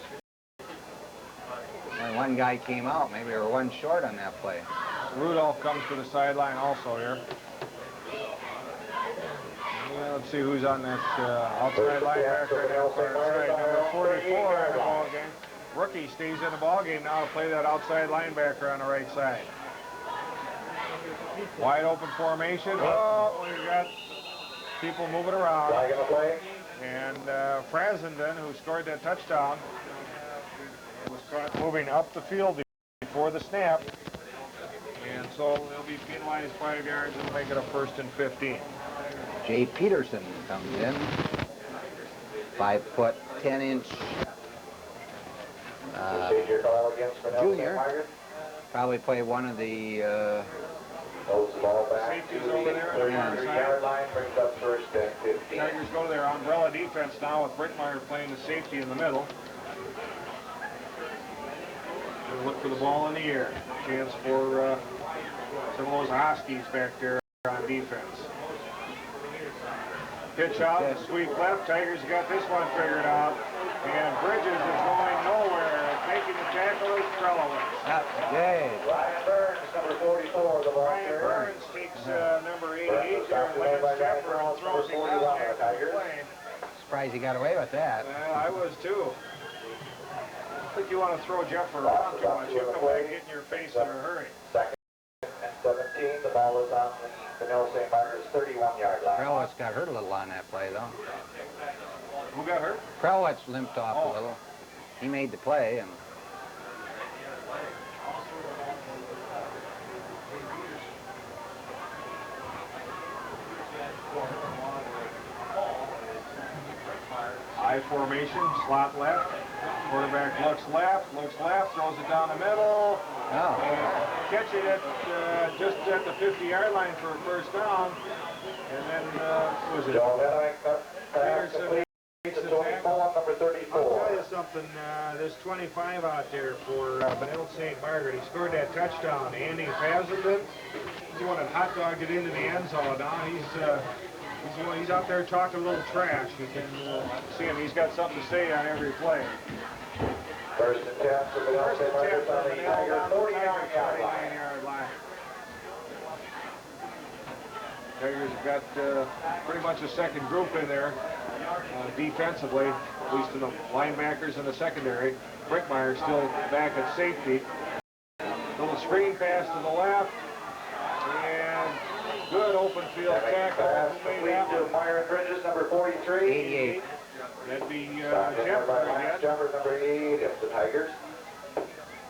Only one guy came out. Maybe they were one short on that play. Rudolph comes to the sideline also here. Yeah, let's see who's on that outside linebacker now. Number 44 in the ball game. Rookie stays in the ball game now to play that outside linebacker on the right side. Wide open formation. Oh, we've got people moving around. And Frazenden, who scored that touchdown, was caught moving up the field before the snap. And so they'll be penalized 5 yards and make it a 1st and 15. Jay Peterson comes in, 5 foot 10 inch junior. Probably play one of the safeties over there. Tigers go to their umbrella defense. defense now with Brinkmeyer playing the safety in the middle. Gonna look for the ball in the air. Chance for some of those Huskies back there on defense. Pitch out, sweep left. Tigers got this one figured out. And Bridges is going nowhere. Making the tackle is Krelowitz. That's good. Ryan Burns, number 44, the ball Ryan carrier. Burns takes number 88 there and Lance Jeffer and throws him down back to the plane. Surprised he got away with that. I was too. I think you want to throw Jeffer around too much. He'll come back get in your face in a hurry. Second and 17, the ball is on the Benilde St. Margaret's 31-yard line. Krelowitz got hurt a little on that play, though. Who got hurt? Krelowitz limped off a little. He made the play, and I formation, slot left. Quarterback looks left, throws it down the middle. And catching it just at the 50-yard line for a first down. And then, who was it? Peterson makes the tackle. Number 34. I'll tell you something, there's 25 out there for Benilde St. Margaret. He scored that touchdown. Andy Fazenden, he wanted hot dogged it into the end zone. Now he's out there talking a little trash. You can see him. He's got something to say on every play. First and 10 for Benilde St. Margaret on the Tiger 49-yard line. Tigers have got pretty much a second group in there defensively, at least in the linebackers in the secondary. Brinkmeyer still back at safety. Little screen pass to the left. And good open field tackle. Who made that one? Myron Bridges, number 43. 88. That'd be Jeffer Jeffer again. Jeffer, number 88, of the Tigers.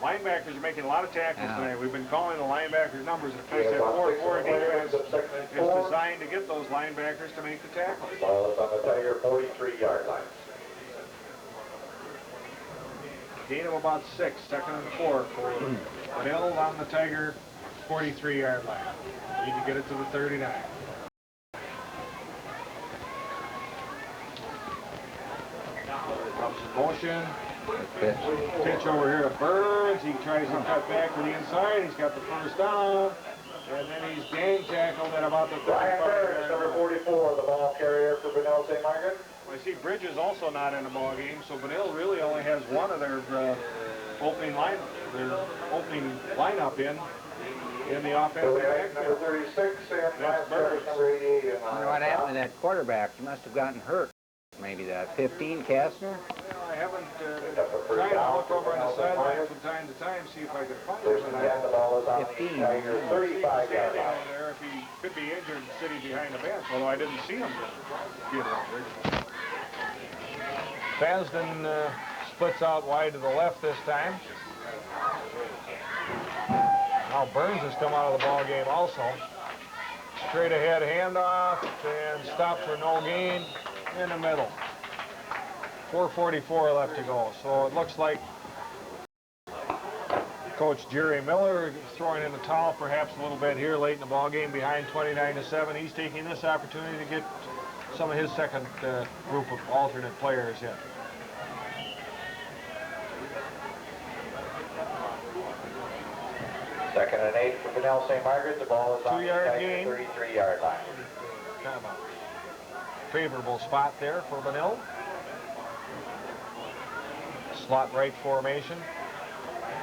Linebackers are making a lot of tackles tonight. We've been calling the linebackers numbers. Of course, that 4-4 defense is designed to get those linebackers to make the tackles. Ball is on the Tiger 43-yard line. Gain of about 6, second and 4 for Benilde on the Tiger 43-yard line. Need to get it to the 39. Comes in motion. Pitch over here to Burns. He tries to cut back to the inside. He's got the first down. And then he's gang tackled at about the 35. Ryan Burns, number 44, the ball carrier for Benilde St. Margaret. I see Bridges also not in the ball game, so Benilde really only has one of their opening lineup in the offensive backfield. Number 36 and That's Burns. number 88. I wonder what happened to that quarterback. He must have gotten hurt. Maybe that 15, Kastner? Well, I haven't tried to look over on the sideline from time to time, see if I could find him. And The ball is on the 15. Tiger I 35-yard standing line. over there if he could be injured sitting behind the bench, although I didn't see him get injured. Fazden splits out wide to the left this time. Now Burns has come out of the ball game also. Straight ahead handoff and stopped for no gain in the middle. 4:44 left to go. So it looks like Coach Jerry Miller is throwing in the towel perhaps a little bit here late in the ball game behind 29-7. He's taking this opportunity to get some of his second group of alternate players in. Second and 8 for Benilde St. Margaret. The ball is on the 2-yard Tiger gain. 33-yard line. Kind of a favorable spot there for Benilde. Slot right formation.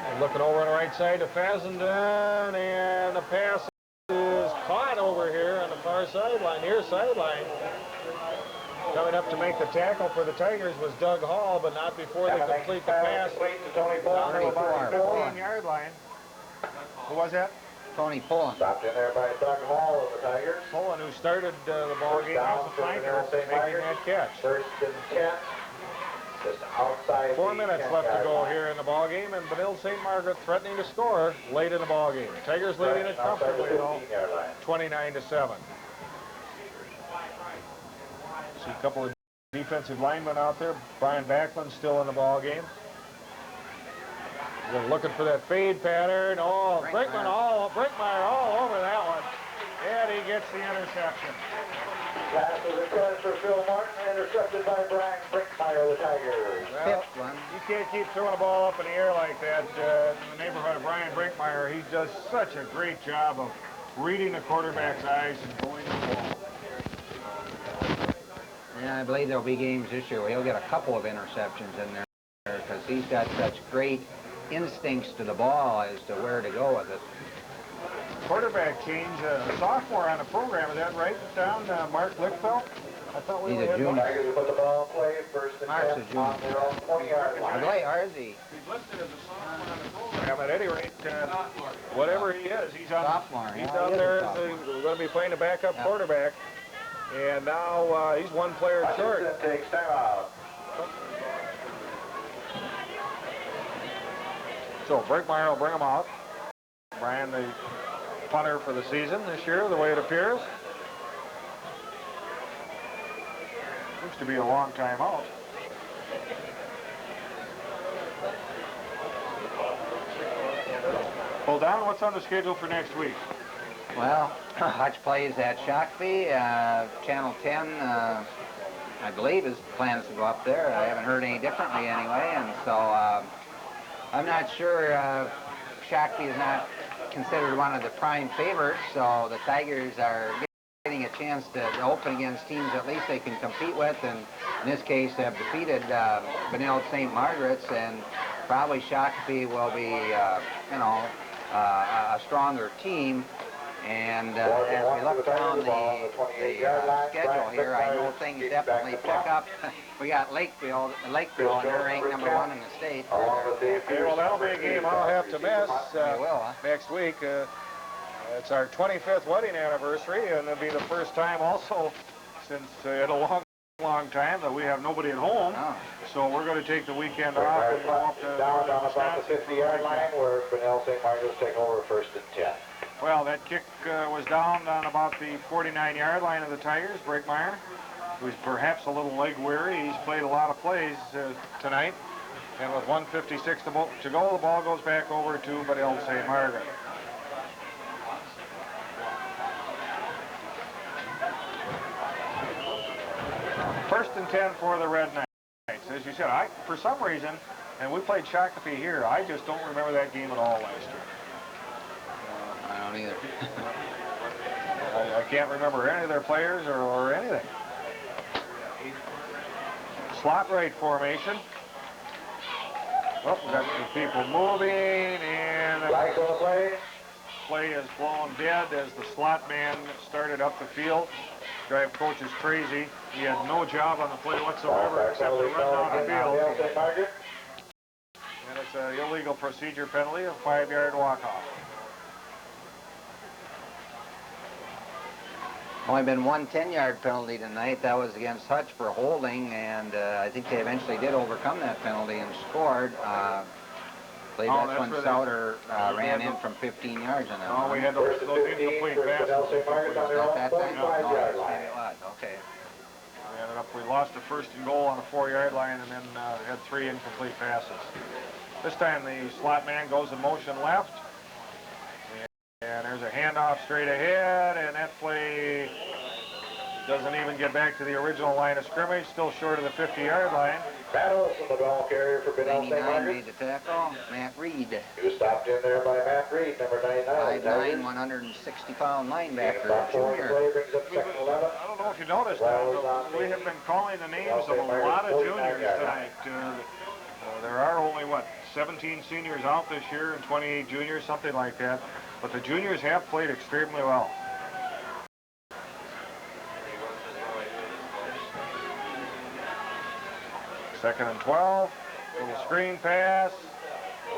And looking over on the right side to Fazenden, and the pass is caught over here on the far sideline, near sideline. Coming up to make the tackle for the Tigers was Doug Hall, but not before they complete the pass. Complete to Tony Paul. Down to about the 15-yard line. Who was that? Tony Pullen. Stopped in there by Doug Hall of the Tigers. Pullen, who started the ball game as a flanker, making that catch. First and 10. Just outside. 4 minutes left to go here in the ball game, and Benilde St. Margaret threatening to score late in the ball game. Tigers leading it comfortably, though, 29-7. See a couple of defensive linemen out there. Brian Backlund still in the ball game. They're looking for that fade pattern. Oh, Brinkmeyer all over that one. And Nobody gets the interception. Pass is intended for Phil Martin, intercepted by Brian Brinkmeyer, the Tigers. Well, Fifth one. you can't keep throwing a ball up in the air like that. In the neighborhood of Brian Brinkmeyer, he does such a great job of reading the quarterback's eyes and going to the ball. Yeah, I believe there'll be games this year where he'll get a couple of interceptions in there because he's got such great instincts to the ball as to where to go with it. Quarterback change, a sophomore on the program, is that right down, Mark Lickfeld? I thought we He's were a heading junior. Tigers will put the ball in play, first and Mark's 10 a junior. on their own 20-yard I line. believe, or is he? He's listed as a sophomore on the program. At any rate, whatever he is, he's on. Sophomore. He's Yeah, out he is a there. sophomore. We're going to be playing a backup Yeah. quarterback, and now he's one player short. Hutchinson takes time out. So Brinkmeyer will bring him out. Brian, the punter for the season this year, the way it appears. Seems to be a long time out. Well, Don, what's on the schedule for next week? Well, Hutch plays at Shakopee, Channel 10, I believe his plans to go up there. I haven't heard any differently anyway, and so I'm not sure. Shakopee is not considered one of the prime favorites, so the Tigers are getting a chance to open against teams at least they can compete with, and in this case have defeated Benilde St. Margaret's, and probably Shakopee will be, a stronger team. And as we look down the schedule here, I know things definitely pick up. We got Lakeville, and they're ranked number 1 in the state. Okay, well, that'll be a game I'll have to miss You will, huh? next week. It's our 25th wedding anniversary, and it'll be the first time also since in a long time that we have nobody at home. Oh. So we're going to take the weekend off and go up to Down about the 50-yard line where Benilde St. Margaret's take over first and 10. Well, that kick was down on about the 49-yard line of the Tigers. Brinkmeyer, who's perhaps a little leg weary. He's played a lot of plays tonight. And with 1:56 to go, the ball goes back over to Benilde St. Margaret. First and 10 for the Red Knights. As you said, for some reason, and we played Shakopee here, I just don't remember that game at all last year. I don't either. I can't remember any of their players or anything. Slot right formation. Oh, we got some people moving, and Flags on the play. play is blown dead as the slot man started up the field. Drive coach is crazy. He had no job on the play whatsoever except to run down the field. St. Margaret. And it's an illegal procedure penalty, a 5-yard walk-off. Only been one 10-yard penalty tonight. That was against Hutch for holding, and I think they eventually did overcome that penalty and scored. I believe that's when Souter ran in from 15 yards on that Oh, one. we had those First and 15 incomplete for passes. Benilde St. Margaret on their own That time? 25-yard Oh, line. it was. Okay. We lost the first and goal on a 4-yard line and then had 3 incomplete passes. This time the slot man goes in motion left. And there's a handoff straight ahead, and that play doesn't even get back to the original line of scrimmage, still short of the 50-yard line. Matt Olson, the ball carrier for Benilde St. 99 Margaret. made the tackle. Matt Reed, He was stopped in there by Matt Reed, number 99. 5'9", 160-pound linebacker, About 4 junior. play brings up second 11. I don't know if you noticed that, but we have been calling the names of a lot of juniors tonight. There are only, 17 seniors out this year and 28 juniors, something like that. But the juniors have played extremely well. Second and 12, little screen pass,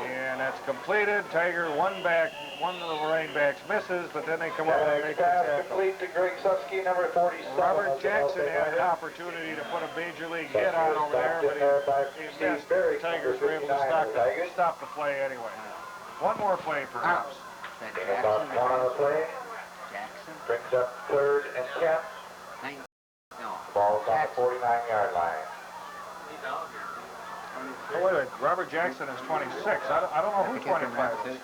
and that's completed. Tiger, one of the running backs misses, but then they come up and make the Pass tackle. complete to Greg Susky, number 47. Robert Jackson had an opportunity to put a major league hit on over there, but he missed. The Tigers were able to stop the play anyway. One more play, perhaps. About one on the play. Jackson. Brings up third and 10. No. Ball's on the 49-yard line. Oh, wait a minute. Robert Jackson is 26. I don't know who 25 is.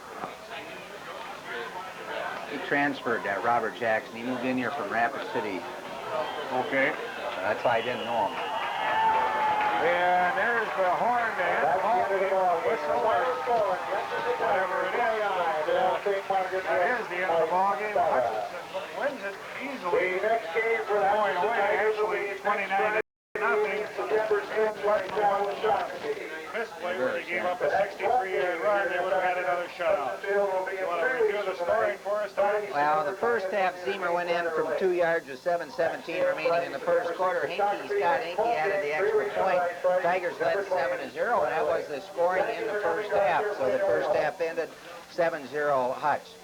He transferred, Robert Jackson. He moved in here from Rapid City. Okay. That's why I didn't know him. And there's the horn man. Whistle or whatever it is. That is the end of the ball game. Hutchinson wins it easily. Going away, actually 29-0. Misplay where they gave up a 63-yard run, they would have had another shutout. You want to review the scoring for us, Tom? Well, the first half, Zemer went in from 2 yards with 7:17 remaining in the first quarter. Scott Hinkey added the extra point. Tigers led 7-0, and that was the scoring in the first half. So the first half ended 7-0 Hutch.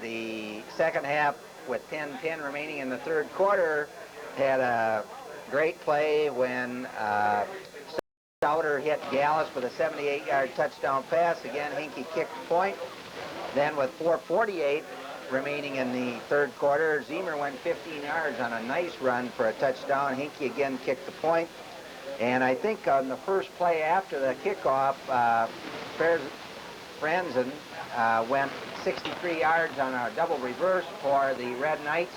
The second half, with 10:10 remaining in the third quarter, had a great play when Souter hit Gallus with a 78-yard touchdown pass. Again, Hinkey kicked the point. Then with 4:48 remaining in the third quarter, Zemer went 15 yards on a nice run for a touchdown. Hinkey again kicked the point. And I think on the first play after the kickoff, Franzen went 63 yards on a double reverse for the Red Knights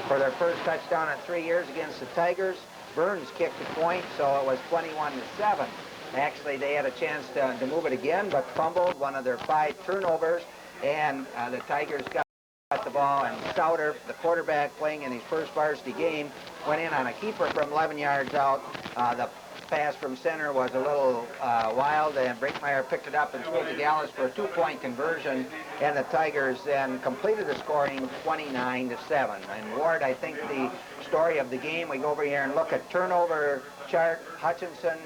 for their first touchdown in 3 years against the Tigers. Burns kicked the point, so it was 21-7. Actually, they had a chance to move it again, but fumbled one of their 5 turnovers, and the Tigers got the ball, and Souter, the quarterback playing in his first varsity game, went in on a keeper from 11 yards out. The pass from center was a little wild, and Brinkmeyer picked it up and threw it to Gallus for a 2-point conversion, and the Tigers then completed the scoring 29-7. And Ward, I think the story of the game, we go over here and look at turnover chart. Hutchinson,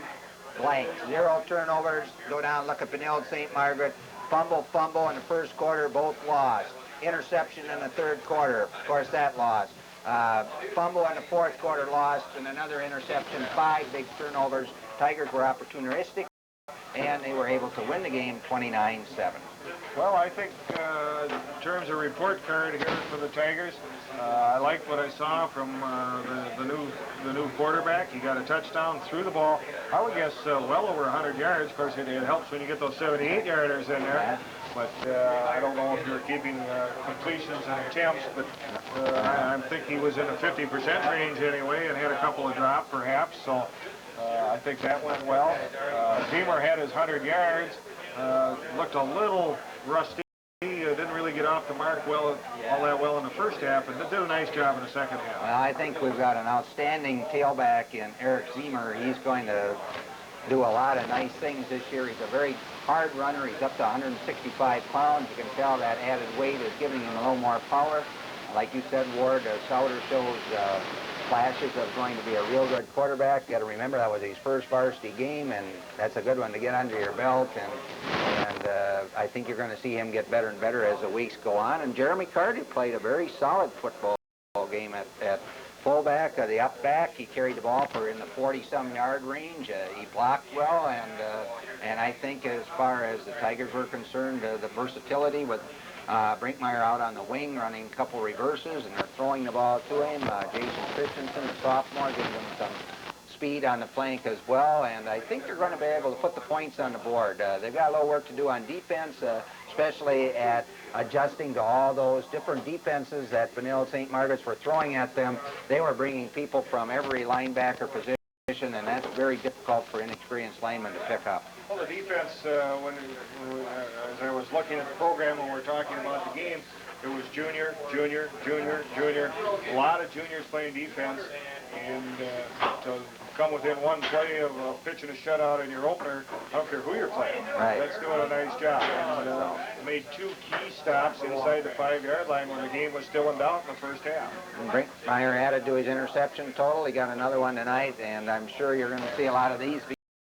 blank, 0 turnovers. Go down, look at Benilde, St. Margaret, fumble in the first quarter, both lost. Interception in the third quarter, of course that lost. Fumble in the fourth quarter, lost, and another interception, 5 big turnovers. Tigers were opportunistic, and they were able to win the game 29-7. Well, I think in terms of report card here for the Tigers, I liked what I saw from the new quarterback. He got a touchdown, threw the ball, I would guess well over 100 yards. Of course, it helps when you get those 78-yarders in there. But I don't know if you're keeping completions and attempts, but I think he was in the 50% range anyway and had a couple of drops perhaps, so I think that went well. Zemer had his 100 yards, looked a little rusty. He didn't really get off the mark all that well in the first half, and did a nice job in the second half. Well, I think we've got an outstanding tailback in Eric Zemer. He's going to do a lot of nice things this year. He's a very hard runner. He's up to 165 pounds. You can tell that added weight is giving him a little more power. Like you said, Ward, Souter shows flashes of going to be a real good quarterback. You got to remember that was his first varsity game, and that's a good one to get under your belt. And I think you're going to see him get better and better as the weeks go on. And Jeremy Carty played a very solid football game at fullback, the up back. He carried the ball for in the 40-some yard range. He blocked well, and I think as far as the Tigers were concerned, the versatility with Brinkmeyer out on the wing, running a couple reverses, and they're throwing the ball to him. Jason Christensen, the sophomore, gives him some speed on the flank as well, and I think they're going to be able to put the points on the board. They've got a little work to do on defense, especially at adjusting to all those different defenses that Benilde St. Margaret's were throwing at them. They were bringing people from every linebacker position, and that's very difficult for inexperienced linemen to pick up. Well, the defense, as I was looking at the program when we were talking about the game, it was junior. A lot of juniors playing defense, and to come within one play of pitching a shutout in your opener, I don't care who you're playing. Right. That's doing a nice job. And made 2 key stops inside the 5-yard line when the game was still in doubt in the first half. And Brinkmeyer added to his interception total. He got another one tonight, and I'm sure you're going to see a lot of these.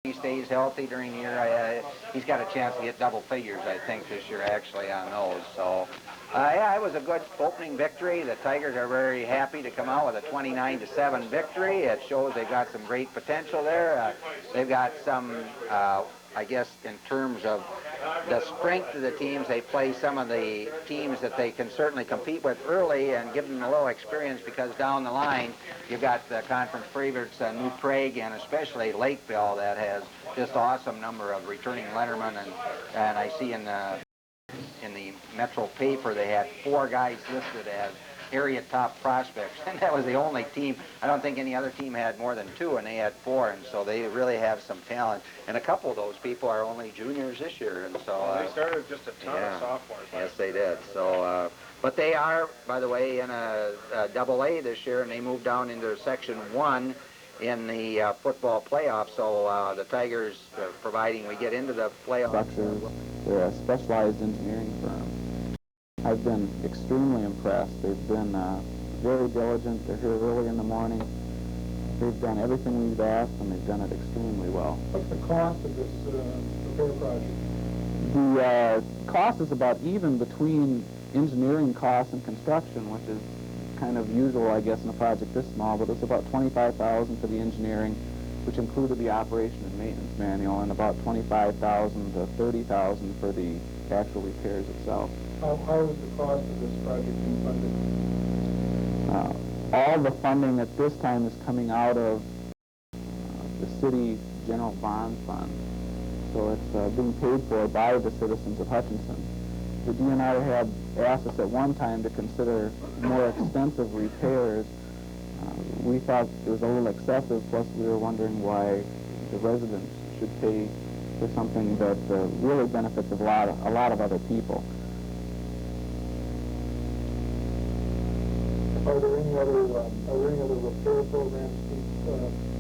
He stays healthy during the year. He's got a chance to get double figures, I think, this year actually on those. So, yeah, it was a good opening victory. The Tigers are very happy to come out with a 29-7 victory. It shows they've got some great potential there. They've got some, I guess, in terms of the strength of the teams, they play some of the teams that they can certainly compete with early and give them a little experience, because down the line you've got the conference favorites, New Prague, and especially Lakeville, that has just awesome number of returning lettermen, and I see in in the Metro paper, they had 4 guys listed as area top prospects, and that was the only team. I don't think any other team had more than 2, and they had 4, and so they really have some talent. And a couple of those people are only juniors this year, and so they started just a ton of sophomores. Yes, they did. So, but they are, by the way, in a AA this year, and they moved down into Section 1 in the football playoffs. So the Tigers, providing we get into the playoffs. They're a specialized engineering firm. I've been extremely impressed. They've been very diligent. They're here early in the morning. They've done everything we've asked, and they've done it extremely well. What's the cost of this repair project? The cost is about even between engineering costs and construction, which is kind of usual, I guess, in a project this small, but it's about $25,000 for the engineering, which included the operation and maintenance manual, and about $25,000 to $30,000 for the actual repairs itself. How is the cost of this project being funded? All the funding at this time is coming out of the city general bond fund. So it's being paid for by the citizens of Hutchinson. The DNR had asked us at one time to consider more extensive repairs. We thought it was a little excessive, plus we were wondering why the residents should pay for something that really benefits a lot of other people. Are there any other repair programs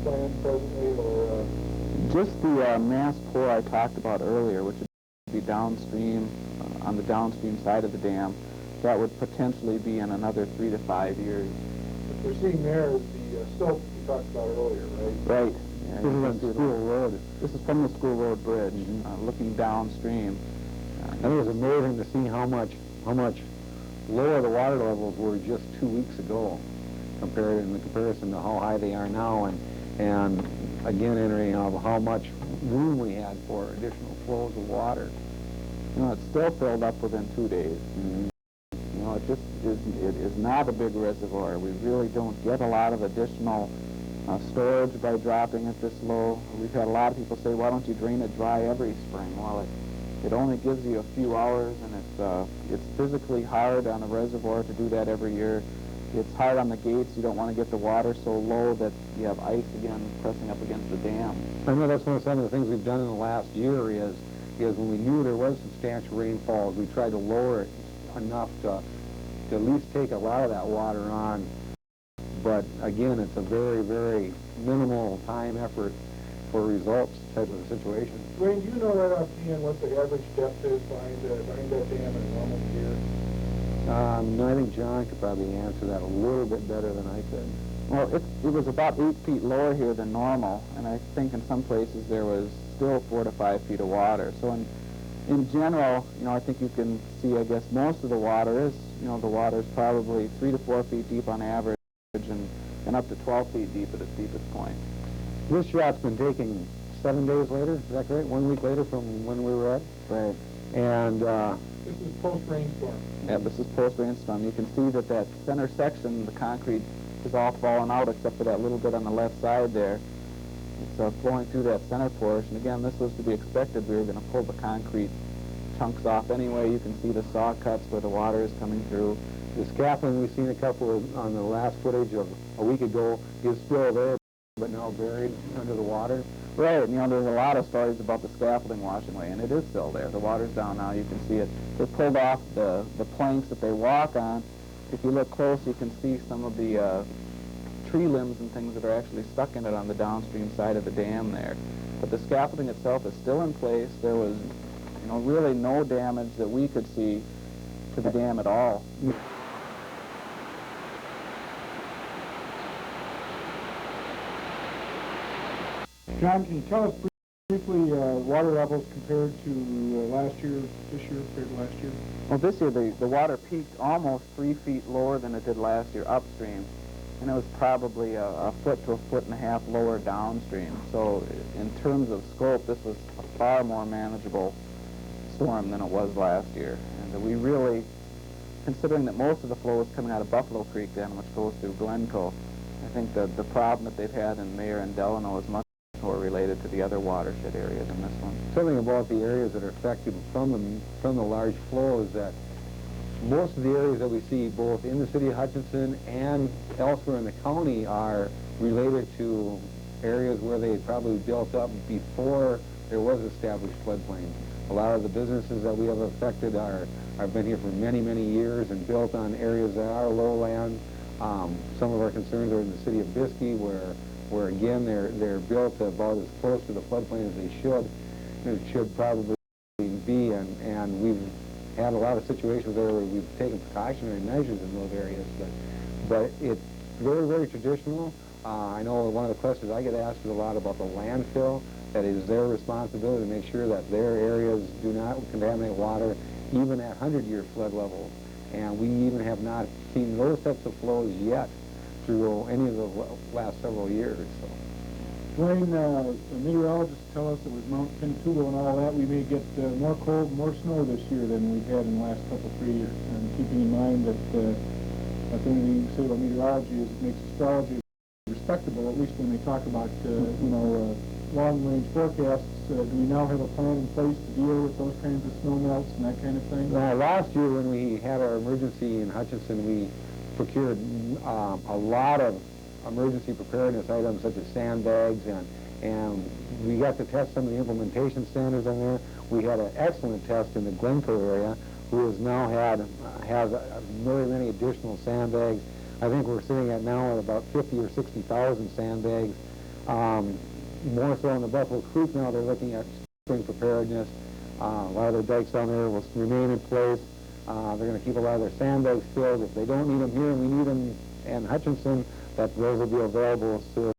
planned presently, or? Just the mass pour I talked about earlier, which would be downstream, on the downstream side of the dam. That would potentially be in another 3 to 5 years. What we're seeing there is the slope you talked about earlier, right? Right. Yeah, this is on School Road. This is from the School Road Bridge, looking downstream. It was amazing to see how much lower the water levels were just 2 weeks ago, in comparison to how high they are now, and again entering of how much room we had for additional flows of water. You know, it's still filled up within 2 days. You know, it is not a big reservoir. We really don't get a lot of additional storage by dropping it this low. We've had a lot of people say, why don't you drain it dry every spring? Well, it only gives you a few hours, and it's physically hard on the reservoir to do that every year. It's hard on the gates. You don't want to get the water so low that you have ice again pressing up against the dam. I know that's some of the things we've done in the last year is when we knew there was substantial rainfalls, we tried to lower it enough to at least take a lot of that water on. But again, it's a very, very minimal time effort for results type of a situation. Wayne, do you know right offhand what the average depth is behind that dam in a normal year? No, I think John could probably answer that a little bit better than I could. Well, it was about 8 feet lower here than normal, and I think in some places there was still 4 to 5 feet of water. So in general, you know, I think you can see, I guess, most of the water is, you know, the water is probably 3 to 4 feet deep on average, and up to 12 feet deep at its deepest point. This shot's been taken 7 days later, is that correct? 1 week later from when we were at? Right. And this is post-rainstorm. Yeah, this is post-rainstorm. You can see that center section, the concrete is all fallen out except for that little bit on the left side there. It's flowing through that center portion. Again, this was to be expected. We were going to pull the concrete chunks off anyway. You can see the saw cuts where the water is coming through. The scaffolding we've seen on the last footage of a week ago is still there, but now buried under the water. Right, and you know, there's a lot of stories about the scaffolding washing away, and it is still there. The water's down now. You can see it. They pulled off the planks that they walk on. If you look close, you can see some of the tree limbs and things that are actually stuck in it on the downstream side of the dam there. But the scaffolding itself is still in place. There was, you know, really no damage that we could see to the dam at all. John, can you tell us briefly water levels compared to last year, this year, compared to last year? Well, this year the water peaked almost 3 feet lower than it did last year upstream, and it was probably a foot to a foot and a half lower downstream. So in terms of scope, this was a far more manageable storm than it was last year. And we really, considering that most of the flow is coming out of Buffalo Creek then, which goes through Glencoe, I think that the problem that they've had in Mayor and Delano is much more related to the other watershed areas in this one. Something about the areas that are affected from the large flow is that most of the areas that we see both in the city of Hutchinson and elsewhere in the county are related to areas where they probably built up before there was established floodplain. A lot of the businesses that we have affected have been here for many, many years and built on areas that are lowland. Some of our concerns are in the city of Biskie, where again they're built about as close to the floodplain as they should. It should probably be, and we've had a lot of situations there where we've taken precautionary measures in those areas, but it's very, very traditional. I know one of the questions I get asked is a lot about the landfill. That is their responsibility to make sure that their areas do not contaminate water, even at 100-year flood levels. And we even have not seen those types of flows yet through any of the last several years. So. Dwayne, the meteorologists tell us that with Mount Pinatubo and all that, we may get more cold, more snow this year than we've had in the last couple, 3 years. And keeping in mind that the only thing you can say about meteorology is it makes astrology respectable, at least when they talk about, long-range forecasts. Do we now have a plan in place to deal with those kinds of snow melts and that kind of thing? Last year when we had our emergency in Hutchinson, we procured a lot of emergency preparedness items such as sandbags, and we got to test some of the implementation standards on there. We had an excellent test in the Glencoe area, who has now has very many additional sandbags. I think we're sitting at now at about 50 or 60,000 sandbags. More so in the Buffalo Creek now, they're looking at spring preparedness. A lot of their dikes down there will remain in place. They're going to keep a lot of their sandbags filled. If they don't need them here and we need them in Hutchinson, that those will be available. So